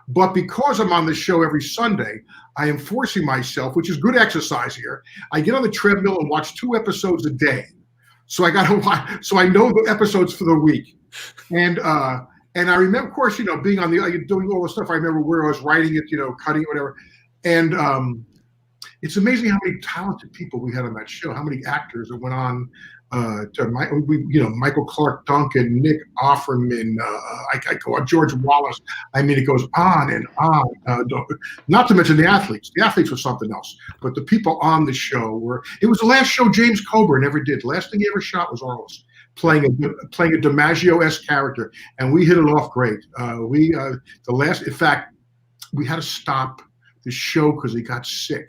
but because I'm on the show every Sunday, I am forcing myself, which is good exercise here. I get on the treadmill and watch 2 episodes a day, so I got to watch. So I know the episodes for the week, and I remember, of course, being on doing all the stuff. I remember where I was writing it, cutting it, whatever. And it's amazing how many talented people we had on that show, how many actors that went on Michael Clark Duncan, Nick Offerman, I go on, George Wallace. I mean, it goes on and on. Not to mention the athletes. The athletes were something else. But the people on the show it was the last show James Coburn ever did. The last thing he ever shot was Arliss, playing a DiMaggio-esque character. And we hit it off great. In fact, we had to stop the show because he got sick.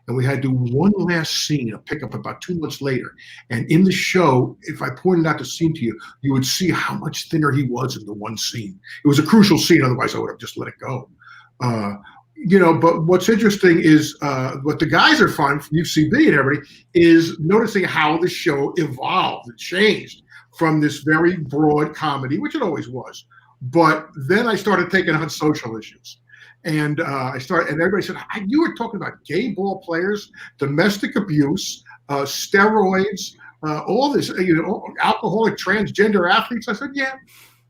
And we had to do one last scene, a pickup about 2 months later. And in the show, if I pointed out the scene to you, you would see how much thinner he was in the one scene. It was a crucial scene, otherwise I would have just let it go. But what's interesting is what the guys are finding from UCB and everybody is noticing how the show evolved and changed from this very broad comedy, which it always was. But then I started taking on social issues. And and everybody said, you were talking about gay ball players, domestic abuse, steroids, all this, alcoholic transgender athletes. I said, yeah,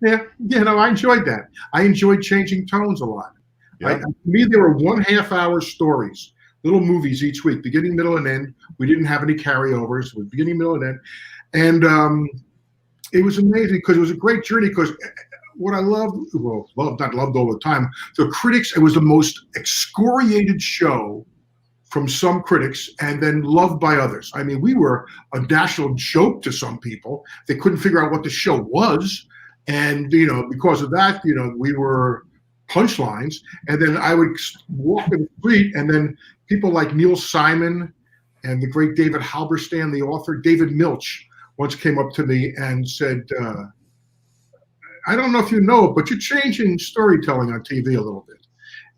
I enjoyed that. I enjoyed changing tones a lot. Yeah. To me, there were 1.5 hour stories, little movies each week, beginning, middle, and end. We didn't have any carryovers with beginning, middle, and end. And it was amazing because it was a great journey because what I loved, not loved all the time, the critics, it was the most excoriated show from some critics and then loved by others. I mean, we were a national joke to some people. They couldn't figure out what the show was. And, because of that, we were punchlines. And then I would walk in the street and then people like Neil Simon and the great David Halberstam, the author, David Milch, once came up to me and said, I don't know if you know it, but you're changing storytelling on TV a little bit.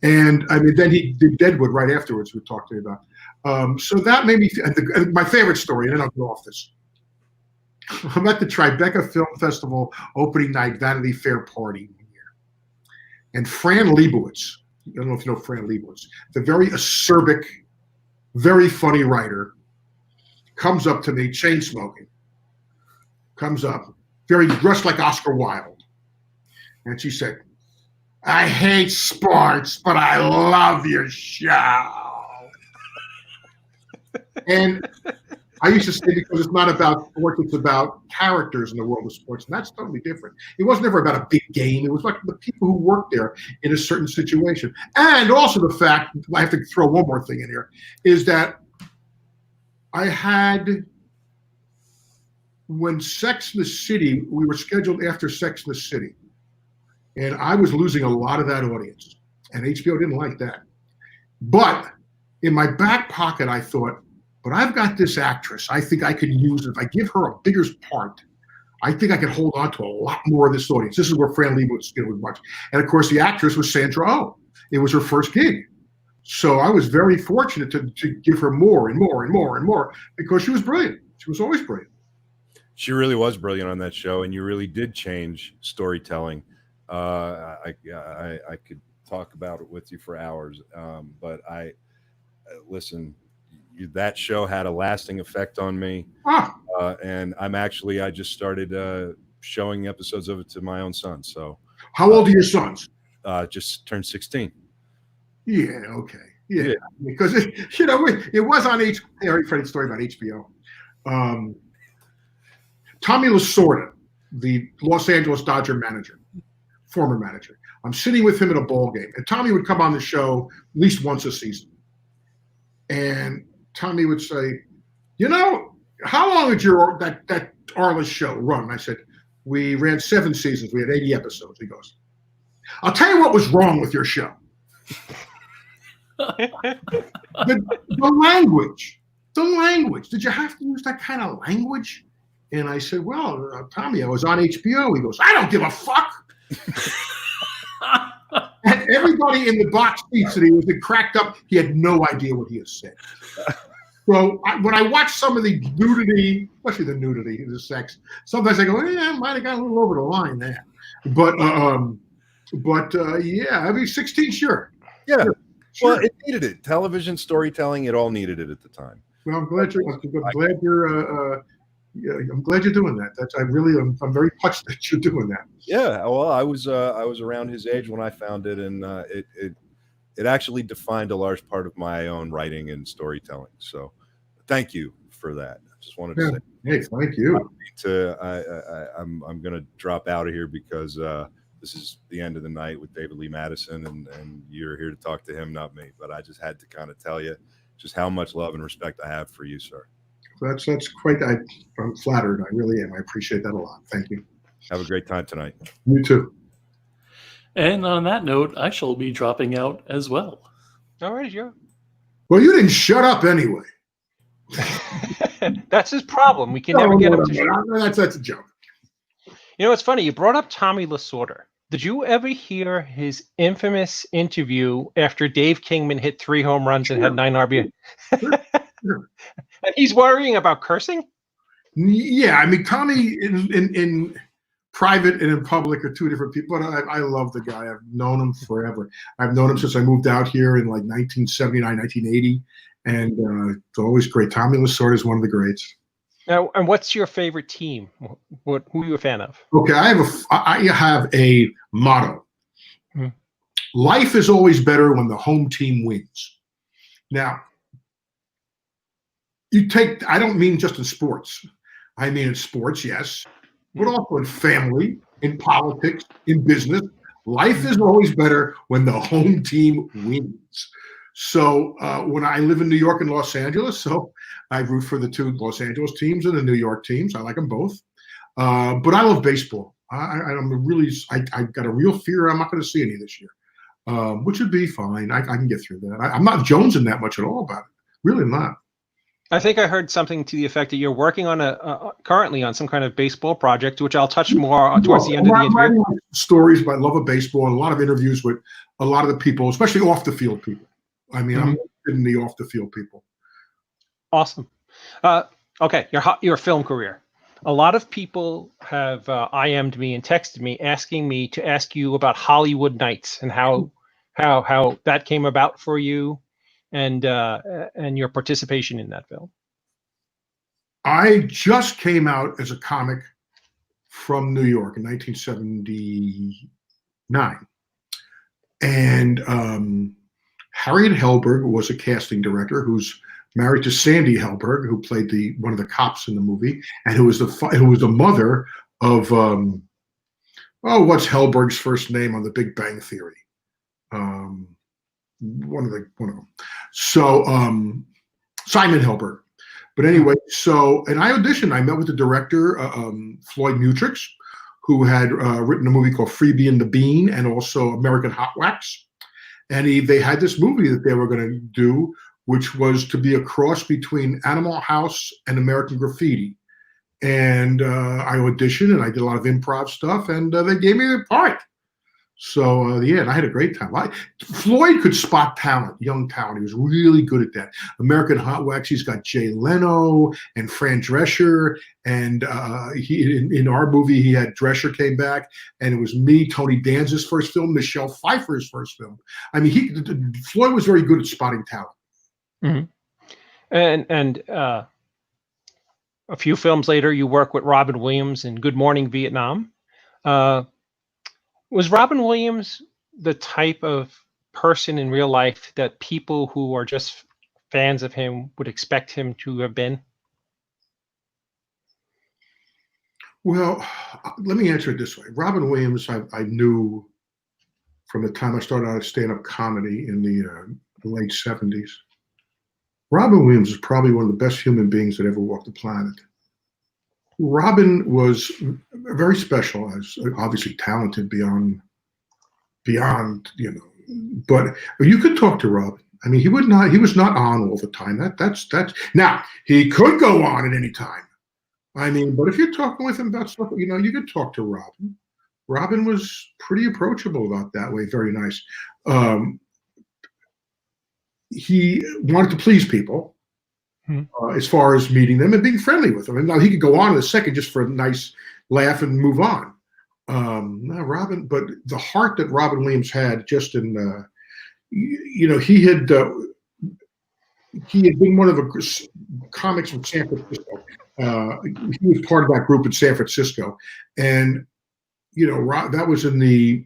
And I mean, then he did Deadwood right afterwards, we talked to you about. So that made me, my favorite story, and then I'll go off this. I'm at the Tribeca Film Festival opening night Vanity Fair party one year. And Fran Lebowitz, I don't know if you know Fran Lebowitz, the very acerbic, very funny writer, comes up to me, chain smoking, comes up, very dressed like Oscar Wilde. And she said, I hate sports, but I love your show. And I used to say, because it's not about sports, it's about characters in the world of sports. And that's totally different. It wasn't ever about a big game. It was like the people who worked there in a certain situation. And also the fact, I have to throw one more thing in here, is that I had, when Sex and the City, we were scheduled after Sex and the City. And I was losing a lot of that audience. And HBO didn't like that. But in my back pocket, I thought, but I've got this actress. I think I could use it. If I give her a bigger part, I think I could hold on to a lot more of this audience. This is where Fran Lebowitz did much. And of course, the actress was Sandra Oh. It was her first gig. So I was very fortunate to give her more and more and more and more because she was brilliant. She was always brilliant. She really was brilliant on that show, and you really did change storytelling. I could talk about it with you for hours, but listen. That show had a lasting effect on me, and I just started showing episodes of it to my own son. So, how old are your sons? Just turned 16. Yeah, okay, yeah. Because it was on HBO. I already told the story about HBO. Tommy Lasorda, the Los Angeles Dodger manager, former manager. I'm sitting with him at a ball game, and Tommy would come on the show at least once a season, and Tommy would say, how long did that Arliss show run? And I said, we ran 7 seasons. We had 80 episodes. He goes, I'll tell you what was wrong with your show. the language. Did you have to use that kind of language? And I said, well, Tommy, I was on HBO. He goes, I don't give a fuck. And everybody in the box seats that he was cracked up, he had no idea what he had said. So when I watch some of the nudity, especially the nudity, the sex, sometimes I go, I might have got a little over the line there. But yeah, I mean, 16, sure. Yeah. Sure. Well, it needed it. Television storytelling, it all needed it at the time. Well, I'm glad you're doing that. I'm very touched that you're doing that. Yeah. Well, I was around his age when I found it, and it actually defined a large part of my own writing and storytelling. So thank you for that. Just wanted to say. Hey, thank you. I'm going to drop out of here because this is the end of the night with David Lee Madison, and you're here to talk to him, not me. But I just had to kind of tell you just how much love and respect I have for you, sir. That's quite. I'm flattered. I really am. I appreciate that a lot. Thank you. Have a great time tonight. You too. And on that note, I shall be dropping out as well. All right, Joe. Well, you didn't shut up anyway. That's his problem. We can never get him to shut up. That's a joke. You know, it's funny. You brought up Tommy Lasorda. Did you ever hear his infamous interview after Dave Kingman hit 3 home runs and had 9 RBI? Sure. And he's worrying about cursing? Yeah, I mean, Tommy in private and in public are 2 different people. But I love the guy. I've known him forever. I've known him since I moved out here in like 1979, 1980. And it's always great. Tommy Lasorda is one of the greats. Now, and what's your favorite team? Who are you a fan of? Okay, I have a motto. Life is always better when the home team wins. Now, I don't mean just in sports. I mean in sports, yes, but also in family, in politics, in business. Life is always better when the home team wins. So when I live in New York and Los Angeles, so I root for the 2 Los Angeles teams and the New York teams. I like them both. But I love baseball. I've got a real fear I'm not going to see any this year, which would be fine. I can get through that. I'm not jonesing that much at all about it. Really not. I think I heard something to the effect that you're working on currently on some kind of baseball project, which I'll touch more towards the end of the interview. Stories about love of baseball and a lot of interviews with a lot of the people, especially off the field people. I mean, I'm interested in the off the field people. Awesome. Okay, your film career. A lot of people have IM'd me and texted me asking me to ask you about Hollywood Nights and how that came about for you, and your participation in that film. I just came out as a comic from New York in 1979, and Harriet Helberg was a casting director who's married to Sandy Helberg, who played one of the cops in the movie, and who was the mother of what's Helberg's first name on The Big Bang Theory? One of them. So Simon Helberg. But anyway, and I auditioned. I met with the director, Floyd Mutrux, who had written a movie called Freebie and the Bean and also American Hot Wax. And they had this movie that they were going to do, which was to be a cross between Animal House and American Graffiti. And I auditioned and I did a lot of improv stuff, and they gave me the part. So and I had a great time. Floyd could spot talent, young talent. He was really good at that. American Hot Wax, he's got Jay Leno and Fran Drescher, and in our movie he had Drescher came back, and it was me, Tony Danza's first film, Michelle Pfeiffer's first film. I mean, Floyd was very good at spotting talent. Mm-hmm. And a few films later, you work with Robin Williams in Good Morning Vietnam. Was Robin Williams the type of person in real life that people who are just fans of him would expect him to have been? Well, let me answer it this way. Robin Williams, I knew from the time I started out stand-up comedy in the late 70s. Robin Williams is probably one of the best human beings that ever walked the planet. Robin was very special, as obviously talented beyond, but you could talk to Robin. I mean, he was not on all the time. That's now he could go on at any time. I mean, but if you're talking with him about stuff, you could talk to Robin. Robin was pretty approachable about that way. Very nice. He wanted to please people. As far as meeting them and being friendly with them. And now he could go on in a second just for a nice laugh and move on. Robin, but the heart that Robin Williams had just in, he had been one of the comics from San Francisco. He was part of that group in San Francisco. And, that was in the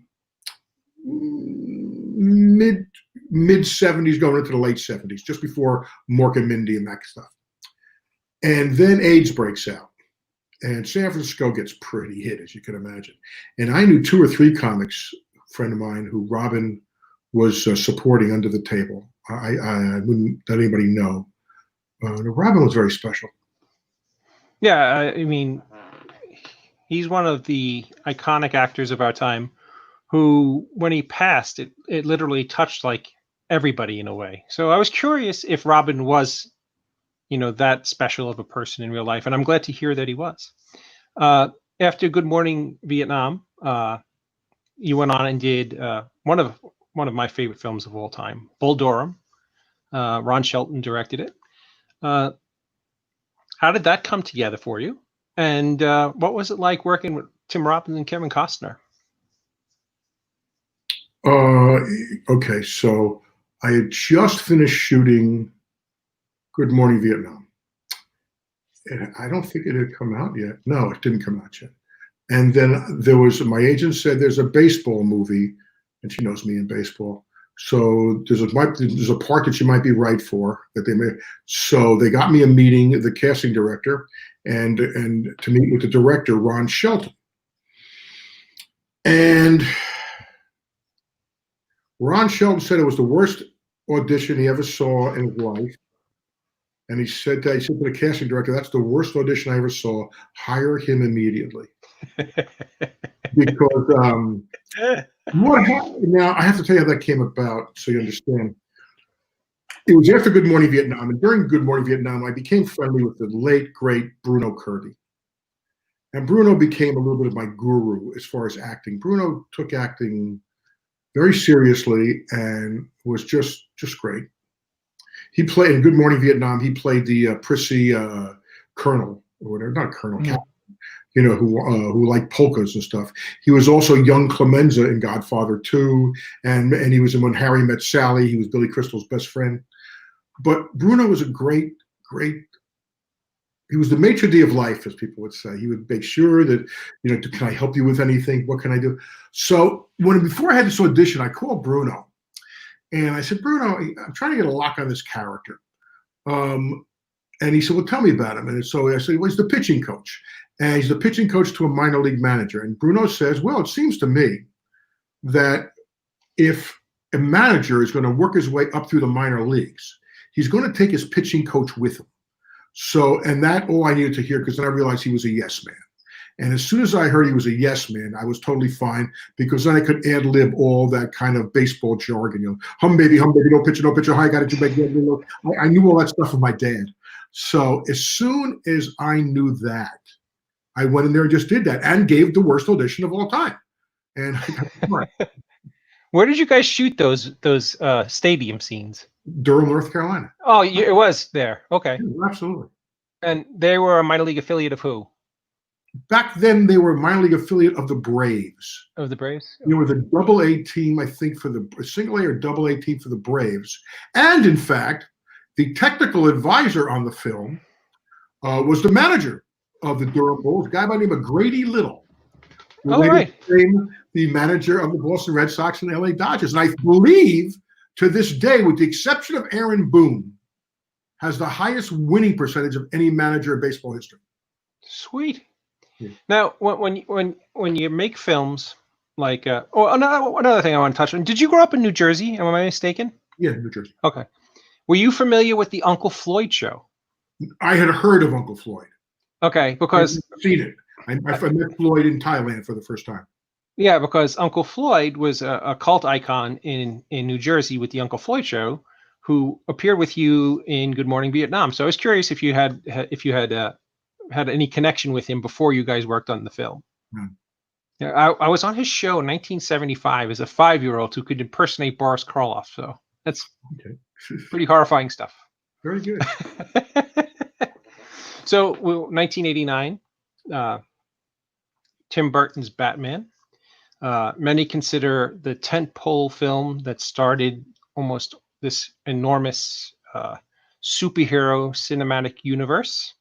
mid 70s going into the late 70s, just before Mork and Mindy and that stuff. And then AIDS breaks out. And San Francisco gets pretty hit, as you can imagine. And I knew 2 or 3 comics, a friend of mine, who Robin was supporting under the table. I wouldn't let anybody know. Robin was very special. Yeah, I mean, he's one of the iconic actors of our time who, when he passed, it literally touched like everybody in a way. So I was curious if Robin was, that special of a person in real life, and I'm glad to hear that he was. After Good Morning Vietnam, you went on and did one of my favorite films of all time, Bull Durham. Ron Shelton directed it. How did that come together for you? And what was it like working with Tim Robbins and Kevin Costner? Okay, so I had just finished shooting Good Morning Vietnam. And I don't think it had come out yet. No, it didn't come out yet. And then my agent said there's a baseball movie, and she knows me in baseball. So there's a part that you might be right for that they may. So they got me a meeting, the casting director, and to meet with the director, Ron Shelton. And Ron Shelton said it was the worst audition he ever saw in his life. And he said to the casting director, "That's the worst audition I ever saw. Hire him immediately." Because what happened? Now I have to tell you how that came about, so you understand. It was after Good Morning Vietnam, and during Good Morning Vietnam, I became friendly with the late great Bruno Kirby. And Bruno became a little bit of my guru as far as acting. Bruno took acting very seriously and was just great. He played in Good Morning Vietnam. He played the prissy colonel, or whatever, not colonel, captain, who liked polkas and stuff. He was also young Clemenza in Godfather 2, and he was in When Harry Met Sally. He was Billy Crystal's best friend. But Bruno was a great. He was the maitre d' of life, as people would say. He would make sure that, can I help you with anything? What can I do? So before I had this audition, I called Bruno. And I said, "Bruno, I'm trying to get a lock on this character." And he said, "Well, tell me about him." And so I said, "Well, he's the pitching coach. And he's the pitching coach to a minor league manager." And Bruno says, "Well, it seems to me that if a manager is going to work his way up through the minor leagues, he's going to take his pitching coach with him." So, and that all I needed to hear, because then I realized he was a yes man. And as soon as I heard he was a yes man, I was totally fine, because then I could ad lib all that kind of baseball jargon, hum baby, no pitcher, hi, got it, you make it. I knew all that stuff from my dad. So as soon as I knew that, I went in there and just did that and gave the worst audition of all time. And where did you guys shoot those stadium scenes? Durham, North Carolina. Oh, it was there. Okay. Yeah, absolutely. And they were a minor league affiliate of who? Back then, they were a minor league affiliate of the Braves. Of the Braves? They were the Double-A team, I think, for the Single-A or Double-A team for the Braves. And in fact, the technical advisor on the film was the manager of the Durham Bulls, a guy by the name of Grady Little. Oh, right. Became the manager of the Boston Red Sox and the LA Dodgers. And I believe to this day, with the exception of Aaron Boone, has the highest winning percentage of any manager in baseball history. Sweet. Yeah. Now, when you make films like another thing I want to touch on. Did you grow up in New Jersey? Am I mistaken? Yeah, New Jersey. Okay. Were you familiar with the Uncle Floyd show? I had heard of Uncle Floyd. Okay, because I've seen it. I met Floyd in Thailand for the first time. Yeah, because Uncle Floyd was a cult icon in New Jersey with the Uncle Floyd show, who appeared with you in Good Morning Vietnam. So I was curious if you had any connection with him before you guys worked on the film. Yeah, I was on his show in 1975 as a 5-year-old who could impersonate Boris Karloff. So that's pretty horrifying stuff. Very good. So 1989, Tim Burton's Batman. Many consider the tentpole film that started almost this enormous superhero cinematic universe.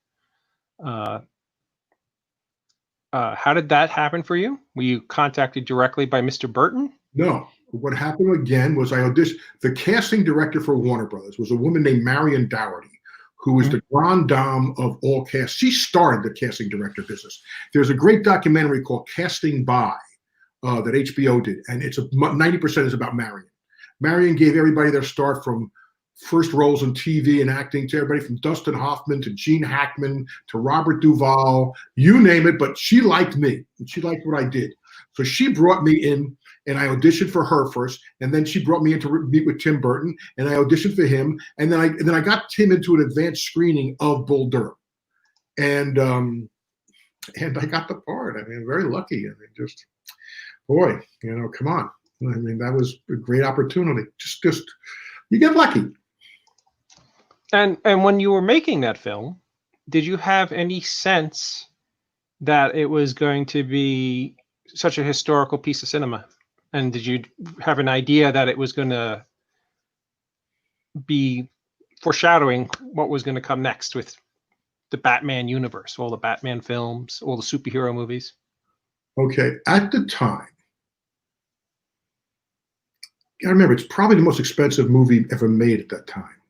How did that happen for you? Were you contacted directly by Mr. Burton? No. What happened again was I auditioned. The casting director for Warner Brothers was a woman named Marion Dougherty, who is the grande dame of all cast. She started the casting director business. There's a great documentary called Casting By that HBO did, and it's 90% is about Marion. Marion gave everybody their start from first roles in TV and acting to everybody from Dustin Hoffman to Gene Hackman to Robert Duvall, you name it, but she liked me and she liked what I did. So she brought me in and I auditioned for her first, and then she brought me in to meet with Tim Burton and I auditioned for him, and then I got Tim into an advanced screening of Bull Durham. And I got the part. I mean, very lucky. I mean, just boy, come on. I mean, that was a great opportunity. Just you get lucky. And when you were making that film, did you have any sense that it was going to be such a historical piece of cinema? And did you have an idea that it was going to be foreshadowing what was going to come next with the Batman universe, all the Batman films, all the superhero movies? Okay, at the time, I remember it's probably the most expensive movie ever made at that time.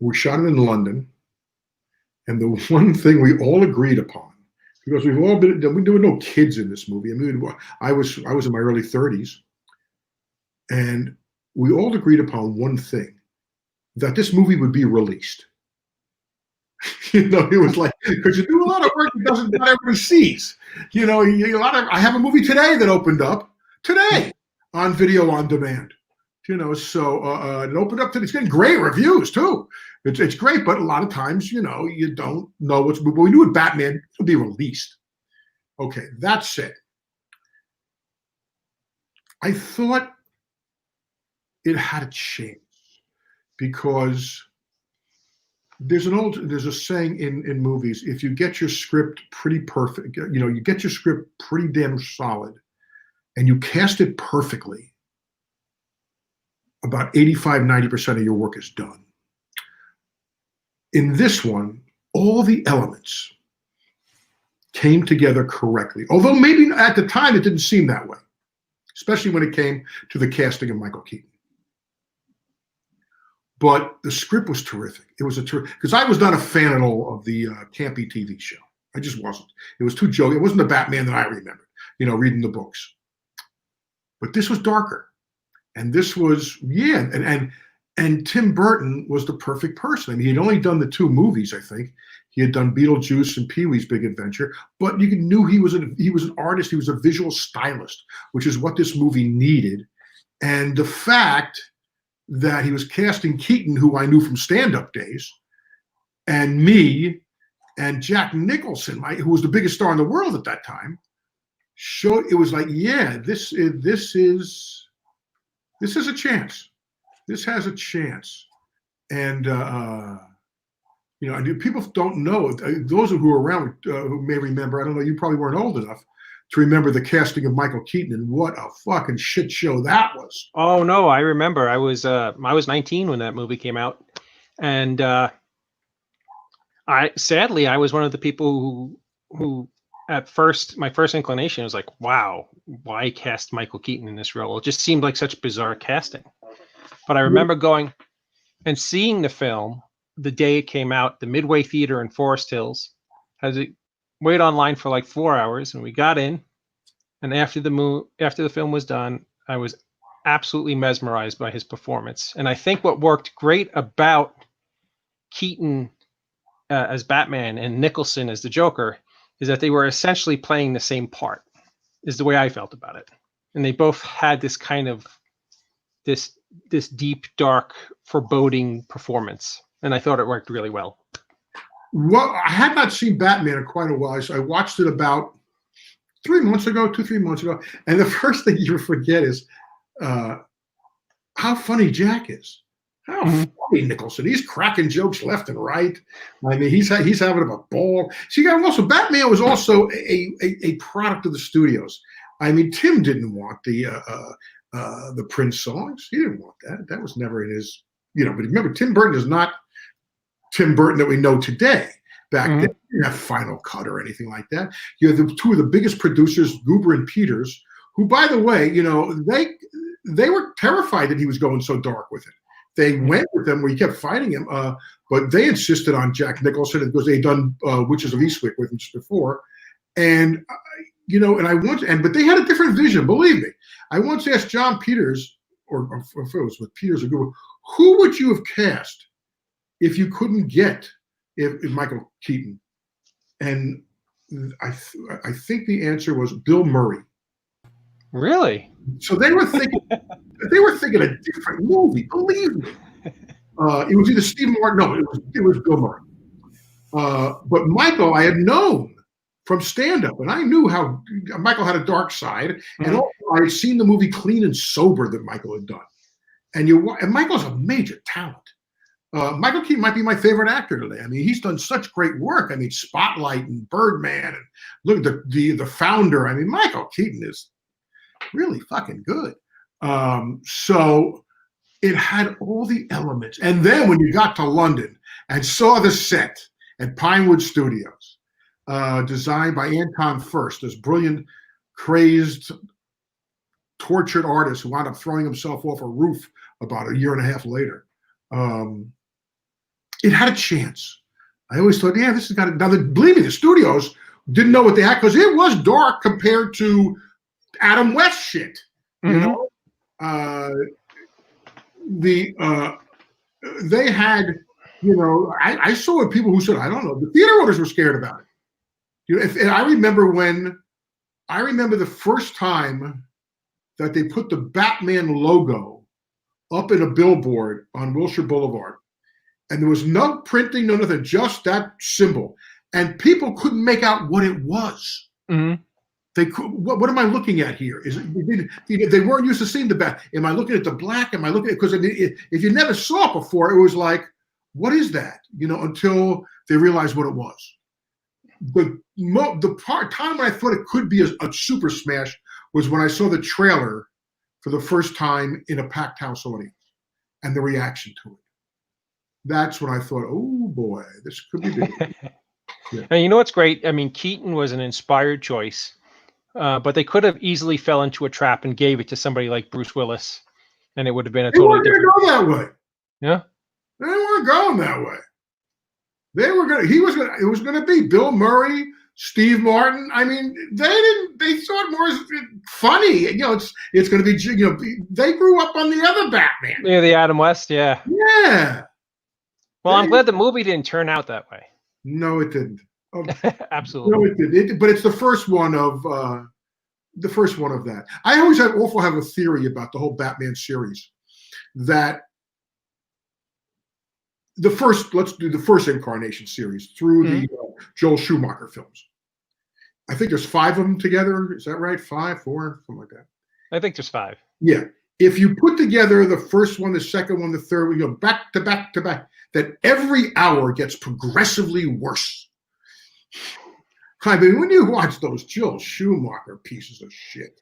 We shot it in London, and the one thing we all agreed upon, because there were no kids in this movie. I mean, I was in my early 30s, and we all agreed upon one thing: that this movie would be released. It was like, because you do a lot of work that not everybody sees. I have a movie today that opened up today on video on demand. So it opened up it's getting great reviews too. It's great, but a lot of times, you don't know what's. But we knew with Batman it would be released. Okay, that said, I thought it had a chance because there's a saying in movies: if you get your script pretty perfect, you get your script pretty damn solid, and you cast it perfectly, about 85–90% of your work is done. In this one, all the elements came together correctly, although maybe at the time it didn't seem that way, especially when it came to the casting of Michael Keaton. But the script was terrific. It was because I was not a fan at all of the campy TV show. I just wasn't. It was too jokey. It wasn't the Batman that I remembered, reading the books. But this was darker. And this was, and Tim Burton was the perfect person. I mean, he'd only done the 2 movies, I think. He had done Beetlejuice and Pee-wee's Big Adventure, but you knew he was an artist. He was a visual stylist, which is what this movie needed. And the fact that he was casting Keaton, who I knew from stand-up days, and me, and Jack Nicholson, who was the biggest star in the world at that time, showed it was like, this is a chance. This has a chance. And, and people don't know, those who are around who may remember, I don't know, you probably weren't old enough to remember the casting of Michael Keaton, and what a fucking shit show that was. Oh, no, I remember. I was 19 when that movie came out. And I was one of the people who at first, my first inclination was like, wow, why cast Michael Keaton in this role? It just seemed like such bizarre casting. But I remember going and seeing the film the day it came out, the Midway Theater in Forest Hills. Wait online for like 4 hours, and we got in. And after the film was done, I was absolutely mesmerized by his performance. And I think what worked great about Keaton as Batman and Nicholson as the Joker is that they were essentially playing the same part, is the way I felt about it. And they both had this kind of this deep, dark, foreboding performance. And I thought it worked really well. Well, I had not seen Batman in quite a while, so I watched it about 3 months ago, 2-3 months ago. And the first thing you forget is how funny Jack is. How funny Nicholson. He's cracking jokes left and right. I mean, he's having a ball. See, also Batman was also a product of the studios. I mean, Tim didn't want the Prince songs. He didn't want that. That was never in his, but remember, Tim Burton is not Tim Burton that we know today. Back then, you didn't have Final Cut or anything like that. You had the 2 of the biggest producers, Goober and Peters, who, by the way, they were terrified that he was going so dark with it. they went with him where he kept fighting him, but they insisted on Jack Nicholson because they'd done Witches of Eastwick with him just before. And, but they had a different vision, believe me. I once asked John Peters, or if it was with Peters or Google, who would you have cast if you couldn't get if Michael Keaton? And I think the answer was Bill Murray. Really? So they were thinking a different movie. Believe me, it was either Steve Martin. No, it was Bill Murray. But Michael, I had known from stand-up, and I knew how Michael had a dark side, and also I had seen the movie Clean and Sober that Michael had done. And Michael's a major talent. Michael Keaton might be my favorite actor today. I mean, he's done such great work. I mean, Spotlight and Birdman, and look at the Founder. I mean, Michael Keaton is really fucking good. So it had all the elements. And then when you got to London and saw the set at Pinewood Studios, designed by Anton Furst, this brilliant, crazed, tortured artist who wound up throwing himself off a roof about a year and a half later. It had a chance. I always thought, yeah, this has got it. Now, believe me, the studios didn't know what they had because it was dark compared to Adam West shit. You know, they had, I saw people who said, I don't know, the theater owners were scared about it. And I remember the first time that they put the Batman logo up in a billboard on Wilshire Boulevard, and there was no printing, no nothing, just that symbol, and people couldn't make out what it was. They could. What am I looking at here? They weren't used to seeing the bat. Am I looking at the black? Am I looking at, because if you never saw it before, it was like, what is that? Until they realized what it was. The time when I thought it could be a super smash was when I saw the trailer for the first time in a packed house audience and the reaction to it. That's when I thought, oh boy, this could be big. Yeah. And you know what's great? I mean, Keaton was an inspired choice, but they could have easily fell into a trap and gave it to somebody like Bruce Willis, and it would have been a totally different. They weren't going to go that way. Yeah, they weren't going that way. It was going to be Bill Murray, Steve Martin. I mean, they saw it more as funny. It's going to be, they grew up on the other Batman. Yeah, the Adam West. Yeah. Yeah. Well, I'm glad the movie didn't turn out that way. No, it didn't. Absolutely. No, it didn't. But it's the first one of that. I always have a theory about the whole Batman series, that let's do the first incarnation series through the Joel Schumacher films. I think there's 5 of them together. Is that right? 5, 4, something like that. I think there's 5. Yeah. If you put together the first one, the second one, the third, we go back to back to back, that every hour gets progressively worse. I mean, when you watch those Joel Schumacher pieces of shit,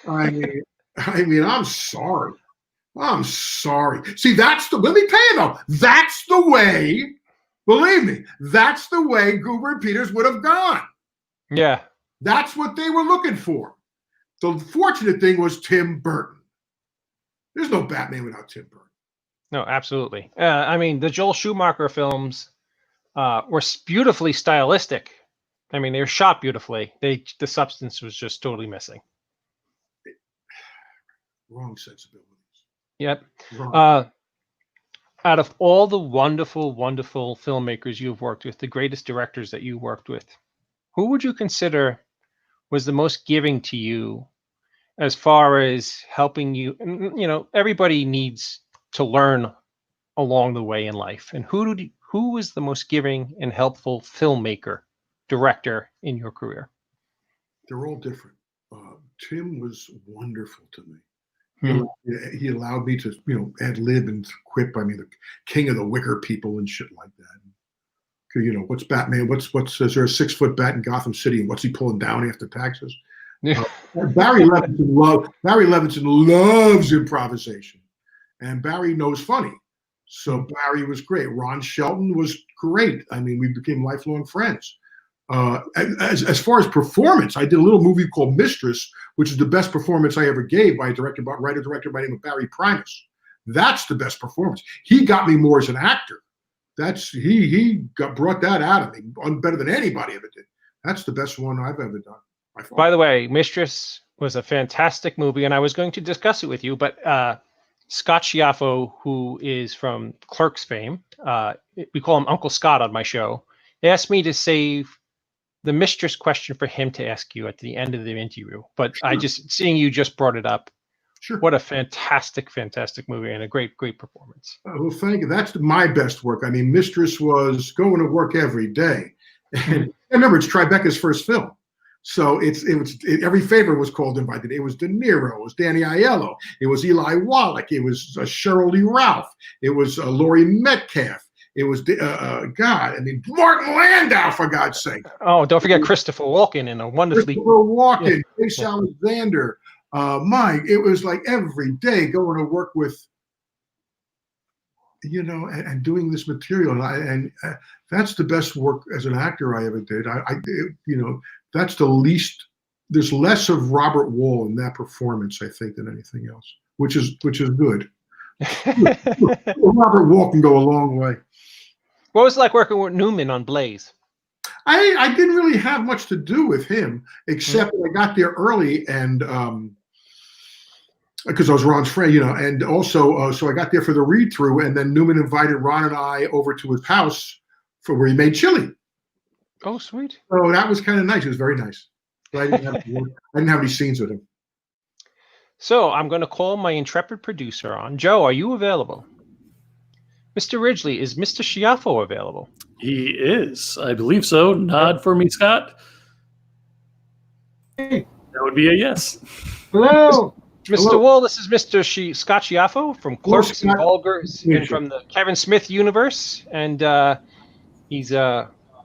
I mean, I'm sorry. See, let me tell you though, that's the way, believe me, that's the way Goober and Peters would have gone. Yeah. That's what they were looking for. The fortunate thing was Tim Burton. There's no Batman without Tim Burton. No, absolutely. I mean, the Joel Schumacher films were beautifully stylistic. I mean, they were shot beautifully. The substance was just totally missing. Wrong sensibilities. Yep. Wrong. Out of all the wonderful, wonderful filmmakers you've worked with, the greatest directors that you worked with, who would you consider was the most giving to you as far as helping you? Everybody needs to learn along the way in life. And who was the most giving and helpful filmmaker, director in your career? They're all different. Tim was wonderful to me. He allowed me to, ad lib and quip. I mean, the king of the wicker people and shit like that. What's Batman? Is there a 6-foot bat in Gotham City, and what's he pulling down after taxes? Yeah. Barry Levinson loves improvisation, and Barry knows funny. So Barry was great. Ron Shelton was great. I mean, we became lifelong friends. As far as performance, I did a little movie called Mistress, which is the best performance I ever gave by a writer-director by the name of Barry Primus. That's the best performance. He got me more as an actor. Brought that out of me better than anybody ever did. That's the best one I've ever done. By the way, Mistress was a fantastic movie, and I was going to discuss it with you, but Scott Schiaffo, who is from Clerks fame, we call him Uncle Scott on my show, asked me to save the Mistress question for him to ask you at the end of the interview. But sure. Seeing you just brought it up. Sure. What a fantastic movie and a great performance. Well, thank you. That's my best work. I mean, Mistress was going to work every day. And remember, it's Tribeca's first film. So every favor was called invited. It was De Niro, it was Danny Aiello, it was Eli Wallach, it was Cheryl Lee Ralph, it was Laurie Metcalf, it was Martin Landau, for God's sake. Oh, don't forget Christopher Walken in a wonderfully. Christopher Walken, Chase Alexander, Mike. It was like every day going to work with, and doing this material, and that's the best work as an actor I ever did. That's the least. There's less of Robert Wuhl in that performance, I think, than anything else, which is good. Robert Wuhl can go a long way. What was it like working with Newman on Blaze? I didn't really have much to do with him, except I got there early and because I was Ron's friend, and also so I got there for the read through, and then Newman invited Ron and I over to his house for where he made chili. Oh, sweet! So that was kind of nice. It was very nice. But I didn't have any scenes with him. So I'm going to call my intrepid producer on. Joe, are you available? Mr. Ridgely, is Mr. Schiaffo available? He is. I believe so. Nod for me, Scott. Hey. That would be a yes. Hello. Mr. Wuhl, this is Mr. Scott Schiaffo from Clerks and Vulgars and from the Kevin Smith universe. And he's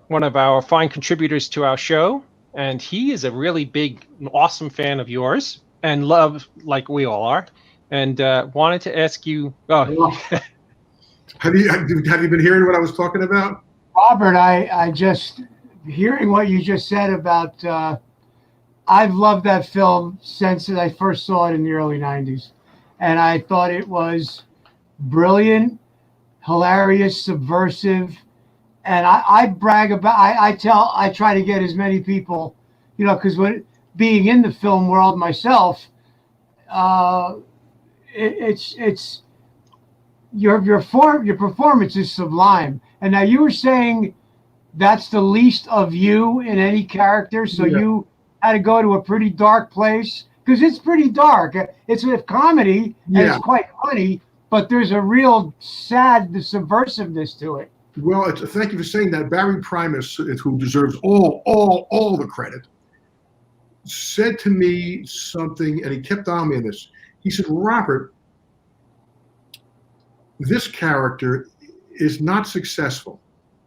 one of our fine contributors to our show. And he is a really big, awesome fan of yours and love, like we all are. And wanted to ask you... Have you been hearing what I was talking about? Robert, I just, hearing what you just said about... I've loved that film since I first saw it in the early 90s. And I thought it was brilliant, hilarious, subversive. And I brag about, I try to get as many people, because when being in the film world myself, it's your performance is sublime. And now you were saying that's the least of you in any character. So you had to go to a pretty dark place, because it's pretty dark. It's a comedy and it's quite funny, but there's a real sad subversiveness to it. Well, thank you for saying that. Barry Primus, who deserves all the credit, said to me something, and he kept on me on this. He said, Robert, this character is not successful,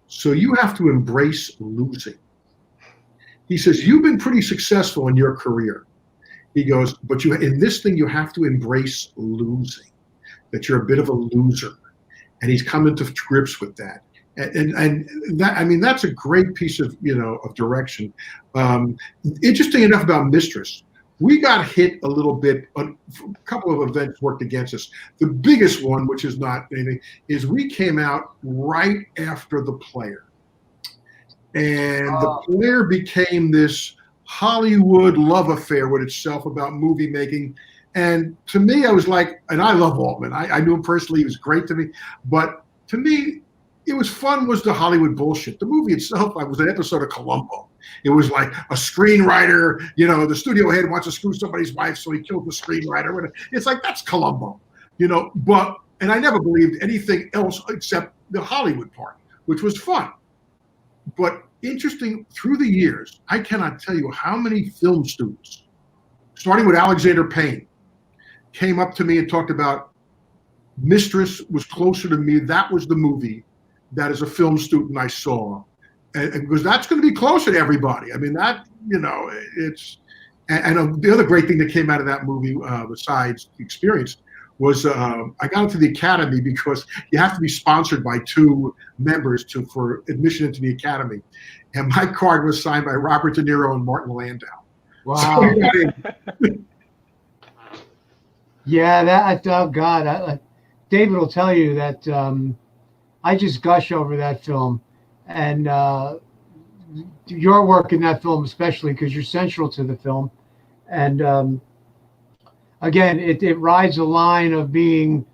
so you have to embrace losing. He says, you've been pretty successful in your career. He goes, but in this thing, you have to embrace losing, that you're a bit of a loser. And he's coming to grips with that. And that, that's a great piece of, of direction. Interesting enough about Mistress, we got hit a little bit, a couple of events worked against us. The biggest one, which is not anything, is we came out right after The Player. And The Player became this Hollywood love affair with itself about movie making. And to me, I was like, and I love Altman. I knew him personally. He was great to me. But to me, it was fun was the Hollywood bullshit. The movie itself, I was an episode of Columbo. It was like a screenwriter, the studio head wants to screw somebody's wife, so he killed the screenwriter. It's like, that's Columbo, and I never believed anything else except the Hollywood part, which was fun. But interesting, through the years, I cannot tell you how many film students, starting with Alexander Payne, came up to me and talked about Mistress was closer to me. That was the movie that as a film student I saw. And because that's going to be closer to everybody. It's, and the other great thing that came out of that movie, besides the experience, was I got into the Academy because you have to be sponsored by 2 members for admission into the Academy. And my card was signed by Robert De Niro and Martin Landau. Wow. Yeah, oh God. David will tell you that I just gush over that film, and your work in that film especially, because you're central to the film. And again, it rides a line of being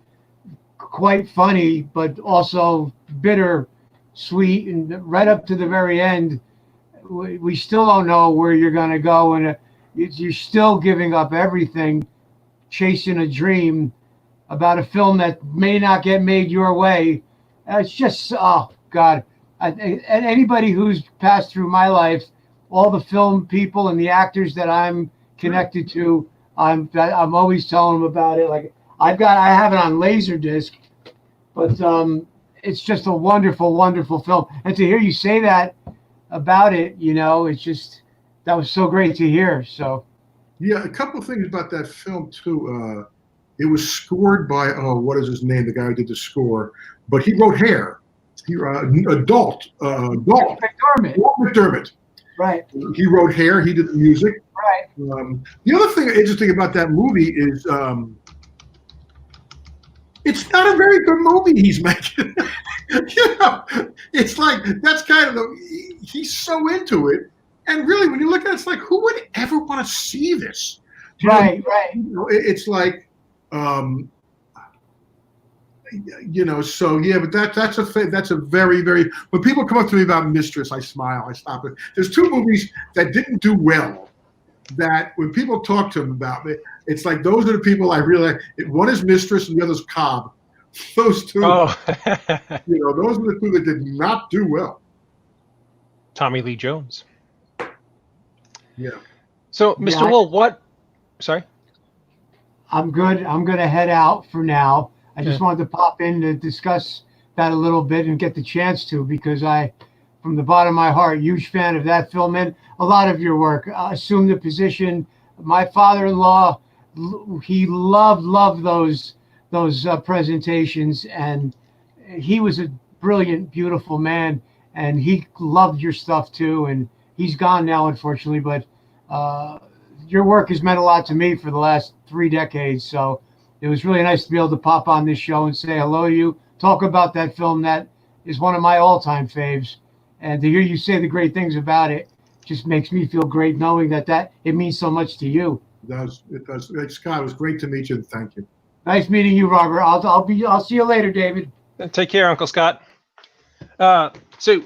quite funny, but also bitter, sweet, and right up to the very end, we still don't know where you're going to go, and you're still giving up everything, chasing a dream about a film that may not get made your way. It's just, oh God. And anybody who's passed through my life, all the film people and the actors that I'm connected to, I'm always telling them about it. Like I have it on Laserdisc, but it's just a wonderful, wonderful film. And to hear you say that about it, it's just, that was so great to hear. So yeah, a couple of things about that film too. It was scored by what is his name? The guy who did the score, but he wrote Hair. He Walt McDermott. Right. He wrote Hair. He did the music. Right. The other thing interesting about that movie is it's not a very good movie he's making. It's like that's kind of he's so into it, and really when you look at it, it's like who would ever want to see this? Right. It's like. So yeah, but that's a very, very. When people come up to me about Mistress, I smile, I stop it. There's two movies that didn't do well. That when people talk to them about it, it's like those are the people I really like. One is Mistress and the other's Cobb. Those two, those are the two that did not do well. Tommy Lee Jones. Yeah. So, Mr. Wuhl, what? Sorry. I'm good. I'm going to head out for now. I just wanted to pop in to discuss that a little bit and get the chance to, because from the bottom of my heart, huge fan of that film and a lot of your work. Assume the Position. My father-in-law, he loved those presentations, and he was a brilliant, beautiful man, and he loved your stuff too. And he's gone now, unfortunately, but your work has meant a lot to me for the last 3 decades. So it was really nice to be able to pop on this show and say hello to you, talk about that film that is one of my all-time faves. And to hear you say the great things about it just makes me feel great knowing that it means so much to you. It does. Scott, it was great to meet you. Thank you. Nice meeting you, Robert. I'll see you later, David. Take care, Uncle Scott. So,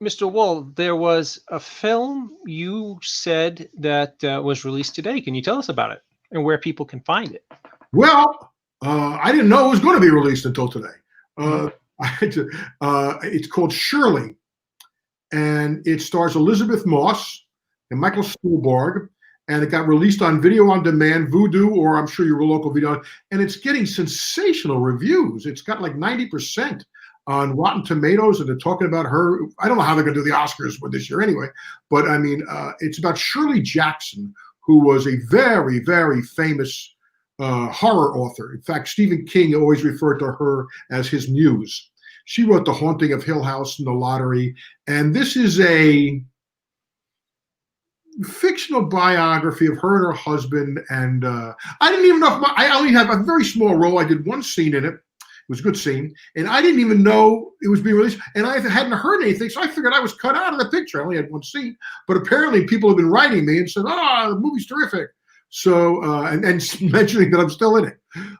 Mr. Wuhl, there was a film you said that was released today. Can you tell us about it and where people can find it? Well, I didn't know it was going to be released until today. It's called Shirley, and it stars Elizabeth Moss and Michael Stuhlbarg, and it got released on video on demand, Vudu, or I'm sure your local video, and it's getting sensational reviews. It's got like 90% on Rotten Tomatoes, and they're talking about her. I don't know how they're going to do the Oscars for this year anyway, but I mean, it's about Shirley Jackson, who was a very, very famous horror author. In fact, Stephen King always referred to her as his muse. She wrote The Haunting of Hill House and The Lottery, and this is a fictional biography of her and her husband. And I didn't even know I only have a very small role. I did one scene in it. It was a good scene, and I didn't even know it was being released, and I hadn't heard anything, so I figured I was cut out of the picture. I only had one scene, but apparently people have been writing me and said, the movie's terrific. So, and mentioning that I'm still in it.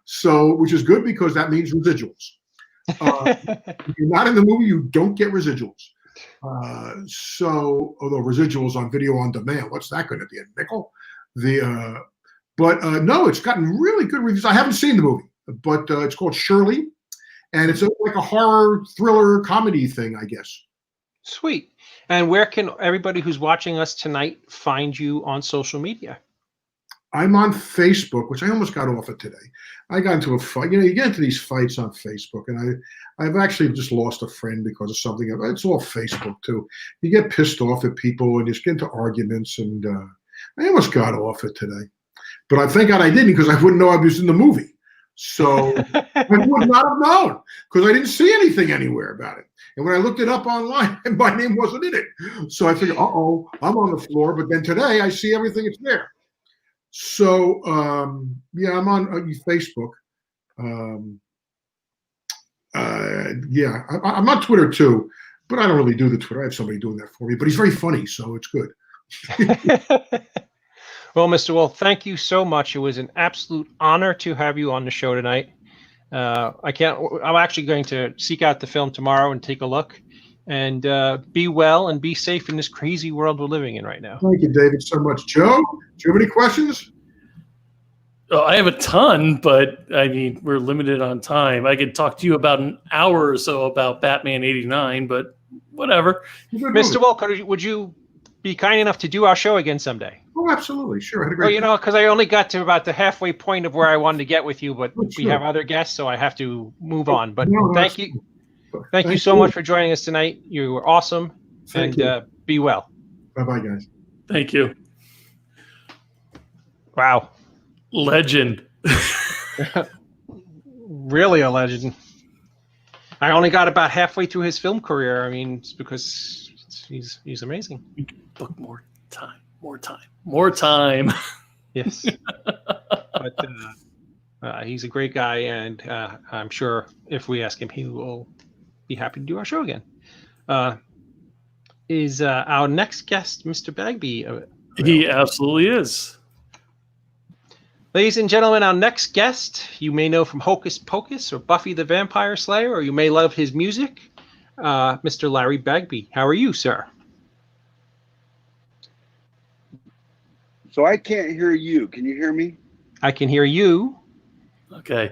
So, which is good because that means residuals. If you're not in the movie, you don't get residuals. So, although residuals on video on demand, what's that going to be, a nickel? But no, it's gotten really good reviews. I haven't seen the movie, but it's called Shirley, and it's like a horror thriller comedy thing, I guess. Sweet. And where can everybody who's watching us tonight find you on social media? I'm on Facebook, which I almost got off of today. I got into a fight. You get into these fights on Facebook, and I've actually just lost a friend because of something. It's all Facebook too. You get pissed off at people, and you just get into arguments. And I almost got off it today, but I thank God I didn't, because I wouldn't know I was in the movie. So I would not have known, because I didn't see anything anywhere about it. And when I looked it up online, my name wasn't in it. So I figured, I'm on the floor. But then today I see everything it's there. So, yeah, I'm on Facebook. Yeah, I'm on Twitter too, but I don't really do the Twitter. I have somebody doing that for me. But he's very funny, so it's good. Well, Mr. Wuhl, thank you so much. It was an absolute honor to have you on the show tonight. I'm actually going to seek out the film tomorrow and take a look. And be well and be safe in this crazy world we're living in right now. Thank you, David, so much. Joe, do you have any questions? Oh, I have a ton, but I mean, we're limited on time. I could talk to you about an hour or so about Batman '89, but whatever. Mr. Wuhl, would you be kind enough to do our show again someday? Oh, absolutely. Sure. I had a great Well, you know, because I only got to about the halfway point of where I wanted to get with you, but we sure. have other guests, so I have to move on. But No, thank you. Thank you so much for joining us tonight. You were awesome. Thank you. Be well. Bye-bye, guys. Thank you. Wow. Legend. Really a legend. I only got about halfway through his film career. I mean, it's because he's amazing. Book more time. Yes. But he's a great guy, and I'm sure if we ask him, he will be happy to do our show again. Is our next guest Mr. Bagby? He absolutely is. Ladies and gentlemen, our next guest, you may know from Hocus Pocus or Buffy the Vampire Slayer, or you may love his music, Mr. Larry Bagby. How are you, sir? So I can't hear you. Can you hear me? I can hear you. Okay.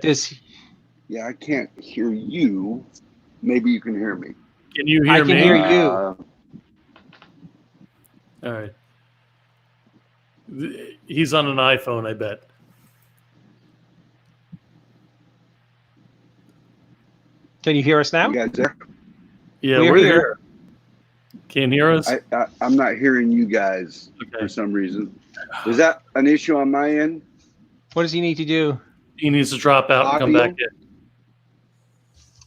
Yeah, I can't hear you. Maybe you can hear me. Can you hear me? I can hear you. All right. He's on an iPhone, I bet. Can you hear us now? You guys there? Yeah, we're here. Can you hear us? I'm not hearing you guys for some reason. Is that an issue on my end? What does he need to do? He needs to drop out and come back in.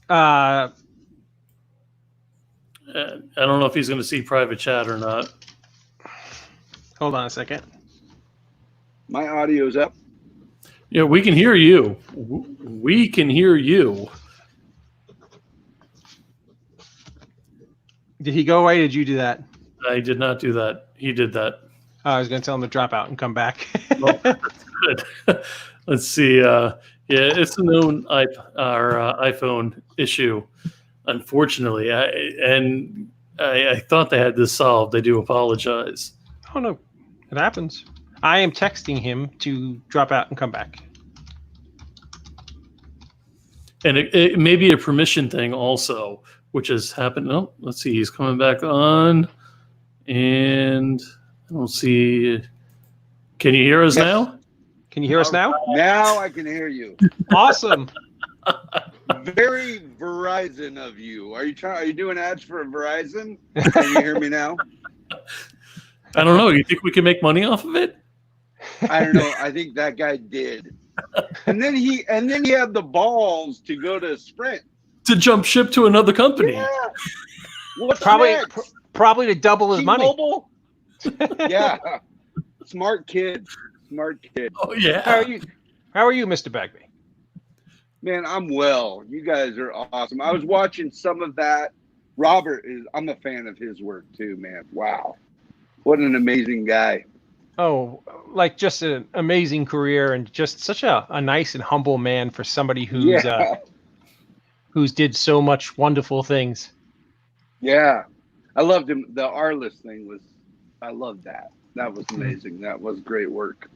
I don't know if he's going to see private chat or not. Hold on a second. My audio's up. Yeah, we can hear you. We can hear you. Did he go away? Did you do that? I did not do that. He did that. I was going to tell him to drop out and come back. Well, that's good. Let's see. Yeah, it's a known iPhone issue, unfortunately. I thought they had this solved. I do apologize. Oh, no. It happens. I am texting him to drop out and come back. And it may be a permission thing also, which has happened. Oh, let's see. He's coming back on. And I don't see. Can you hear us now? Can you hear us now? Now I can hear you. Awesome. Very Verizon of you. Are you doing ads for Verizon? Can you hear me now? I don't know. You think we can make money off of it? I don't know. I think that guy did. And then he had the balls to go to Sprint. To jump ship to another company. Yeah. What's probably to double his money. T-Mobile? Yeah. Smart kid. Oh yeah. How are you, Mr. Bagby? Man, I'm well. You guys are awesome. I was watching some of that. I'm a fan of his work too, man. Wow. What an amazing guy. Oh, like just an amazing career and just such a nice and humble man for somebody who's did so much wonderful things. Yeah. I loved him. The Arliss thing I loved that. That was amazing. That was great work.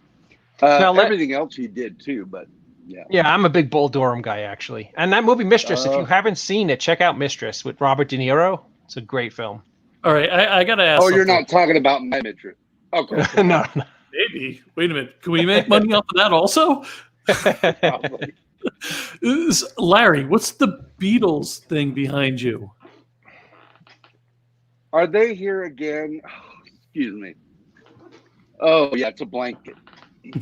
Everything else he did too, but yeah. Yeah, I'm a big Bull Durham guy actually. And that movie Mistress, if you haven't seen it, check out Mistress with Robert De Niro. It's a great film. All right, I got to ask. Oh, you're not talking about my Mistress. Okay. No. Maybe. Wait a minute. Can we make money off of that also? Larry, what's the Beatles thing behind you? Are they here again? Oh, excuse me. Oh, yeah, it's a blanket. Okay.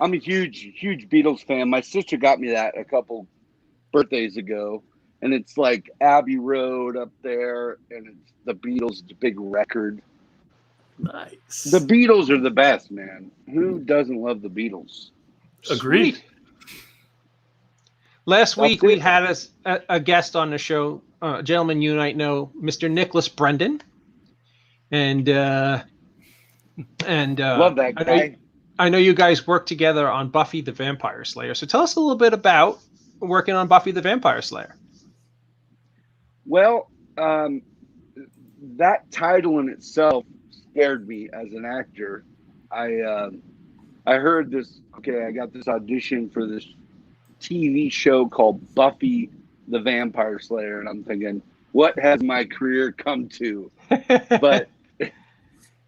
I'm a huge Beatles fan. My sister got me that a couple birthdays ago. And it's like Abbey Road up there. And it's the Beatles, it's a big record. Nice. The Beatles are the best, man. Who doesn't love the Beatles? Agreed. Sweet. Last week we had a guest on the show, a gentleman you might know, Mr. Nicholas Brendan, and love that guy. I know you guys work together on Buffy the Vampire Slayer. So tell us a little bit about working on Buffy the Vampire Slayer. Well, that title in itself scared me as an actor. I heard this. Okay, I got this audition for this TV show called Buffy the Vampire Slayer, and I'm thinking, what has my career come to? But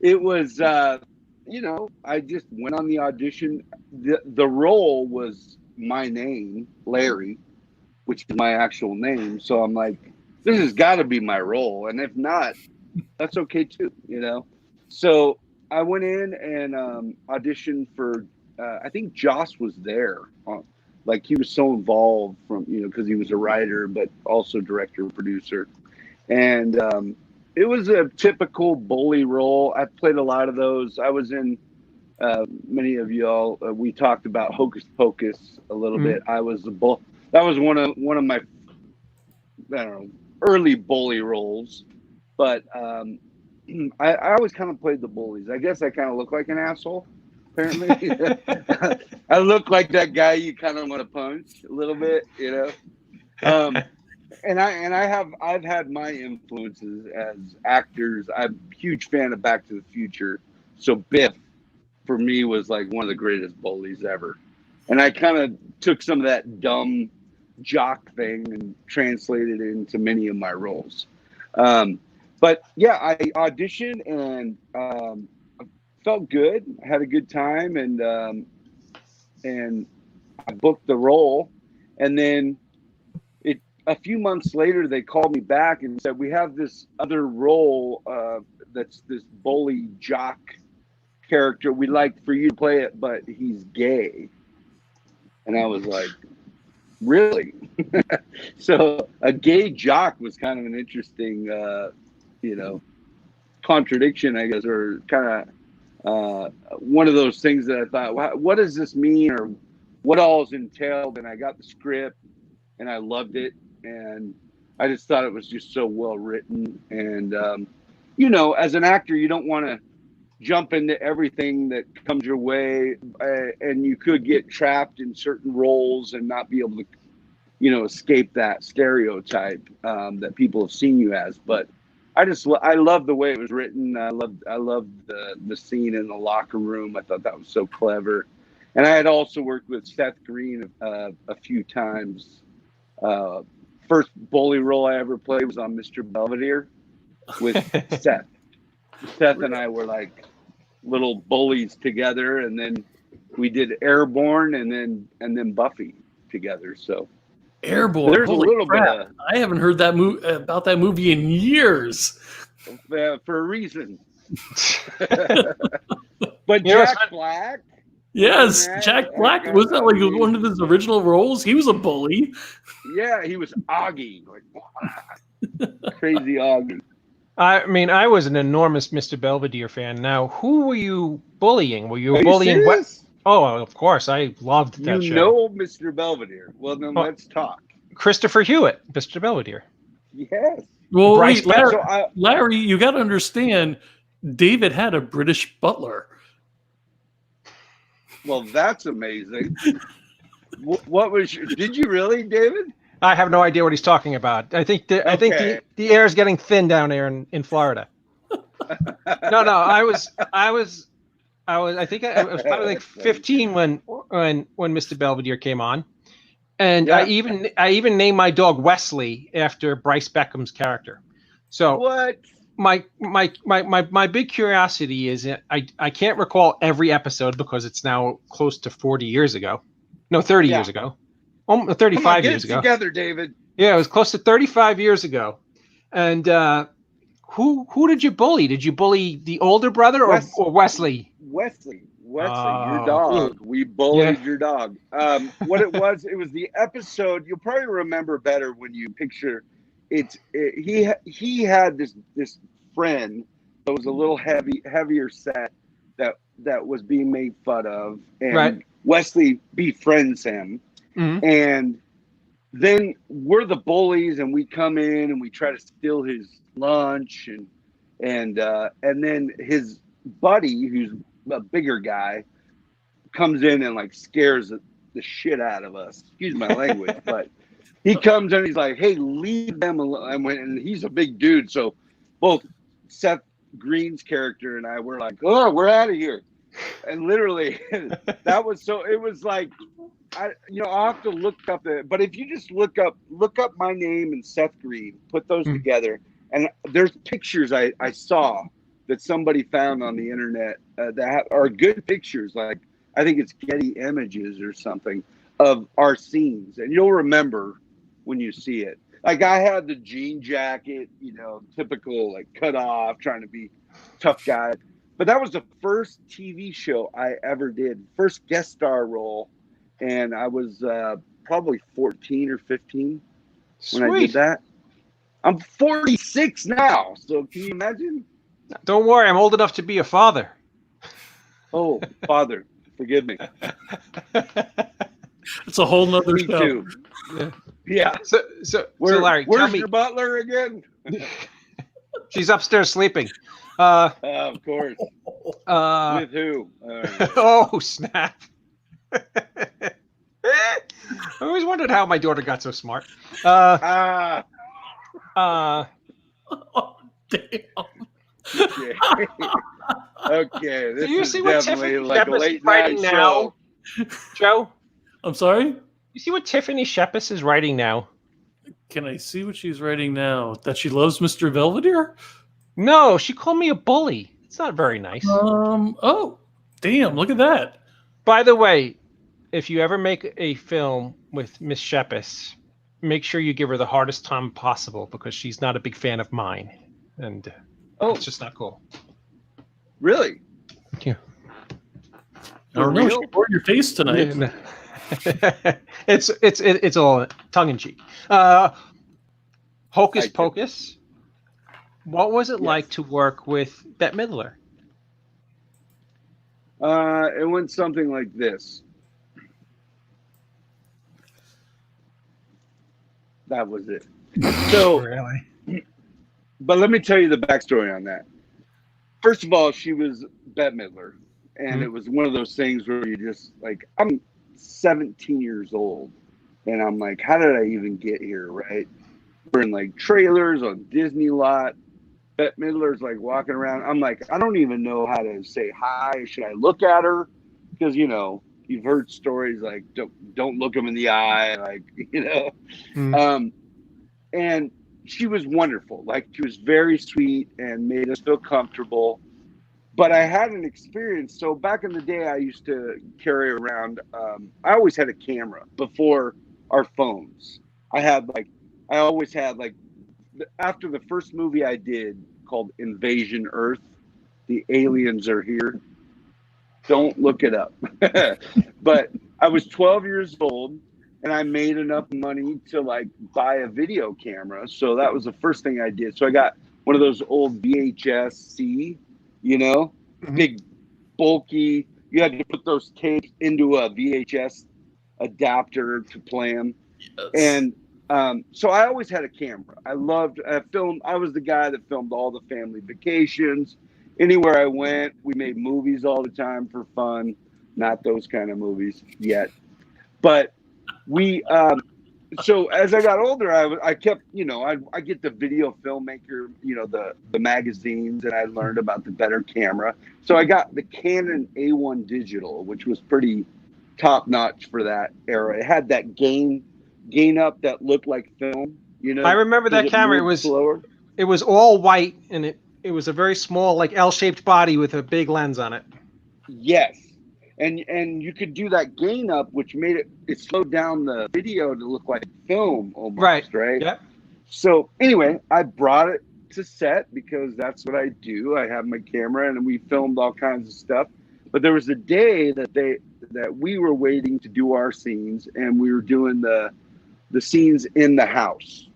it was, you know, I just went on the audition. The role was my name, Larry, which is my actual name. So I'm like, this has got to be my role, and if not, that's okay too, you know. So I went in and auditioned for. I think Joss was there. Like he was so involved from, you know, because he was a writer, but also director and producer. And it was a typical bully role. I played a lot of those. I was in many of y'all. We talked about Hocus Pocus a little bit. I was the bull. That was one of my, I don't know, early bully roles. But I always kind of played the bullies. I guess I kind of look like an asshole. Apparently, I look like that guy you kind of want to punch a little bit, you know. I've had my influences as actors. I'm a huge fan of Back to the Future, so Biff for me was like one of the greatest bullies ever. And I kind of took some of that dumb jock thing and translated it into many of my roles. But yeah, I auditioned and. Felt good. I had a good time, and I booked the role. And then a few months later, they called me back and said, we have this other role that's this bully jock character. We'd like for you to play it, but he's gay. And I was like, really? So a gay jock was kind of an interesting, you know, contradiction, I guess, or kind of one of those things that I thought, what does this mean, or what all is entailed? And I got the script and I loved it, and I just thought it was just so well written. And you know, as an actor, you don't want to jump into everything that comes your way, and you could get trapped in certain roles and not be able to, you know, escape that stereotype that people have seen you as. But I love the way it was written. I loved the scene in the locker room. I thought that was so clever. And I had also worked with Seth Green a few times. First bully role I ever played was on Mr. Belvedere with Seth. Seth and I were like little bullies together, and then we did Airborne and then Buffy together. So Airborne. There's Holy a little crap. bit of, I haven't heard that about that movie in years. for a reason. But Jack Black. Yes, Jack Black. Was that like one of his original roles? He was a bully. Yeah, he was Augie, like crazy Augie. I mean, I was an enormous Mr. Belvedere fan. Now, who were you bullying? Were you bullying? Oh, of course. I loved that show. You know Mr. Belvedere. Well, then let's talk. Christopher Hewitt, Mr. Belvedere. Yes. Well, Bryce wait, Larry, Larry, you got to understand, David had a British butler. Well, that's amazing. What was? Did you really, David? I have no idea what he's talking about. I think the air is getting thin down there in Florida. No, I think I was probably like 15 when Mr. Belvedere came on, and yeah. I even named my dog Wesley after Bryce Beckham's character. So what? My big curiosity is I can't recall every episode because it's now close to 40 years ago. No, 30 years ago. 35 years ago. Together, David. Yeah, it was close to 35 years ago. And who did you bully? Did you bully the older brother or Wesley? Wesley, your dog. We bullied your dog. What it was the episode. You'll probably remember better when you picture it. He had this friend that was a little heavier set that was being made fun of, and Wesley befriends him. Mm-hmm. And then we're the bullies, and we come in and we try to steal his lunch, and then his buddy, who's a bigger guy, comes in and like scares the shit out of us. Excuse my language, but he comes in and he's like, "Hey, leave them alone." And he's a big dude, so both Seth Green's character and I were like, "Oh, we're out of here." And literally, that was so. It was like, I'll have to look up but if you just look up my name and Seth Green, put those together, and there's pictures I saw that somebody found on the internet that are good pictures. Like, I think it's Getty Images or something of our scenes, and you'll remember when you see it. Like, I had the jean jacket, typical, like, cut off, trying to be tough guy. But that was the first TV show I ever did, first guest star role, and I was probably 14 or 15 when I did that. I'm 46 now, so can you imagine? Don't worry, I'm old enough to be a father. Oh, father, forgive me. It's a whole nother me show. Too. Yeah. So Larry, where's tell me, your butler again? she's upstairs sleeping. Of course. With who? Oh, snap. I always wondered how my daughter got so smart. Oh, damn. Okay. This Do you is see what definitely Tiffany like a Shepis late is writing night now? show. Joe? I'm sorry? You see what Tiffany Shepis is writing now? Can I see what she's writing now? That she loves Mr. Belvedere? No, she called me a bully. It's not very nice. Oh, damn, look at that. By the way, if you ever make a film with Miss Shepis, make sure you give her the hardest time possible, because she's not a big fan of mine. And it's just not cool. Really? Yeah. I don't know. She bored your face tonight. It's all tongue in cheek. Hocus Pocus. What was it like to work with Bette Midler? It went something like this. That was it. So, really? But let me tell you the backstory on that. First of all, she was Bette Midler, and it was one of those things where you just like, I'm 17 years old, and I'm like, how did I even get here? Right? We're in like trailers on Disney lot. Bette Midler's like walking around. I'm like, I don't even know how to say hi. Should I look at her? Because you've heard stories like don't look them in the eye, like and she was wonderful. Like, she was very sweet and made us feel comfortable. But I had an experience. So back in the day, I used to carry around. I always had a camera before our phones. I always had after the first movie I did called Invasion Earth, the aliens are here. Don't look it up. But I was 12 years old, and I made enough money to buy a video camera. So that was the first thing I did. So I got one of those old VHS-C, big, bulky. You had to put those tapes into a VHS adapter to play them. Yes. And so I always had a camera. I loved film. I was the guy that filmed all the family vacations. Anywhere I went, we made movies all the time for fun. Not those kind of movies yet. But we, so as I got older, I kept, I get the video filmmaker, the magazines, and I learned about the better camera. So I got the Canon A1 digital, which was pretty top notch for that era. It had that gain up that looked like film, I remember that camera. It was slower. It was all white, and it was a very small, L-shaped body with a big lens on it. Yes. And you could do that gain up, which made it slowed down the video to look like film almost, right? Yeah. So anyway, I brought it to set because that's what I do. I have my camera, and we filmed all kinds of stuff. But there was a day that we were waiting to do our scenes, and we were doing the scenes in the house,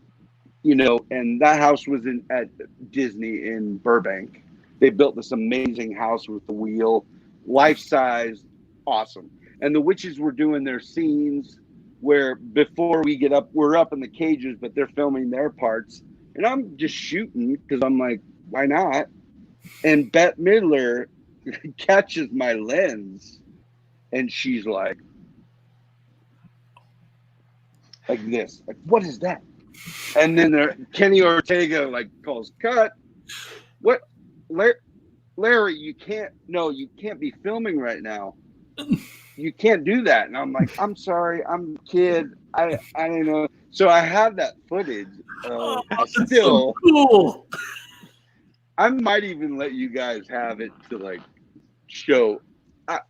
and that house was at Disney in Burbank. They built this amazing house with the wheel, life size, awesome. And the witches were doing their scenes, where before we get up, we're up in the cages, but they're filming their parts. And I'm just shooting because I'm like, why not? And Bette Midler catches my lens and she's like this. Like, what is that? And then Kenny Ortega like calls cut. What? Larry, you can't be filming right now. You can't do that. And I'm like, I'm sorry, I'm a kid. I don't know. So I have that footage. Still so cool. I might even let you guys have it to like show,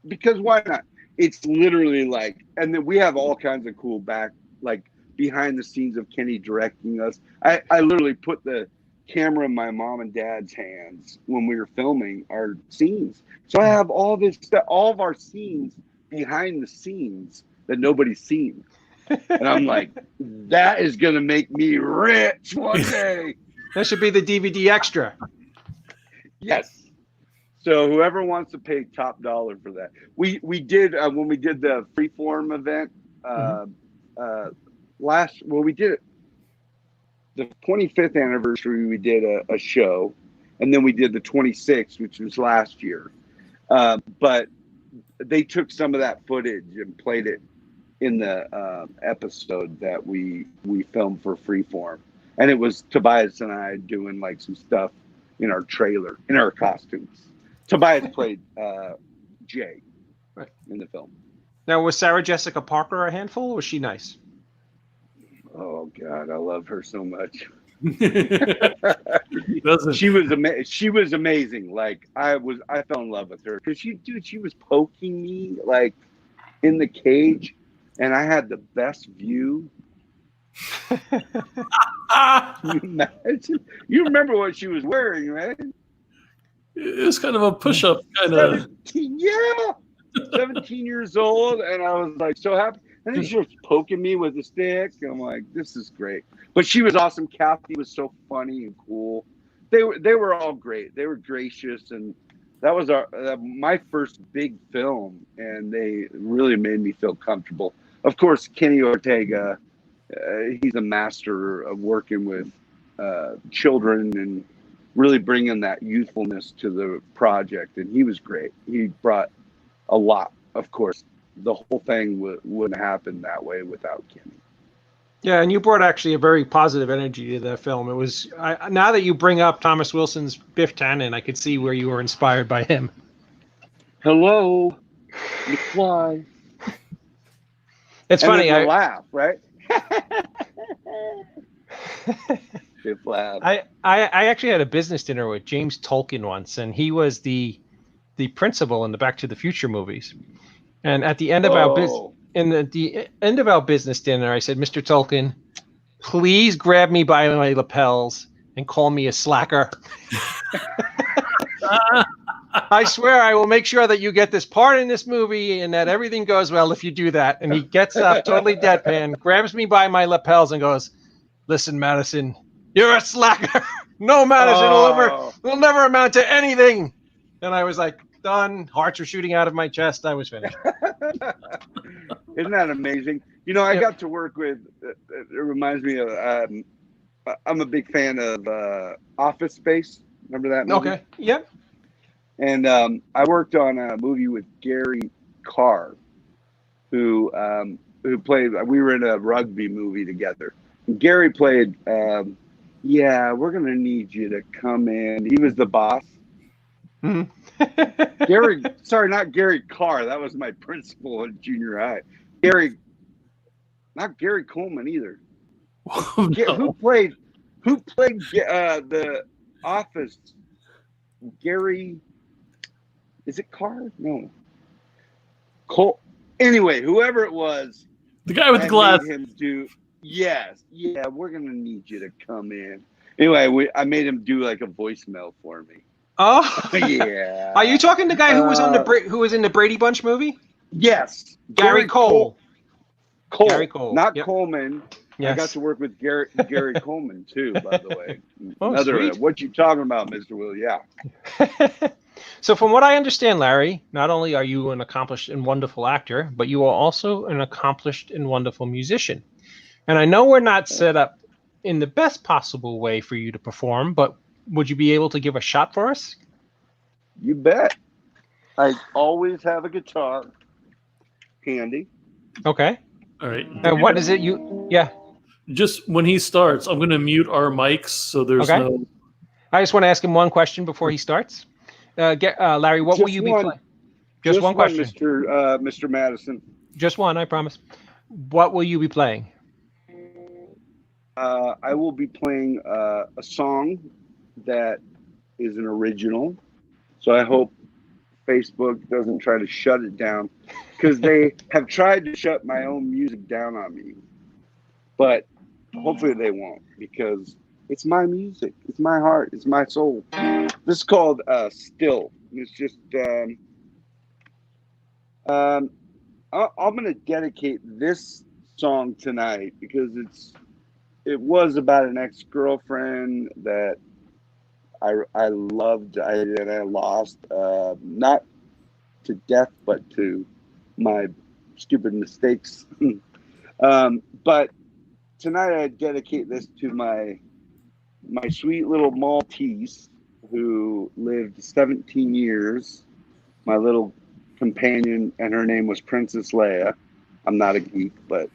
because why not? It's literally like, and then we have all kinds of cool behind the scenes of Kenny directing us. I literally put the camera in my mom and dad's hands when we were filming our scenes. So I have all this stuff, all of our scenes behind the scenes that nobody's seen. And I'm like, that is going to make me rich one day. That should be the DVD extra. Yes. So whoever wants to pay top dollar for that. We did, when we did the Freeform event, we did it the 25th anniversary, we did a show, and then we did the 26th, which was last year. But they took some of that footage and played it in the episode that we filmed for Freeform. And it was Tobias and I doing like some stuff in our trailer, in our costumes. Tobias played Jay in the film. Now, was Sarah Jessica Parker a handful, or was she nice? Oh God, I love her so much. Doesn't She was amazing. Like I fell in love with her because she was poking me like in the cage, and I had the best view. Can you imagine? You remember what she was wearing, right? It was kind of a push-up kind of. 17 years old, and I was like so happy. And then she was poking me with a stick. And I'm like, this is great. But she was awesome. Kathy was so funny and cool. They were all great. They were gracious, and that was my first big film, and they really made me feel comfortable. Of course, Kenny Ortega, he's a master of working with children and really bringing that youthfulness to the project, and he was great. He brought a lot, of course. The whole thing wouldn't happen that way without Kenny. Yeah, and you brought actually a very positive energy to the film. It was now that you bring up Thomas Wilson's Biff Tannen, I could see where you were inspired by him. Hello, McFly. It's funny. I laugh, right? Biff laugh. I actually had a business dinner with James Tolkien once, and he was the principal in the Back to the Future movies. And at the end of the end of our business dinner, I said, Mr. Tolkien, please grab me by my lapels and call me a slacker. I swear I will make sure that you get this part in this movie and that everything goes well if you do that. And he gets up totally deadpan, grabs me by my lapels and goes, listen, Madison, you're a slacker. No, Madison will never amount to anything. And I was like, done. Hearts were shooting out of my chest. I was finished. Isn't that amazing? You know, I got to work with, it reminds me of, I'm a big fan of Office Space. Remember that movie? Okay. Yep. And I worked on a movie with Gary Carr, who played, we were in a rugby movie together. And Gary played, we're going to need you to come in. He was the boss. Mm-hmm. Not Gary Carr. That was my principal in junior high. Not Gary Coleman either. Oh, no. Who played the Office? Gary, is it Carr? No. Cole. Anyway, whoever it was, the guy with the glass. Made him do. Yes, we're gonna need you to come in. Anyway, I made him do like a voicemail for me. Oh yeah. Are you talking to the guy who was in the Brady Bunch movie? Yes, Gary Cole. Gary Cole, not Coleman. Yes. I got to work with Gary Coleman too, by the way. Oh, Another. sweet. What you talking about, Mr. Will? Yeah. So from what I understand, Larry, not only are you an accomplished and wonderful actor, but you are also an accomplished and wonderful musician. And I know we're not set up in the best possible way for you to perform, but would you be able to give a shot for us? You bet. I always have a guitar handy. Okay. All right. And what is it you? Yeah. Just when he starts, I'm going to mute our mics so there's Okay. no. I just want to ask him one question before he starts. Larry, what will you be playing? Just one question, Mr. Madison. Just one, I promise. What will you be playing? I will be playing a song that is an original. So I hope Facebook doesn't try to shut it down, because they have tried to shut my own music down on me. But hopefully they won't, because it's my music. It's my heart. It's my soul. This is called Still. It's just, I'm going to dedicate this song tonight because it was about an ex-girlfriend that I loved and I lost, not to death, but to my stupid mistakes. But tonight I dedicate this to my sweet little Maltese who lived 17 years, my little companion, and her name was Princess Leia. I'm not a geek, but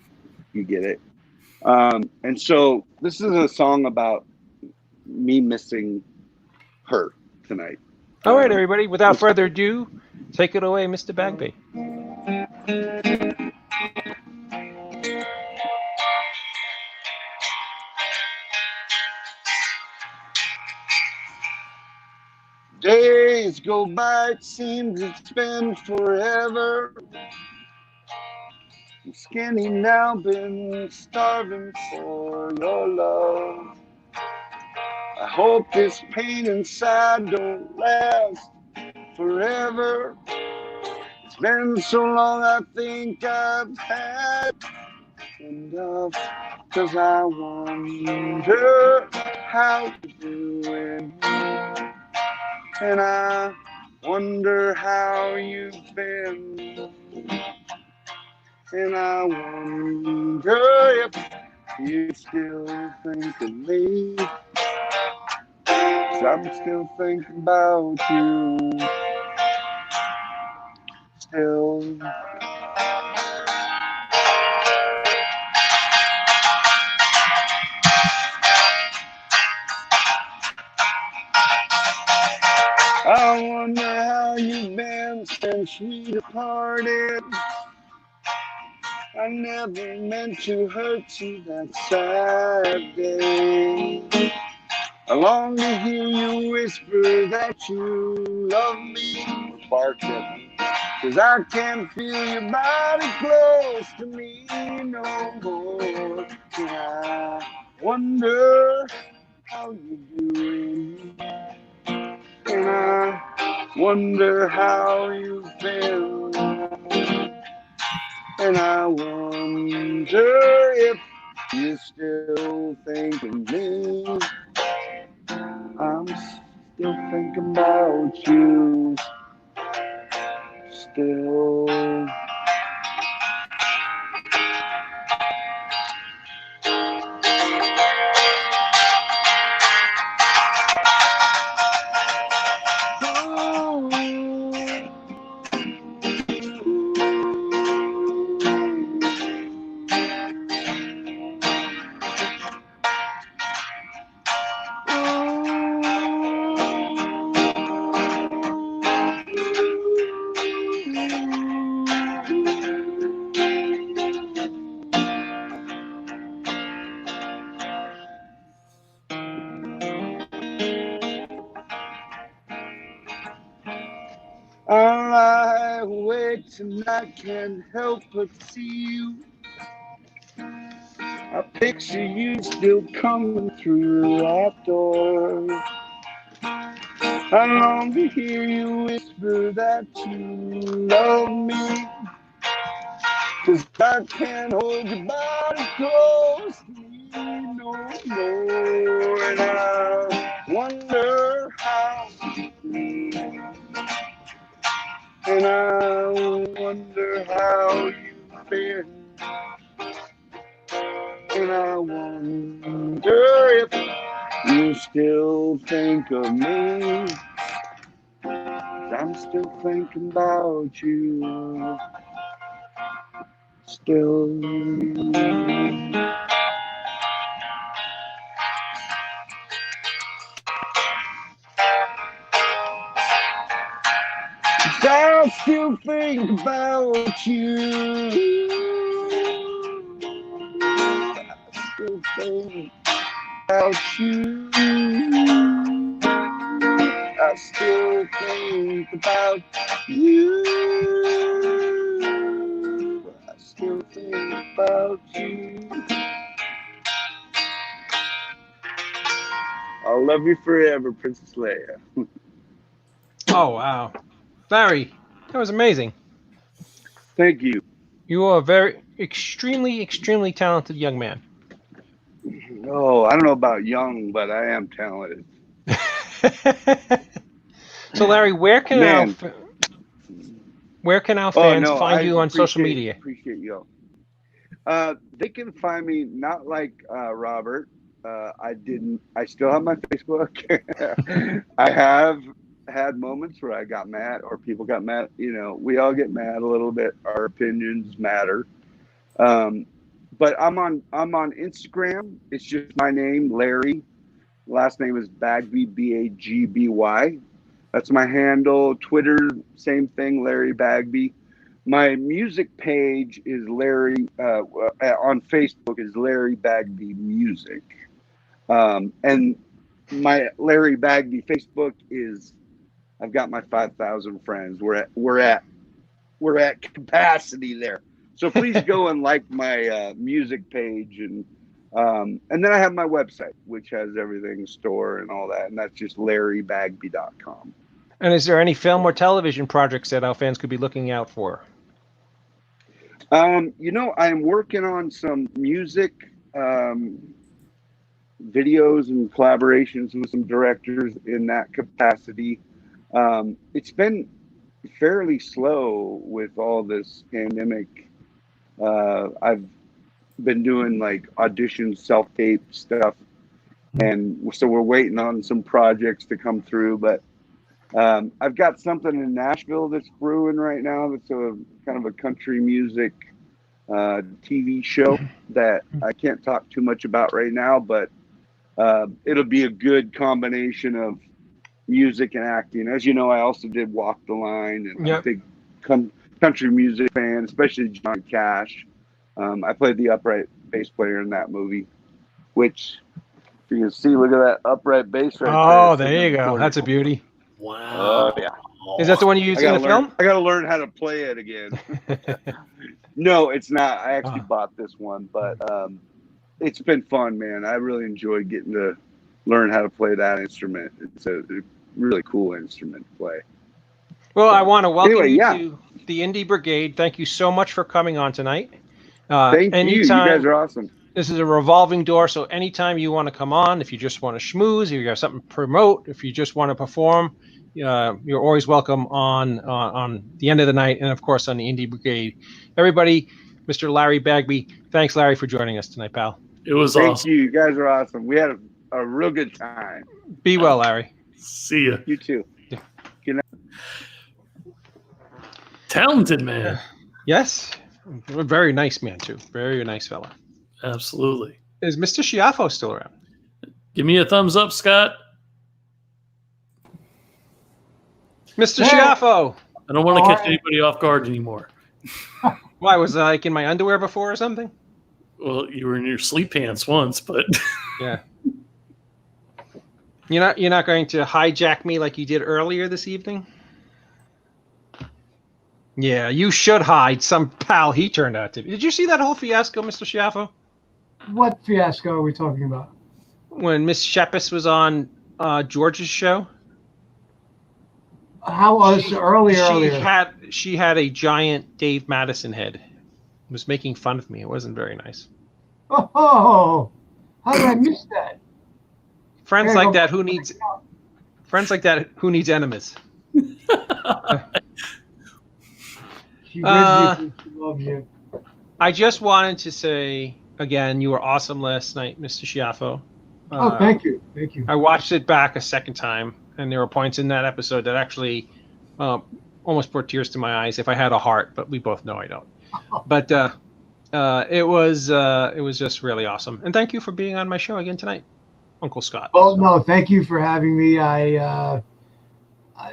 you get it. And so this is a song about me missing her tonight. All right, everybody. Without further ado, take it away, Mr. Bagby. Days go by, it seems it's been forever. I'm skinny now, been starving for your love. I hope this pain inside don't last forever. It's been so long, I think I've had enough. 'Cause I wonder how you're doing. And I wonder how you've been. And I wonder if you still think of me. 'Cause I'm still thinking about you. Still. I wonder how you've been since we departed. I never meant to hurt you that sad day. I long to hear you whisper that you love me. Bark at me, 'cause I can't feel your body close to me no more. And I wonder how you're doing. And I wonder how you feel. And I wonder if you still think of me. I'm still thinking about you. Still. I lie awake tonight, can't help but see you. I picture you still coming through that door. I long to hear you whisper that you love me. 'Cause I can't hold your body close to me no more. And I wonder how you feel. I wonder how you've been. And I wonder if you still think of me. I'm still thinking about you. Still. I still think about you. I still think about you. I still think about you. I still think about you. I'll love you forever, Princess Leia. Oh, wow. Larry, that was amazing. Thank you. You are a very extremely talented young man. Oh, I don't know about young, but I am talented. So, Larry, where can our fans find you on social media? Appreciate you. They can find me not like Robert. I still have my Facebook. I have had moments where I got mad or people got mad. You know, we all get mad a little bit. Our opinions matter. But I'm on Instagram. It's just my name, Larry. Last name is Bagby, Bagby. That's my handle. Twitter, same thing, Larry Bagby. My music page is Larry, on Facebook is Larry Bagby Music. And my Larry Bagby Facebook is, I've got my 5,000 friends. We're at capacity there. So please go and like my music page, and then I have my website, which has everything store and all that, and that's just larrybagby.com. And is there any film or television projects that our fans could be looking out for? You know, I'm working on some music videos and collaborations with some directors in that capacity. It's been fairly slow with all this pandemic. I've been doing like auditions, self-tape stuff, and so we're waiting on some projects to come through. But I've got something in Nashville that's brewing right now. That's a kind of a country music TV show that I can't talk too much about right now, but it'll be a good combination of music and acting. As you know, I also did Walk the Line, and I'm a big country music fan, especially Johnny Cash. I played the upright bass player in that movie, which you can see, look at that upright bass right there. Oh, there you go. That's a beauty. Wow. Oh, yeah. Is that the one you used in the film? I got to learn how to play it again. No, it's not. I actually bought this one, but it's been fun, man. I really enjoyed getting to learn how to play that instrument. It's a really cool instrument to play. Well, I want to welcome you to the Indie Brigade. Thank you so much for coming on tonight. Thank you. You guys are awesome. This is a revolving door, so anytime you want to come on, if you just want to schmooze, if you have something to promote, if you just want to perform, you're always welcome on the end of the night, and of course on the Indie Brigade. Everybody, Mr. Larry Bagby, thanks, Larry, for joining us tonight, pal. It was awesome. Thank you. You guys are awesome. We had a real good time. Be well, Larry. See ya. You too. Good night. Talented man. Yes. A very nice man, too. Very nice fella. Absolutely. Is Mr. Schiaffo still around? Give me a thumbs up, Scott. Mr. Schiaffo. I don't want to catch anybody off guard anymore. Why, was I like in my underwear before or something? Well, you were in your sleep pants once, but yeah. You're not going to hijack me like you did earlier this evening? Yeah, you should hide some pal he turned out to be. Did you see that whole fiasco, Mr. Schiaffo? What fiasco are we talking about? When Miss Shepis was on George's show? How was earlier? She had a giant Dave Madison head. Was making fun of me. It wasn't very nice. Oh, how did I miss that? Friends like that who needs enemies. She loves you. She loves you. I just wanted to say again, you were awesome last night, Mr. Schiaffo. Oh, thank you. Thank you. I watched it back a second time, and there were points in that episode that actually almost brought tears to my eyes if I had a heart, but we both know I don't. But it was just really awesome. And thank you for being on my show again tonight, Uncle Scott. Well, no, thank you for having me. I'm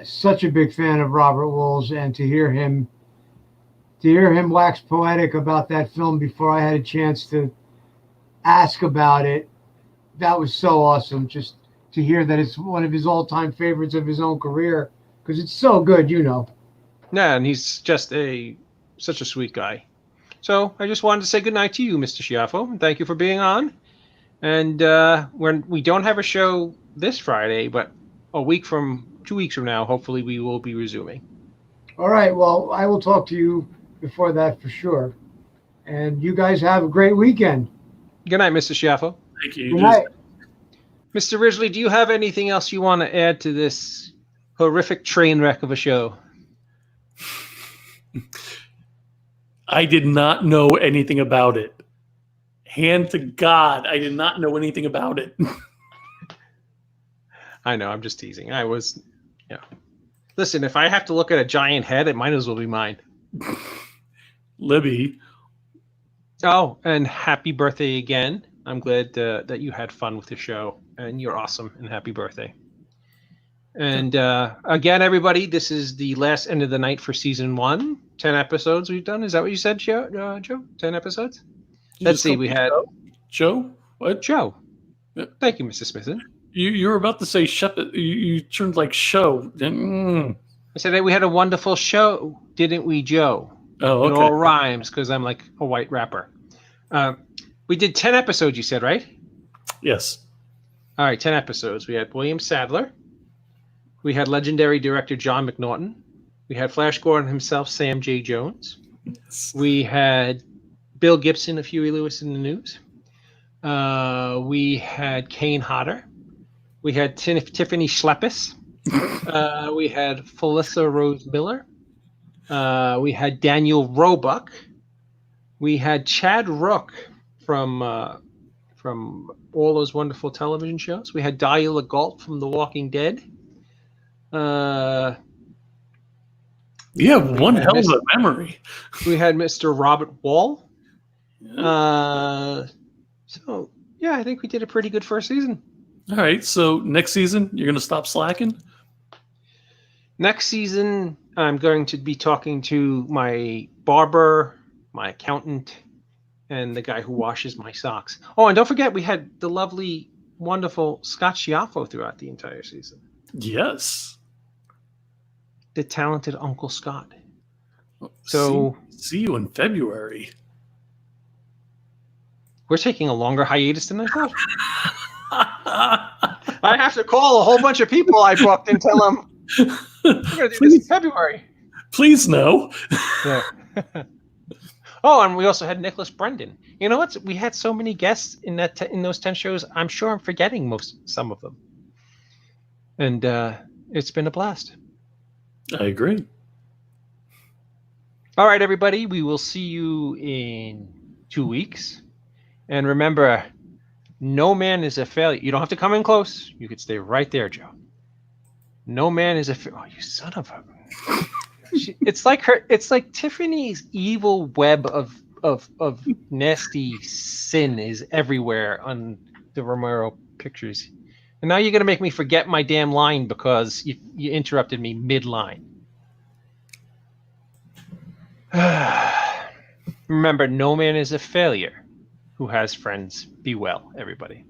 such a big fan of Robert Wuhl's, and to hear him wax poetic about that film before I had a chance to ask about it, that was so awesome. Just to hear that it's one of his all-time favorites of his own career, because it's so good, you know. Yeah, and he's just such a sweet guy. So I just wanted to say good night to you, Mr. Schiaffo, and thank you for being on. And we don't have a show this Friday, but 2 weeks from now, hopefully we will be resuming. All right. Well, I will talk to you before that for sure. And you guys have a great weekend. Good night, Mr. Schiaffo. Thank you. Good night. Mr. Ridgely, do you have anything else you want to add to this horrific train wreck of a show? I did not know anything about it. Hand to God, I did not know anything about it. I know, I'm just teasing. Listen, if I have to look at a giant head, it might as well be mine. Libby. Oh, and happy birthday again. I'm glad that you had fun with the show, and you're awesome, and happy birthday. And again, everybody, this is the last end of the night for season 1. 10 episodes we've done. Is that what you said, Joe? 10 episodes? Let's see. We had Joe. What? Joe. Thank you, Mr. Smithson. You were about to say Shep. You turned like show. I said that we had a wonderful show, didn't we, Joe? Oh, okay. It all rhymes because I'm like a white rapper. We did 10 episodes, you said, right? Yes. All right, 10 episodes. We had William Sadler. We had legendary director John McNaughton. We had Flash Gordon himself, Sam J. Jones. Yes. We had Bill Gibson of Huey Lewis in the News. We had Kane Hodder. We had Tiffany Schleppis. We had Felissa Rose Miller. We had Daniel Roebuck. We had Chad Rook from all those wonderful television shows. We had Dahlia LaGault from The Walking Dead. You have one hell of a memory. We had Mr. Robert Wall. Yeah. So, yeah, I think we did a pretty good first season. All right. So next season, you're going to stop slacking? Next season, I'm going to be talking to my barber, my accountant, and the guy who washes my socks. Oh, and don't forget, we had the lovely, wonderful Scott Schiaffo throughout the entire season. Yes. The talented Uncle Scott. So see you in February. We're taking a longer hiatus than I thought. I have to call a whole bunch of people I booked and tell them we're going to do this in February. Please no. Yeah. Oh, and we also had Nicholas Brendan. You know what? We had so many guests in those 10 shows. I'm sure I'm forgetting some of them. And it's been a blast. I agree. All right, everybody. We will see you in 2 weeks. And remember, no man is a failure. You don't have to come in close. You could stay right there, Joe. No man is a failure. Oh, you son of a... It's like Tiffany's evil web of nasty sin is everywhere on the Romero pictures. And now you're going to make me forget my damn line because you interrupted me mid-line. Remember, no man is a failure who has friends. Be well, everybody.